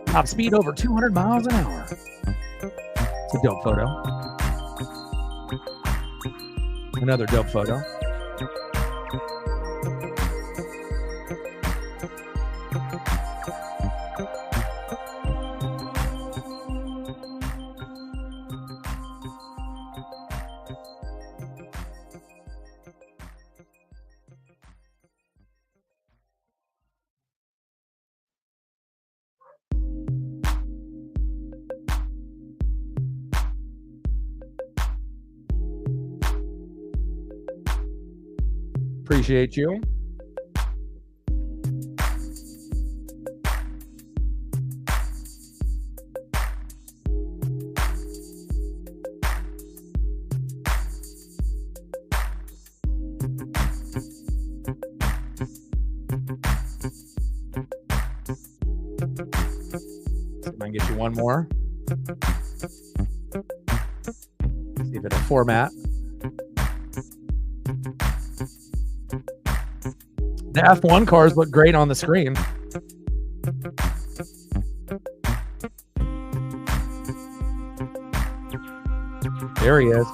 Top speed over 200 miles an hour. It's a dope photo. Another dope photo. Appreciate you. See if I can get you one more. See if it'll format. The F1 cars look great on the screen. There he is.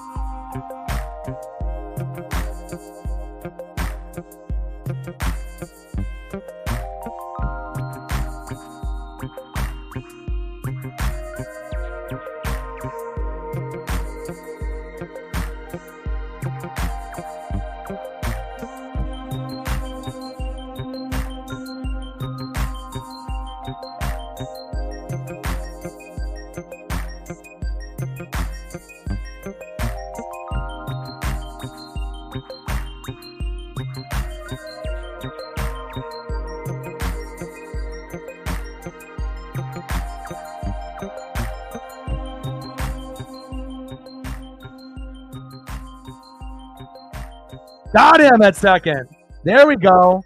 Got him at second. There we go.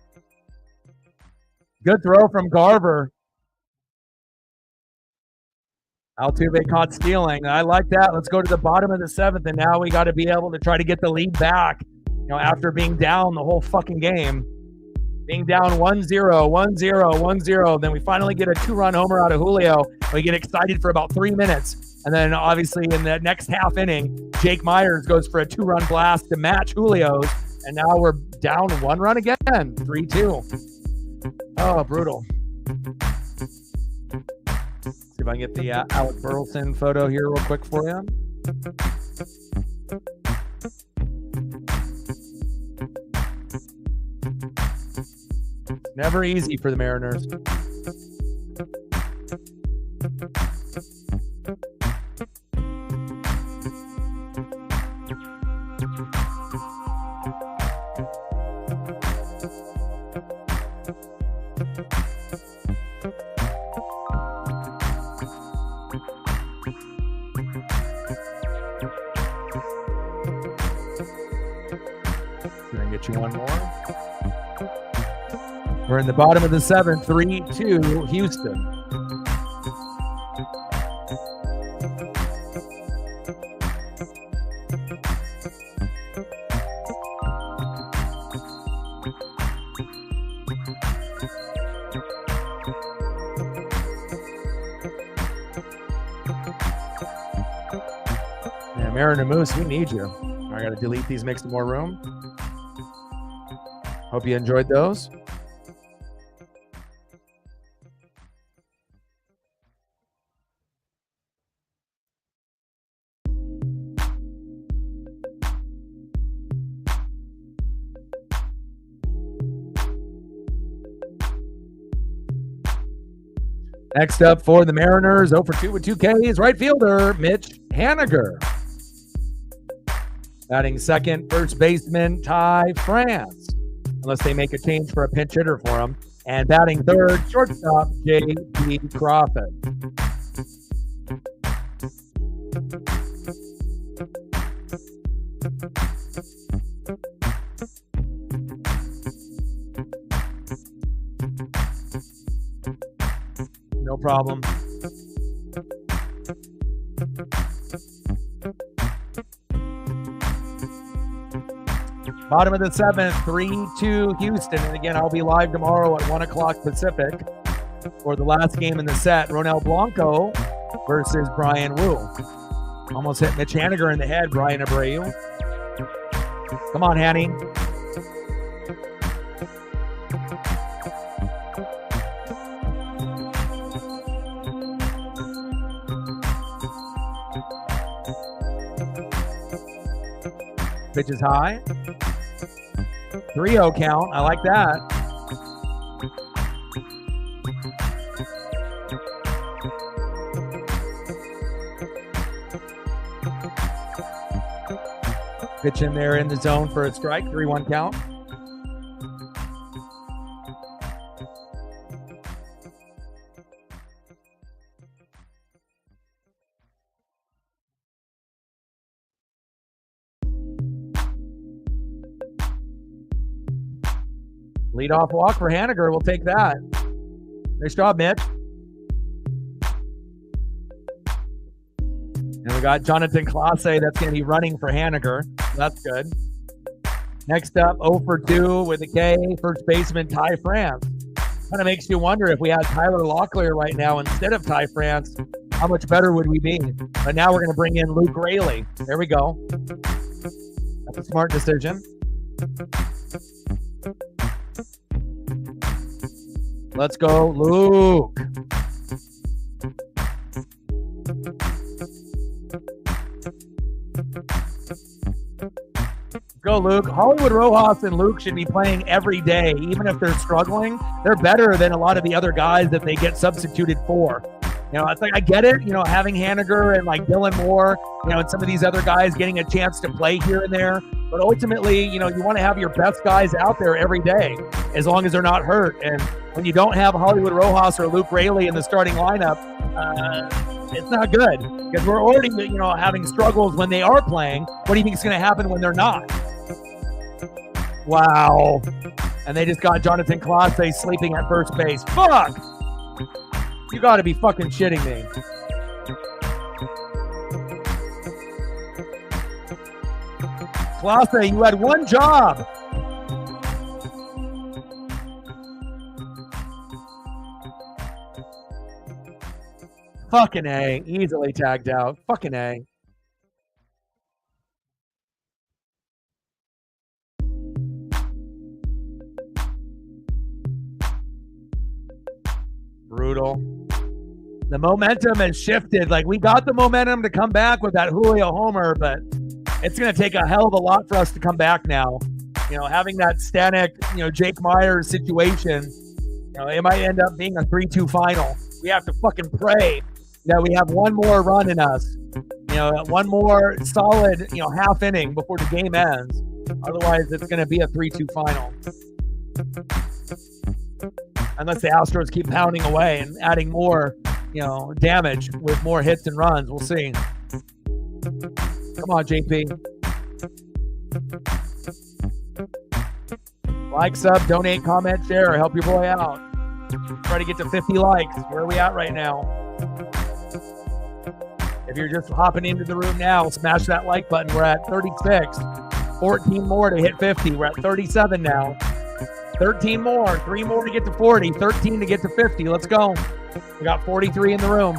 Good throw from Garver. Altuve caught stealing. I like that. Let's go to the bottom of the seventh, and now we got to be able to try to get the lead back. You know, after being down the whole fucking game. Being down 1-0, 1-0, 1-0. Then we finally get a two-run homer out of Julio. We get excited for about 3 minutes. And then obviously in the next half inning, Jake Myers goes for a two-run blast to match Julio's. And now we're down 1 run again, 3-2. Oh, brutal. See if I can get the Alec Burleson photo here real quick for you. Never easy for the Mariners. You one more. We're in the bottom of the seventh, 3-2 Houston. Yeah, Mariner Moose, we need you. I got to delete these, make some more room. Hope you enjoyed those. Next up for the Mariners, 0 for 2 with 2 Ks, right fielder Mitch Haniger. Batting second, first baseman Ty France. Unless they make a change for a pinch hitter for him. And batting third, shortstop, J.P. Crawford. No problem. Bottom of the seventh, 3-2 Houston. And again, I'll be live tomorrow at 1 o'clock Pacific for the last game in the set. Ronel Blanco versus Brian Wu. Almost hit Mitch Haniger in the head, Brian Abreu. Come on, Hanny. Pitch is high. 3-0 count. I like that. Pitch in there in the zone for a strike. 3-1 count. Leadoff walk for Haniger. We'll take that. Nice job, Mitch. And we got Jonathan Clase. That's going to be running for Haniger. That's good. Next up, 0 for 2 with a K, first baseman Ty France. Kind of makes you wonder if we had Tyler Locklear right now instead of Ty France, how much better would we be? But now we're going to bring in Luke Raley. There we go. That's a smart decision. Let's go, Luke. Go, Luke. Hollywood Rojas and Luke should be playing every day, even if they're struggling. They're better than a lot of the other guys that they get substituted for. You know, it's like, I get it, you know, having Haniger and like Dylan Moore, you know, and some of these other guys getting a chance to play here and there. But ultimately, you know, you want to have your best guys out there every day, as long as they're not hurt. And when you don't have Hollywood Rojas or Luke Raley in the starting lineup, it's not good, because we're already, you know, having struggles when they are playing. What do you think is going to happen when they're not? Wow. And they just got Jonathan Clase sleeping at first base. Fuck! You got to be fucking shitting me. Clase, you had one job. Fucking A. Easily tagged out. Fucking A. Brutal. The momentum has shifted. Like, we got the momentum to come back with that Julio homer, but it's going to take a hell of a lot for us to come back now. You know, having that Stanek, you know, Jake Myers situation, you know, it might end up being a 3-2 final. We have to fucking pray that we have one more run in us. You know, one more solid, you know, half inning before the game ends. Otherwise, it's going to be a 3-2 final. Unless the Astros keep pounding away and adding more, you know, damage with more hits and runs. We'll see. Come on, JP. Like, sub, donate, comment, share. Help your boy out. Try to get to 50 likes. Where are we at right now? If you're just hopping into the room now, smash that like button. We're at 36. 14 more to hit 50. We're at 37 now. 13 more. 3 more to get to 40. 13 to get to 50. Let's go. We got 43 in the room.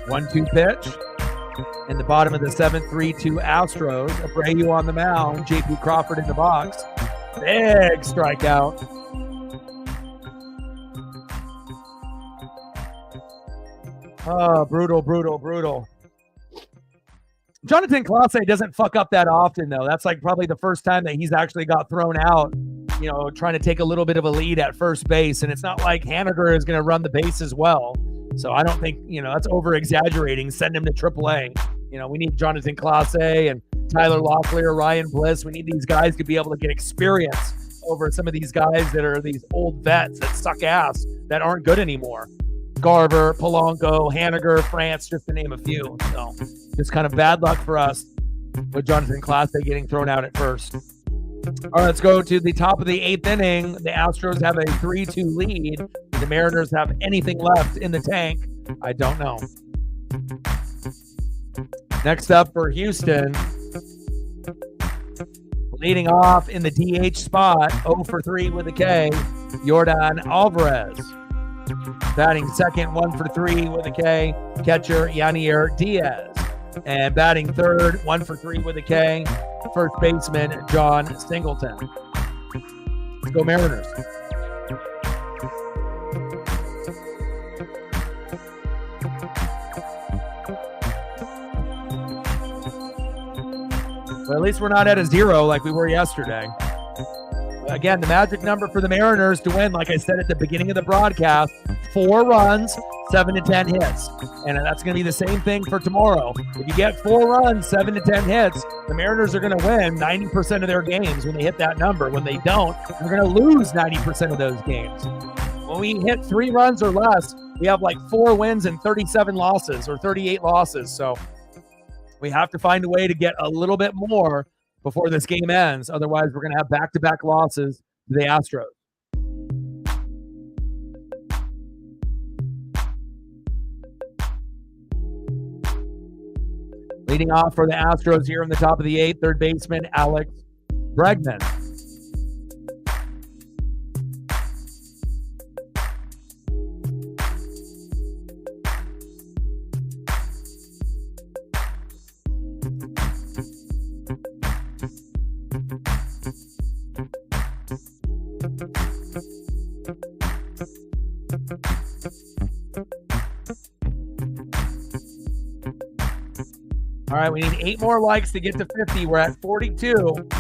One-two pitch. In the bottom of the 7th, 3-2 Astros. Abreu on the mound. J.P. Crawford in the box. Big strikeout. Oh, brutal, brutal, brutal. Jonathan Clase doesn't fuck up that often, though. That's like probably the first time that he's actually got thrown out, trying to take a little bit of a lead at first base. And it's not like Haniger is going to run the base as well. So I don't think, that's over-exaggerating. Send him to AAA. We need Jonathan Clase and Tyler Locklear, Ryan Bliss. We need these guys to be able to get experience over some of these guys that are these old vets that suck ass, that aren't good anymore. Garver, Polanco, Haniger, France, just to name a few. So just kind of bad luck for us with Jonathan Clase getting thrown out at first. All right, let's go to the top of the 8th inning. The Astros have a 3-2 lead. Do the Mariners have anything left in the tank? I don't know. Next up for Houston, leading off in the DH spot, 0 for 3 with a K, Yordan Alvarez. Batting second, 1 for 3 with a K, catcher Yanier Diaz. And batting third, 1 for 3 with a K, first baseman John Singleton. Let's go Mariners. Well, at least we're not at a 0 like we were yesterday. Again, the magic number for the Mariners to win, like I said at the beginning of the broadcast, 4 runs, 7 to 10 hits. And that's going to be the same thing for tomorrow. If you get 4 runs, 7 to 10 hits, the Mariners are going to win 90% of their games when they hit that number. When they don't, they're going to lose 90% of those games. When we hit 3 runs or less, we have like 4 wins and 37 losses or 38 losses. So we have to find a way to get a little bit more before this game ends. Otherwise, we're going to have back-to-back losses to the Astros. Leading off for the Astros here in the top of the 8th, third baseman Alex Bregman. All right, we need 8 more likes to get to 50. We're at 42,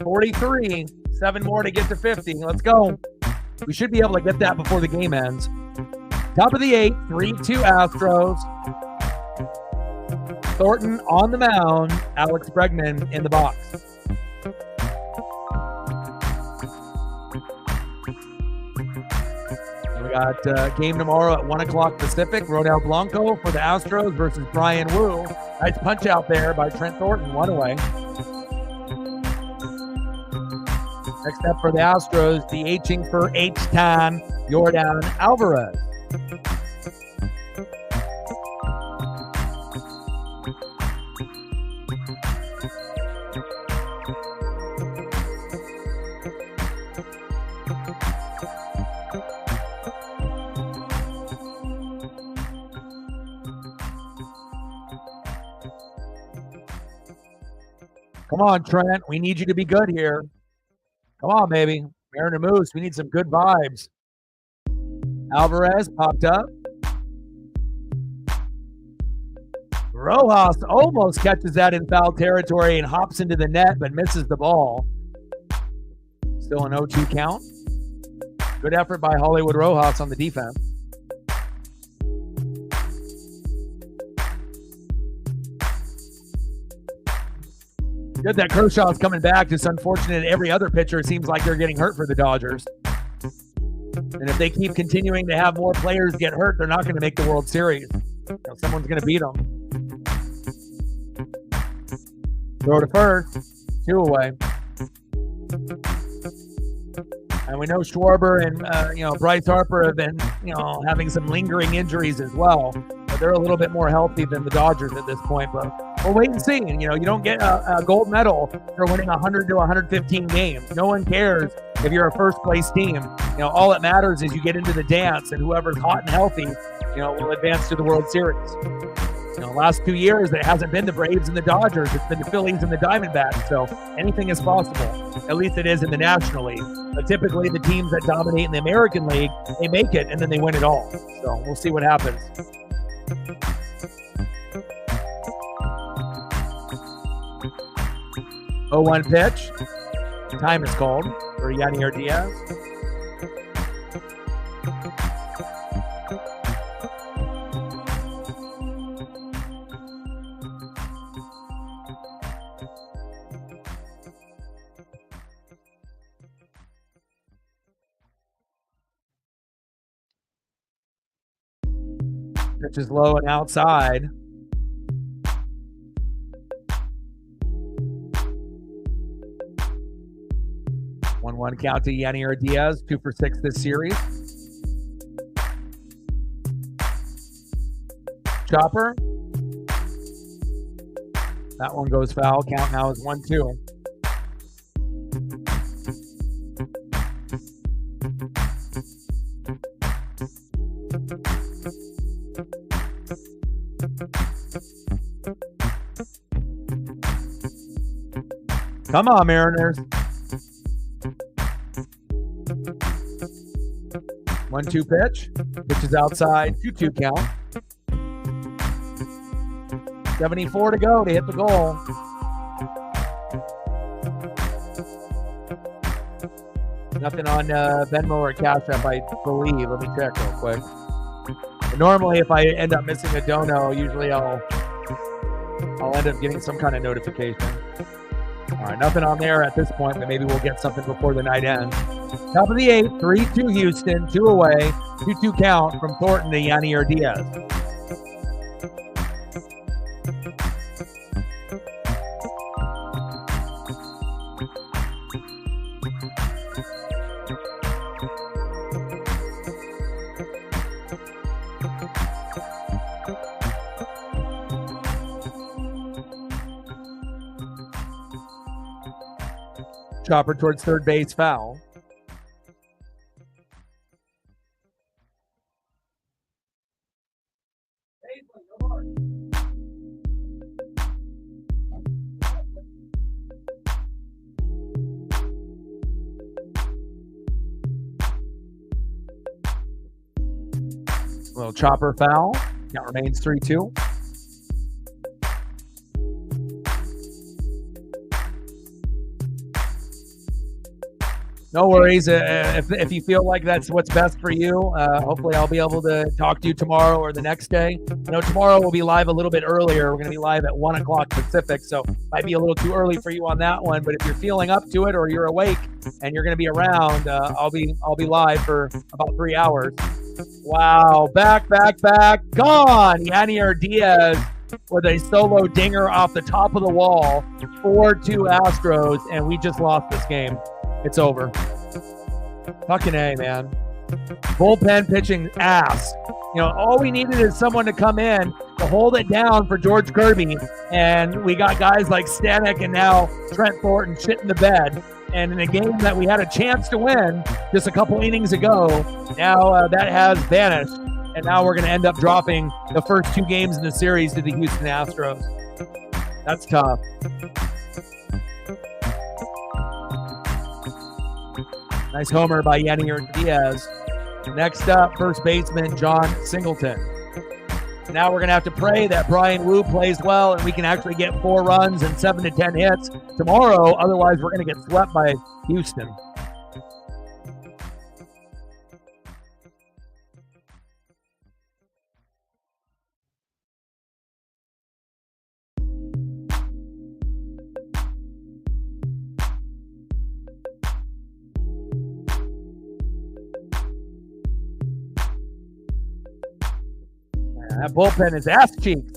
43, 7 more to get to 50. Let's go. We should be able to get that before the game ends. Top of the 8th, 3-2 Astros. Thornton on the mound, Alex Bregman in the box. We got game tomorrow at 1 o'clock Pacific. Rodel Blanco for the Astros versus Brian Wu. Nice punch out there by Trent Thornton, 1 away. Next up for the Astros, DHing for H-Time, Yordan Alvarez. Come on, Trent. We need you to be good here. Come on, baby. Mariner Moose, we need some good vibes. Alvarez popped up. Rojas almost catches that in foul territory and hops into the net, but misses the ball. Still an 0-2 count. Good effort by Hollywood Rojas on the defense. Good that Kershaw's coming back. Just unfortunate every other pitcher, it seems like they're getting hurt for the Dodgers. And if they keep continuing to have more players get hurt, they're not going to make the World Series. Someone's going to beat them. Throw to first. 2 away. And we know Schwarber and Bryce Harper have been having some lingering injuries as well. But they're a little bit more healthy than the Dodgers at this point. But we'll wait and see. You don't get a gold medal for winning 100 to 115 games. No one cares if you're a first-place team. All that matters is you get into the dance, and whoever's hot and healthy, will advance to the World Series. Last 2 years, it hasn't been the Braves and the Dodgers. It's been the Phillies and the Diamondbacks. So anything is possible. At least it is in the National League. But typically, the teams that dominate in the American League, they make it, and then they win it all. So we'll see what happens. 0-1 pitch. Time is called. for Yanier Diaz. Pitch is low and outside. One count to Yanier Diaz, 2 for 6 this series. Chopper. That one goes foul. Count now is 1-2. Come on, Mariners. 1-2 pitch. Pitch is outside. 2-2 count. 74 to go to hit the goal. Nothing on Venmo or Cash App, I believe. Let me check real quick. But normally, if I end up missing a dono, usually I'll end up getting some kind of notification. All right, nothing on there at this point, but maybe we'll get something before the night ends. Top of the 8th, 3-2 Houston, 2 away, 2-2 count from Thornton to Yanier Diaz. Chopper towards third base, foul. Little chopper foul. Count remains 3-2. No worries. If you feel like that's what's best for you, hopefully I'll be able to talk to you tomorrow or the next day. I know tomorrow we'll be live a little bit earlier. We're going to be live at 1 o'clock Pacific, so might be a little too early for you on that one. But if you're feeling up to it or you're awake and you're going to be around, I'll be live for about 3 hours. Wow, back, gone. Yanier Diaz with a solo dinger off the top of the wall, 4-2 Astros, and we just lost this game. It's over. Fucking A, man. Bullpen pitching ass. You know, all we needed is someone to come in to hold it down for George Kirby, and we got guys like Stanek and now Trent Thornton shit in the bed. And in a game that we had a chance to win just a couple innings ago, now that has vanished. And now we're going to end up dropping the first 2 games in the series to the Houston Astros. That's tough. Nice homer by Yanier Diaz. Next up, first baseman John Singleton. Now we're going to have to pray that Brian Wu plays well and we can actually get 4 runs and 7 to 10 hits tomorrow. Otherwise, we're going to get swept by Houston. That bullpen is ass cheeks.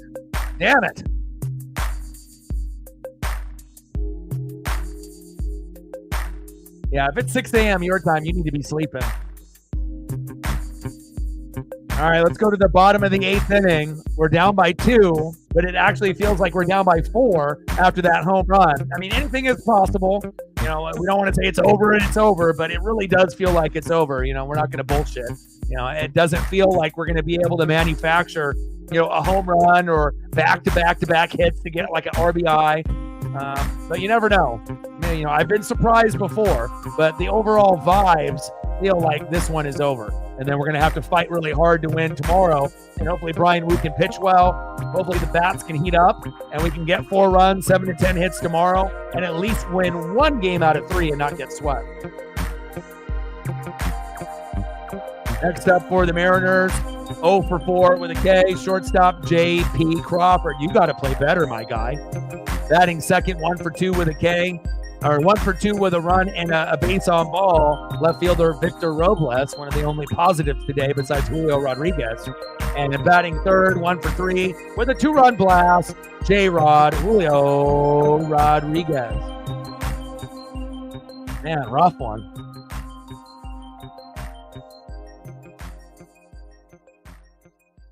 Damn it. Yeah, if it's 6 a.m. your time, you need to be sleeping. All right, let's go to the bottom of the 8th inning. We're down by 2, but it actually feels like we're down by 4 after that home run. I mean, anything is possible. You know, we don't want to say it's over and it's over, but it really does feel like it's over. You know, we're not going to bullshit. You know, it doesn't feel like we're going to be able to manufacture, you know, a home run or back-to-back hits to get like an RBI. But you never know. You know, I've been surprised before, but the overall vibes feel like this one is over. And then we're going to have to fight really hard to win tomorrow. And hopefully Brian Wu can pitch well. Hopefully the bats can heat up and we can get 4 runs, 7 to 10 hits tomorrow, and at least win 1 game out of 3 and not get swept. Next up for the Mariners, 0 for 4 with a K, shortstop J.P. Crawford. You got to play better, my guy. Batting second, 1 for 2 with a K, or 1 for 2 with a run and a base on ball. Left fielder Victor Robles, one of the only positives today besides Julio Rodriguez. And in batting third, 1 for 3 with a 2-run blast, J-Rod Julio Rodriguez. Man, rough one.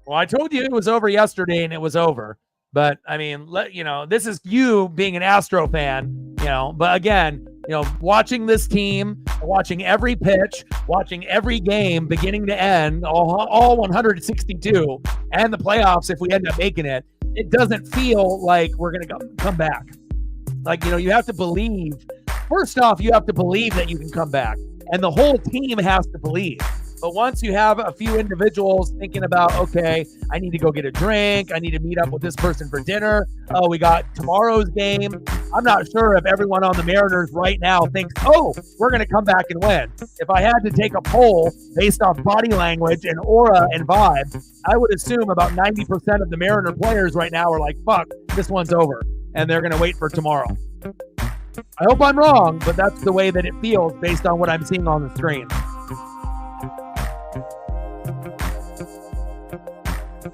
Well, I told you it was over yesterday, and it was over. But, I mean, this is you being an Astro fan, But, again, watching this team, watching every pitch, watching every game beginning to end, all 162, and the playoffs if we end up making it, it doesn't feel like we're going to come back. Like, you have to believe. First off, you have to believe that you can come back. And the whole team has to believe. But once you have a few individuals thinking about, okay, I need to go get a drink, I need to meet up with this person for dinner, oh, we got tomorrow's game. I'm not sure if everyone on the Mariners right now thinks, oh, we're going to come back and win. If I had to take a poll based off body language and aura and vibe, I would assume about 90% of the Mariner players right now are like, fuck, this one's over. And they're going to wait for tomorrow. I hope I'm wrong, but that's the way that it feels based on what I'm seeing on the screen.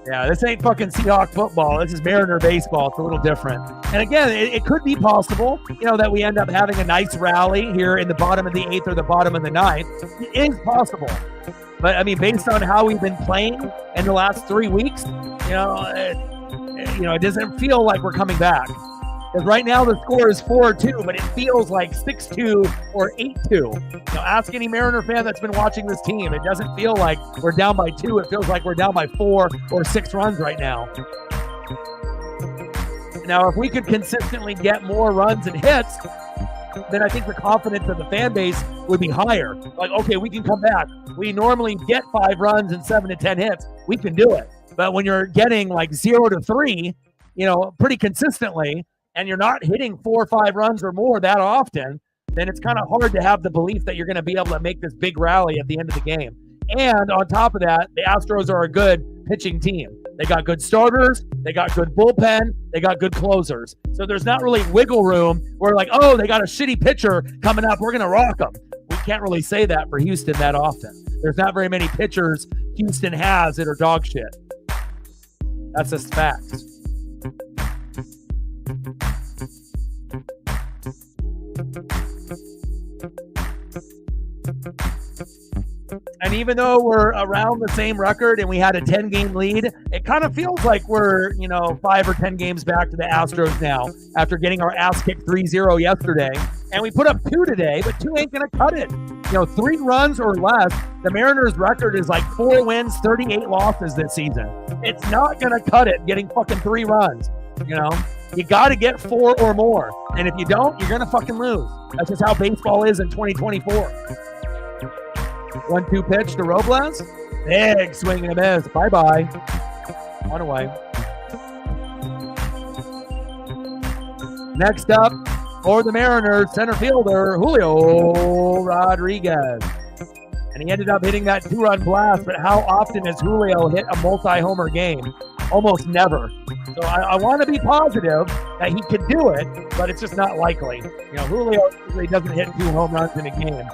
Yeah, this ain't fucking Seahawk football. This is Mariner baseball. It's a little different. And again, it could be possible, that we end up having a nice rally here in the bottom of the 8th or the bottom of the 9th. It is possible. But, I mean, based on how we've been playing in the last 3 weeks, it doesn't feel like we're coming back. Because right now the score is 4-2, but it feels like 6-2 or 8-2. Ask any Mariner fan that's been watching this team. It doesn't feel like we're down by 2. It feels like we're down by 4 or 6 runs right now. Now, if we could consistently get more runs and hits, then I think the confidence of the fan base would be higher. Like, okay, we can come back. We normally get 5 runs and 7 to 10 hits. We can do it. But when you're getting like 0 to 3, pretty consistently, and you're not hitting 4 or 5 runs or more that often, then it's kind of hard to have the belief that you're going to be able to make this big rally at the end of the game. And on top of that, the Astros are a good pitching team. They got good starters, they got good bullpen, they got good closers. So there's not really wiggle room where like, oh, they got a shitty pitcher coming up, we're going to rock them. We can't really say that for Houston that often. There's not very many pitchers Houston has that are dog shit. That's just facts. And even though we're around the same record and we had a 10-game lead, it kind of feels like we're, 5 or 10 games back to the Astros now after getting our ass kicked 3-0 yesterday. And we put up 2 today, but 2 ain't going to cut it. 3 runs or less, the Mariners' record is like 4 wins, 38 losses this season. It's not going to cut it getting fucking 3 runs, You got to get 4 or more. And if you don't, you're going to fucking lose. That's just how baseball is in 2024. 1-2 pitch to Robles. Big swing and a miss. Bye-bye. On away. Next up for the Mariners, center fielder Julio Rodriguez. And he ended up hitting that 2-run blast, but how often has Julio hit a multi-homer game? Almost never. So I want to be positive that he could do it, but it's just not likely. Julio usually doesn't hit 2 home runs in a game.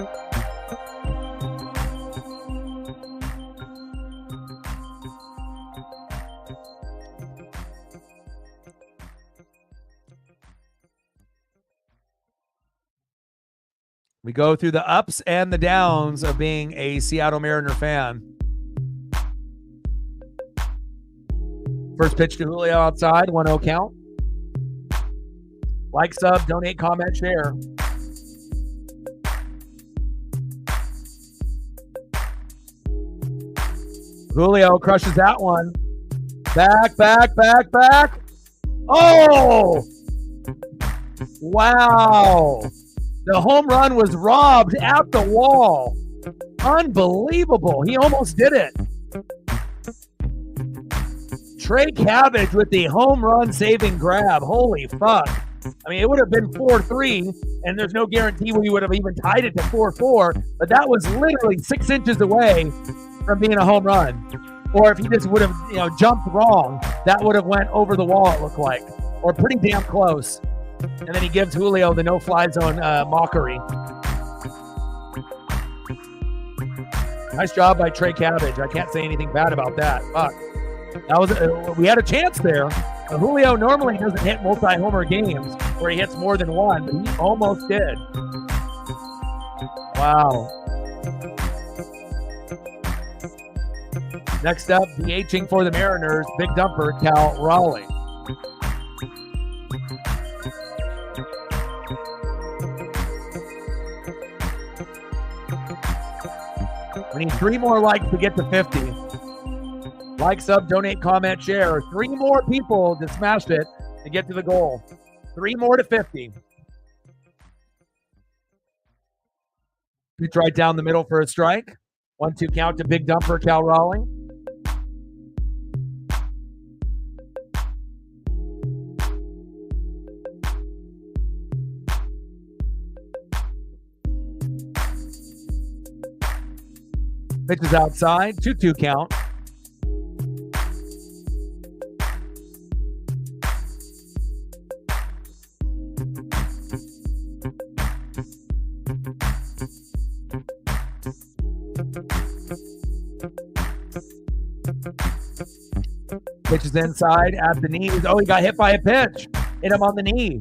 We go through the ups and the downs of being a Seattle Mariner fan. First pitch to Julio outside, 1-0 count. Like, sub, donate, comment, share. Julio crushes that one. Back. Oh! Wow. The home run was robbed at the wall. Unbelievable. He almost did it. Trey Cabbage with the home run saving grab. Holy fuck. I mean, it would have been 4-3, and there's no guarantee we would have even tied it to 4-4, but that was literally 6 inches away from being a home run. Or if he just would have, jumped wrong, that would have went over the wall, it looked like. Or pretty damn close. And then he gives Julio the no-fly zone mockery. Nice job by Trey Cabbage. I can't say anything bad about that. Fuck. We had a chance there. Julio normally doesn't hit multi-homer games where he hits more than one, but he almost did. Wow. Next up, DHing for the Mariners, big dumper, Cal Raleigh. We need 3 more likes to get to 50. Like, sub, donate, comment, share. 3 more people to smash it to get to the goal. 3 more to 50. Pitch right down the middle for a strike. 1-2 count to big dumper, Cal Raleigh. Pitch is outside. 2-2 count. Pitch is inside at the knees. Oh, he got hit by a pitch. Hit him on the knee.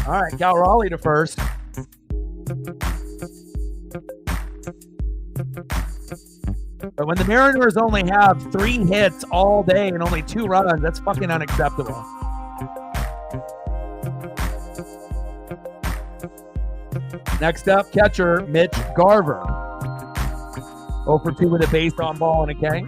All right, Cal Raleigh to first. But when the Mariners only have 3 hits all day and only 2 runs, that's fucking unacceptable. Next up, catcher Mitch Garver. 0 for 2 with a base on ball and a K.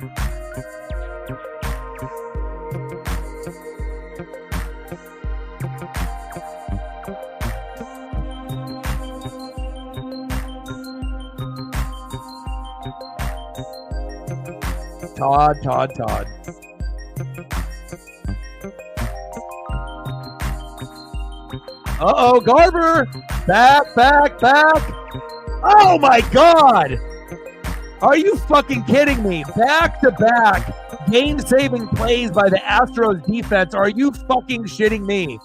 Todd. Uh-oh, Garver. Back. Oh, my God. Are you fucking kidding me? Back-to-back game-saving plays by the Astros defense. Are you fucking shitting me?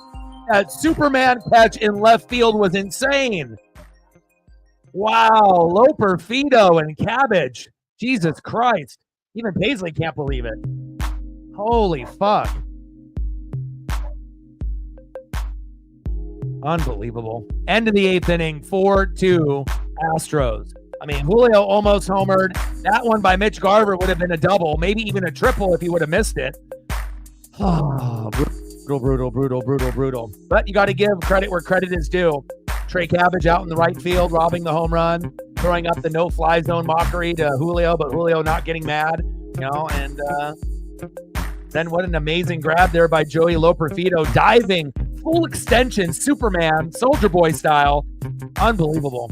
That Superman catch in left field was insane. Wow, Loper, Fido, and Cabbage. Jesus Christ. Even Paisley can't believe it. Holy fuck. Unbelievable. End of the 8th inning, 4-2 Astros. I mean, Julio almost homered. That one by Mitch Garver would have been a double, maybe even a triple if he would have missed it. Oh, brutal. But you got to give credit where credit is due. Trey Cabbage out in the right field, robbing the home run, throwing up the no-fly zone mockery to Julio, but Julio not getting mad, and then what an amazing grab there by Joey Loperfido, diving, full extension, Superman, Soldier Boy style. Unbelievable.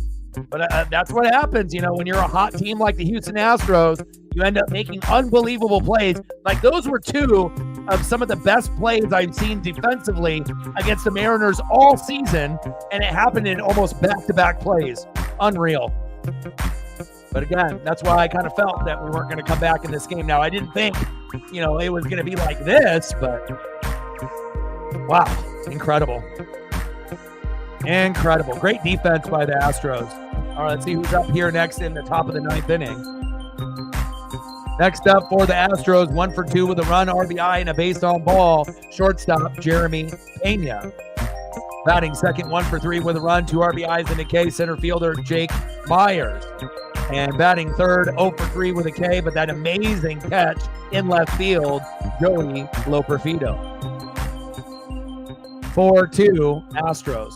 But that's what happens, when you're a hot team like the Houston Astros, you end up making unbelievable plays. Like those were 2 of some of the best plays I've seen defensively against the Mariners all season, and it happened in almost back-to-back plays. Unreal. But again, that's why I kind of felt that we weren't going to come back in this game. Now, I didn't think, it was going to be like this, but wow, incredible. Great defense by the Astros. All right, let's see who's up here next in the top of the 9th inning. Next up for the Astros, 1 for 2 with a run, RBI, and a base on ball. Shortstop, Jeremy Pena. Batting second, 1 for 3 with a run, 2 RBIs and a K. Center fielder, Jake Myers. And batting third, 0 for 3 with a K, but that amazing catch in left field, Joey Loperfido. 4-2 Astros.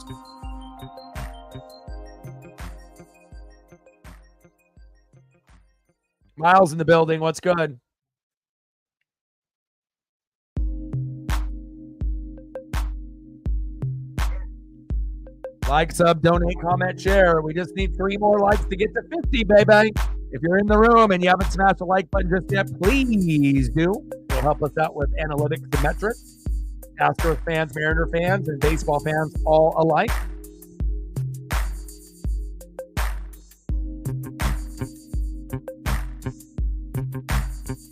Miles in the building. What's good? Like, sub, donate, comment, share. We just need 3 more likes to get to 50, baby. If you're in the room and you haven't smashed the like button just yet, please do. It'll help us out with analytics and metrics. Astros fans, Mariner fans, and baseball fans all alike.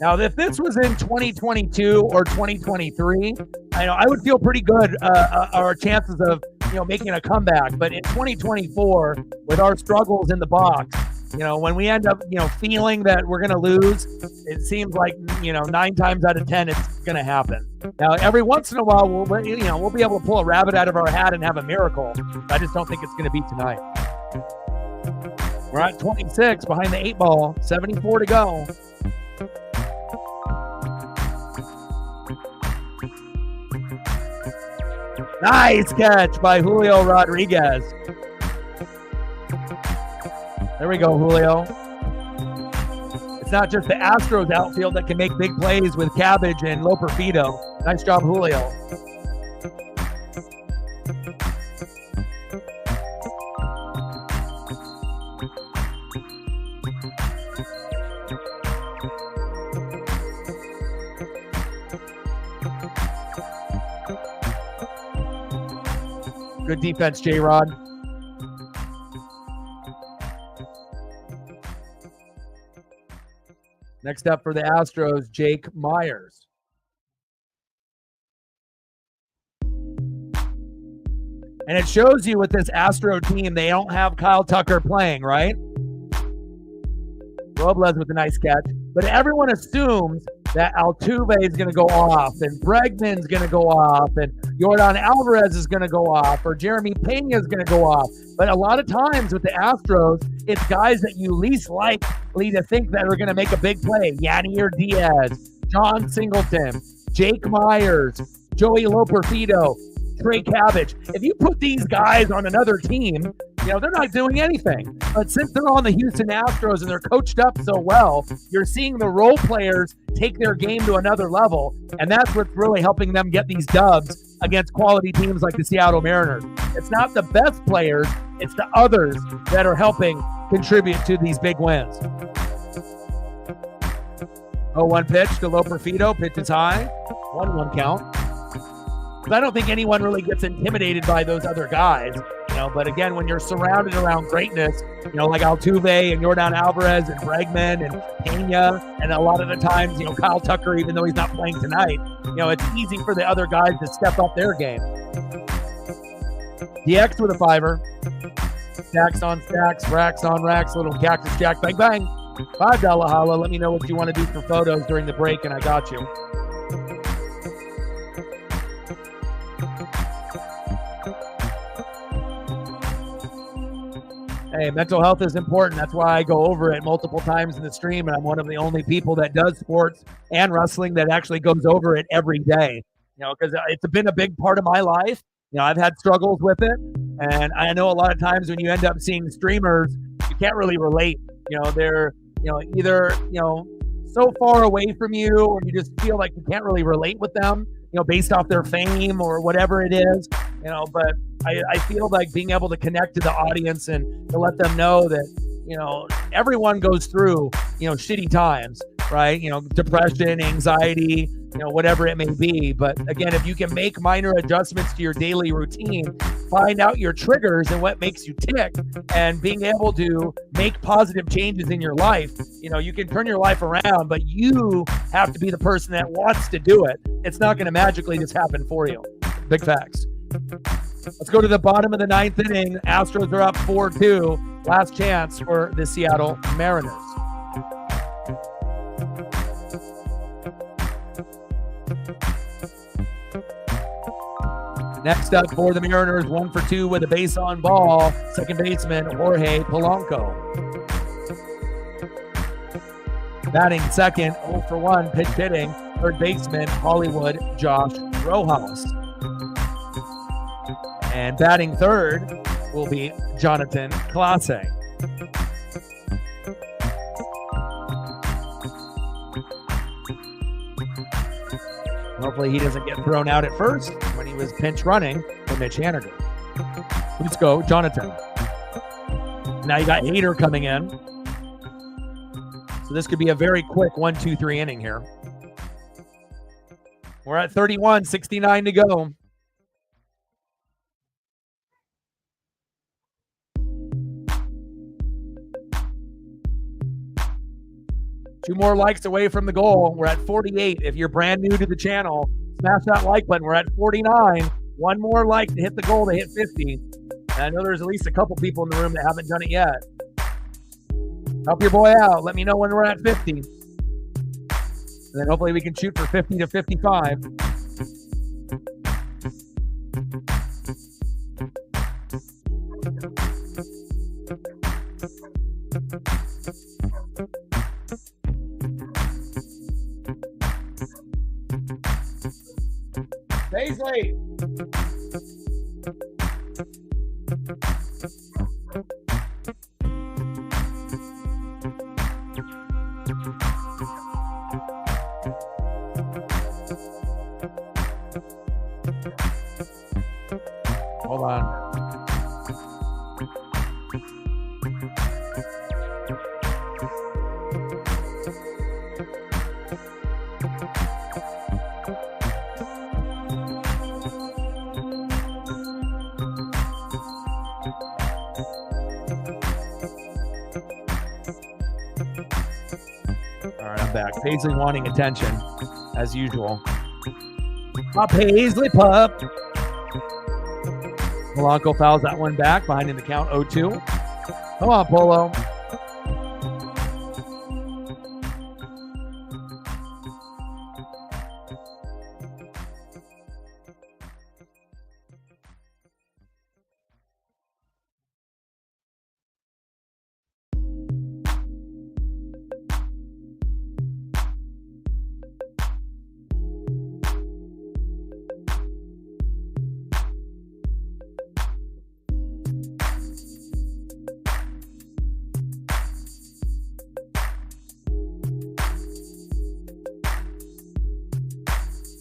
Now, if this was in 2022 or 2023, I would feel pretty good our chances of making a comeback. But in 2024, with our struggles in the box, when we end up feeling that we're going to lose, it seems like 9 times out of 10 it's going to happen. Now, every once in a while we'll be able to pull a rabbit out of our hat and have a miracle. I just don't think it's going to be tonight. We're at 26 behind the 8 ball, 74 to go. Nice catch by Julio Rodriguez. There we go, Julio. It's not just the Astros outfield that can make big plays with Cabbage and Loperfido. Nice job, Julio. Good defense, J-Rod. Next up for the Astros, Jake Myers. And it shows you with this Astro team, they don't have Kyle Tucker playing, right? Robles with a nice catch. But everyone assumes that Altuve is going to go off, and Bregman's going to go off, and Yordan Alvarez is going to go off, or Jeremy Pena is going to go off. But a lot of times with the Astros, it's guys that you least likely to think that are going to make a big play. Yadier Diaz, John Singleton, Jake Myers, Joey Loperfido, Trey Cabbage. If you put these guys on another team, they're not doing anything. But since they're on the Houston Astros and they're coached up so well, you're seeing the role players take their game to another level. And that's what's really helping them get these dubs against quality teams like the Seattle Mariners. It's not the best players, it's the others that are helping contribute to these big wins. 0-1 pitch to Loperfido. Pitch is high. 1-1 count. I don't think anyone really gets intimidated by those other guys, but again, when you're surrounded around greatness, like Altuve and Yordan Alvarez and Bregman and Pena, and a lot of the times, Kyle Tucker, even though he's not playing tonight, it's easy for the other guys to step up their game. DX with a 5-er. Stacks on stacks, racks on racks, little cactus jack, bang, bang. $5 holla. Let me know what you want to do for photos during the break, and I got you. Hey, mental health is important. That's why I go over it multiple times in the stream, and I'm one of the only people that does sports and wrestling that actually goes over it every day, because it's been a big part of my life. I've had struggles with it, and I know a lot of times when you end up seeing streamers, you can't really relate. They're, either, so far away from you, or you just feel like you can't really relate with them, based off their fame or whatever it is, but I feel like being able to connect to the audience and to let them know that, everyone goes through, shitty times, right? Depression, anxiety, whatever it may be. But again, if you can make minor adjustments to your daily routine, find out your triggers and what makes you tick, and being able to make positive changes in your life, you can turn your life around, but you have to be the person that wants to do it. It's not going to magically just happen for you. Big facts. Let's go to the bottom of the 9th inning. Astros are up 4-2. Last chance for the Seattle Mariners. Next up for the Mariners, 1 for 2 with a base on ball. Second baseman, Jorge Polanco. Batting second, 0 for 1, pitch hitting. Third baseman, Hollywood Josh Rojas. And batting third will be Jonathan Clase. Hopefully he doesn't get thrown out at first when he was pinch running for Mitch Haniger. Let's go, Jonathan. Now you got Hader coming in. So this could be a very quick 1-2-3 inning here. We're at 31, 69 to go. 2 more likes away from the goal. We're at 48. If you're brand new to the channel, smash that like button. We're at 49. 1 more like to hit the goal to hit 50. And I know there's at least a couple people in the room that haven't done it yet. Help your boy out. Let me know when we're at 50. And then hopefully we can shoot for 50 to 55. Paisley. Hold on. All right, I'm back. Paisley wanting attention, as usual. My Paisley pup. Polanco fouls that one back, behind in the count 0-2. Come on, Polo.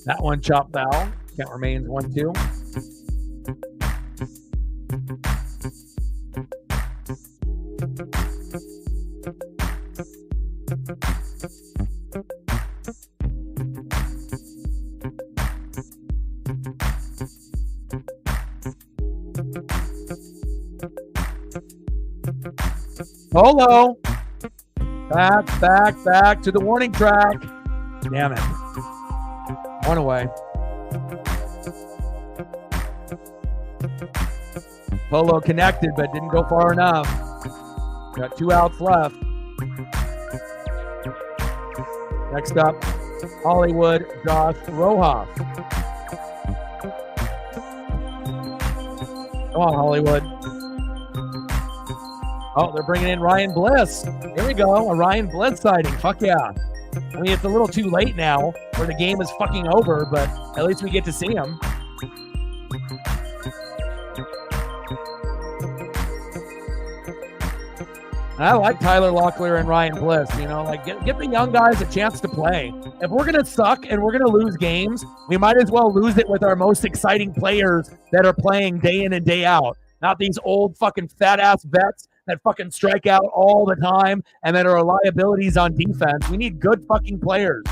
That one chopped foul. Count remains 1-2. Polo. Back to the warning track. Damn it. 1 away. Polo connected, but didn't go far enough. Got 2 outs left. Next up, Hollywood, Josh Rojas. Come on, Hollywood. Oh, they're bringing in Ryan Bliss. Here we go, a Ryan Bliss sighting. Fuck yeah. I mean, it's a little too late now where the game is fucking over, but at least we get to see him. I like Tyler Locklear and Ryan Bliss, you know, like get the young guys a chance to play. If we're going to suck and we're going to lose games, we might as well lose it with our most exciting players that are playing day in and day out. Not these old fucking fat ass vets that fucking strike out all the time and that are liabilities on defense. We need good fucking players.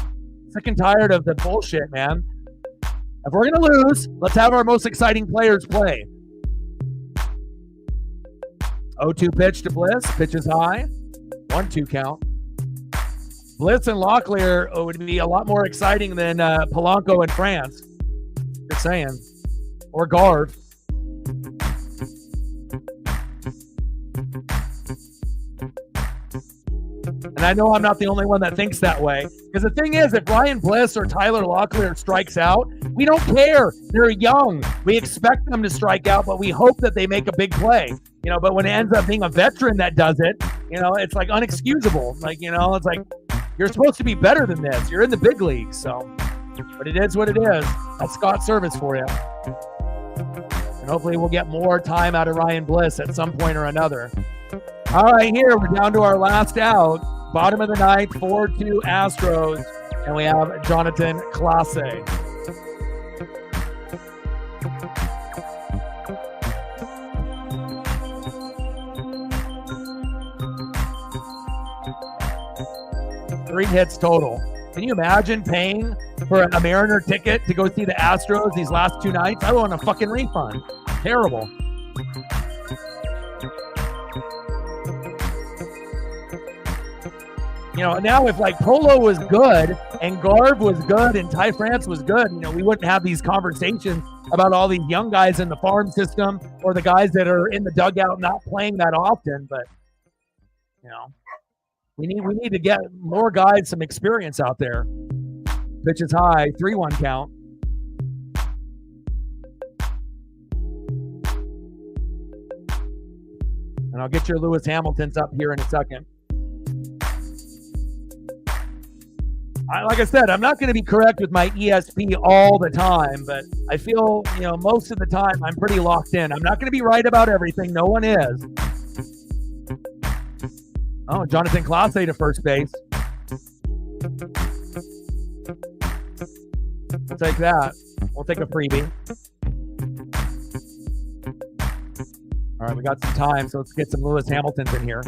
Sick and tired of the bullshit, man. If we're going to lose, let's have our most exciting players play. 0-2 pitch to Bliss. Pitch is high. 1-2 count. Bliss and Locklear would be a lot more exciting than Polanco and France. Just saying. Or Garv. And I know I'm not the only one that thinks that way. Because the thing is, if Ryan Bliss or Tyler Locklear strikes out, we don't care. They're young. We expect them to strike out, but we hope that they make a big play. You know, but when it ends up being a veteran that does it, you know, it's like unexcusable. Like, you know, it's like, you're supposed to be better than this. You're in the big leagues, so. But it is what it is. That's Scott Service for you. And hopefully we'll get more time out of Ryan Bliss at some point or another. All right, here, we're down to our last out. Bottom of the ninth, 4-2 Astros. And we have Jonathan Clase. Three hits total. Can you imagine paying for a Mariner ticket to go see the Astros these last 2 nights? I want a fucking refund. Terrible. You know, now if like Polo was good and Garb was good and Ty France was good, you know, we wouldn't have these conversations about all these young guys in the farm system or the guys that are in the dugout not playing that often. But, you know, we need to get more guys some experience out there. Pitch is high, 3-1 count. And I'll get your Lewis Hamiltons up here in a second. Like I said, I'm not going to be correct with my ESP all the time, but I feel, you know, most of the time I'm pretty locked in. I'm not going to be right about everything. No one is. Oh, Jonathan Clase to first base. We'll take that. We'll take a freebie. All right, we got some time, so let's get some Lewis Hamiltons in here.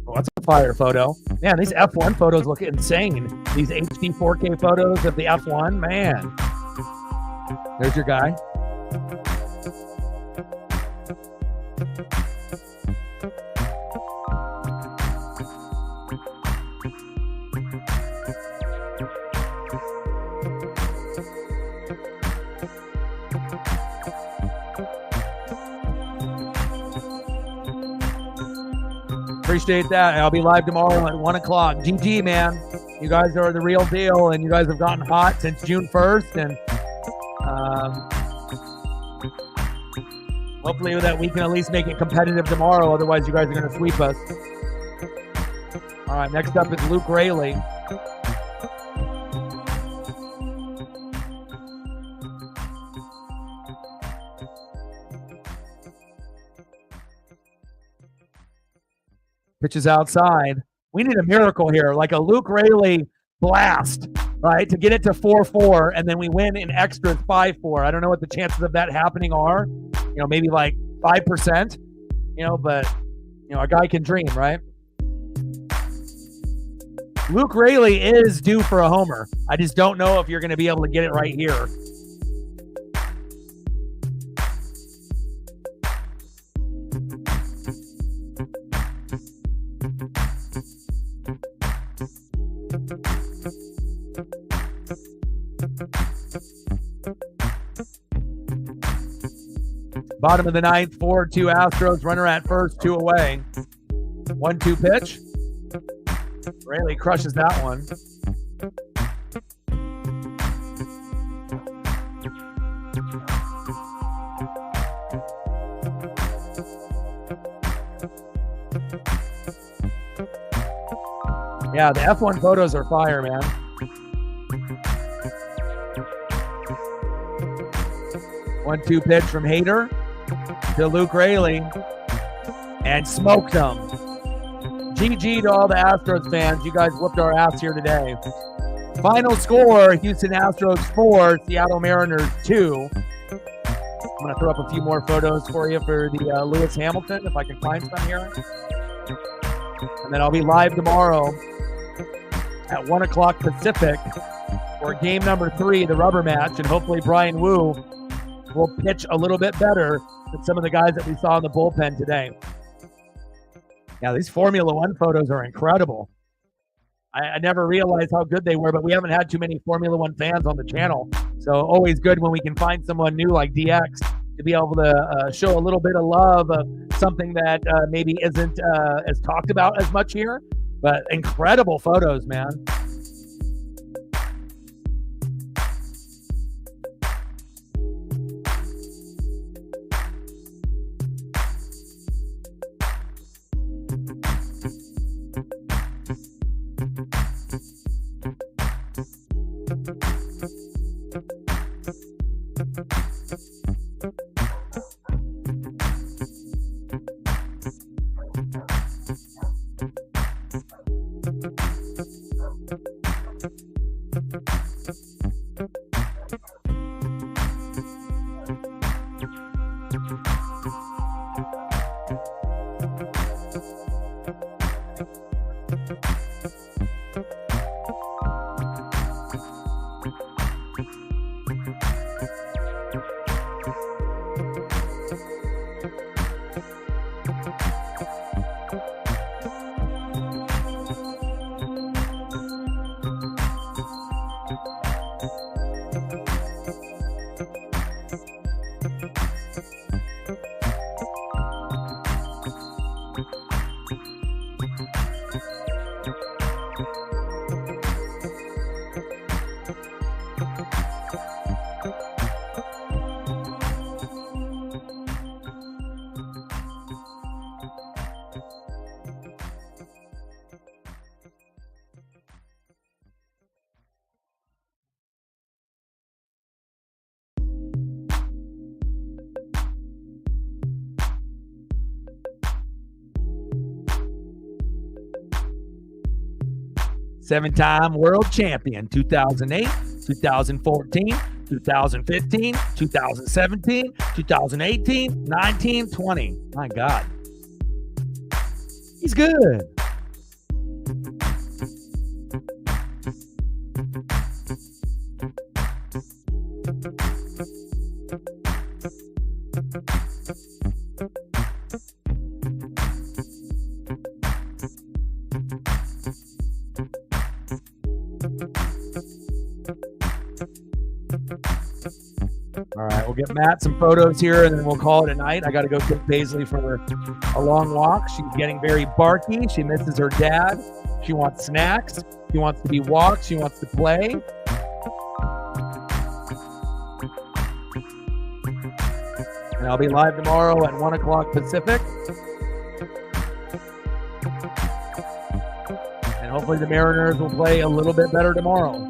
Oh, that's a fire photo. Man, these F1 photos look insane. These HD 4K photos of the F1, man. There's your guy. Appreciate that. I'll be live tomorrow at 1 o'clock. GG, man. You guys are the real deal, and you guys have gotten hot since June 1st. And hopefully that we can at least make it competitive tomorrow. Otherwise, you guys are going to sweep us. All right, next up is Luke Raley. Pitches outside. We need a miracle here, like a Luke Raley blast, right, to get it to 4-4, and then we win in extras 5-4. I don't know what the chances of that happening are. You know, maybe like 5%. You know, but you know, a guy can dream, right? Luke Raley is due for a homer. I just don't know if you're going to be able to get it right here. Bottom of the ninth, 4-2 Astros. Runner at first, 2 away. 1-2 pitch. Raley crushes that one. Yeah, the F1 photos are fire, man. One-two pitch from Hader to Luke Raley, and smoked them. GG to all the Astros fans. You guys whooped our ass here today. Final score, Houston Astros 4, Seattle Mariners 2. I'm going to throw up a few more photos for you for the Lewis Hamilton, if I can find some here. And then I'll be live tomorrow at 1 o'clock Pacific for game number 3, the rubber match, and hopefully Brian Wu will pitch a little bit better than some of the guys that we saw in the bullpen today. Yeah, these Formula One photos are incredible. I never realized how good they were, but we haven't had too many Formula One fans on the channel. So always good when we can find someone new like DX to be able to show a little bit of love of something that maybe isn't as talked about as much here. But incredible photos, man. 7-time world champion, 2008, 2014, 2015, 2017, 2018, 19, 20. My God. He's good. All right, we'll get Matt some photos here, and then we'll call it a night. I got to go take Paisley for a long walk. She's getting very barky. She misses her dad. She wants snacks. She wants to be walked. She wants to play. And I'll be live tomorrow at 1 o'clock Pacific. And hopefully the Mariners will play a little bit better tomorrow.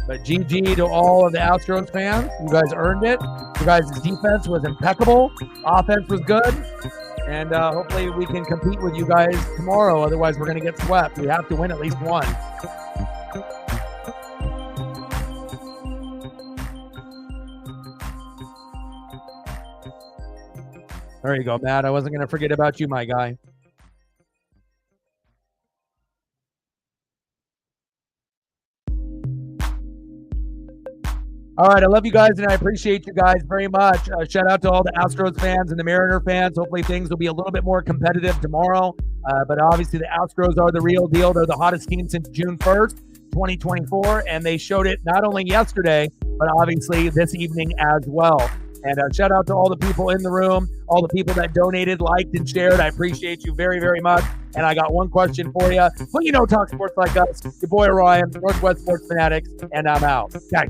But GG to all of the Astros fans. You guys earned it. You guys' defense was impeccable. Offense was good. And hopefully we can compete with you guys tomorrow. Otherwise, we're going to get swept. We have to win at least one. There you go, Matt. I wasn't going to forget about you, my guy. All right, I love you guys, and I appreciate you guys very much. Shout out to all the Astros fans and the Mariner fans. Hopefully things will be a little bit more competitive tomorrow. But obviously the Astros are the real deal. They're the hottest team since June 1st, 2024, and they showed it not only yesterday, but obviously this evening as well. And shout out to all the people in the room, all the people that donated, liked, and shared. I appreciate you very, very much. And I got one question for you. Well, you know, talk sports like us. Your boy Ryan, Northwest Sports Fanatics, and I'm out. Okay.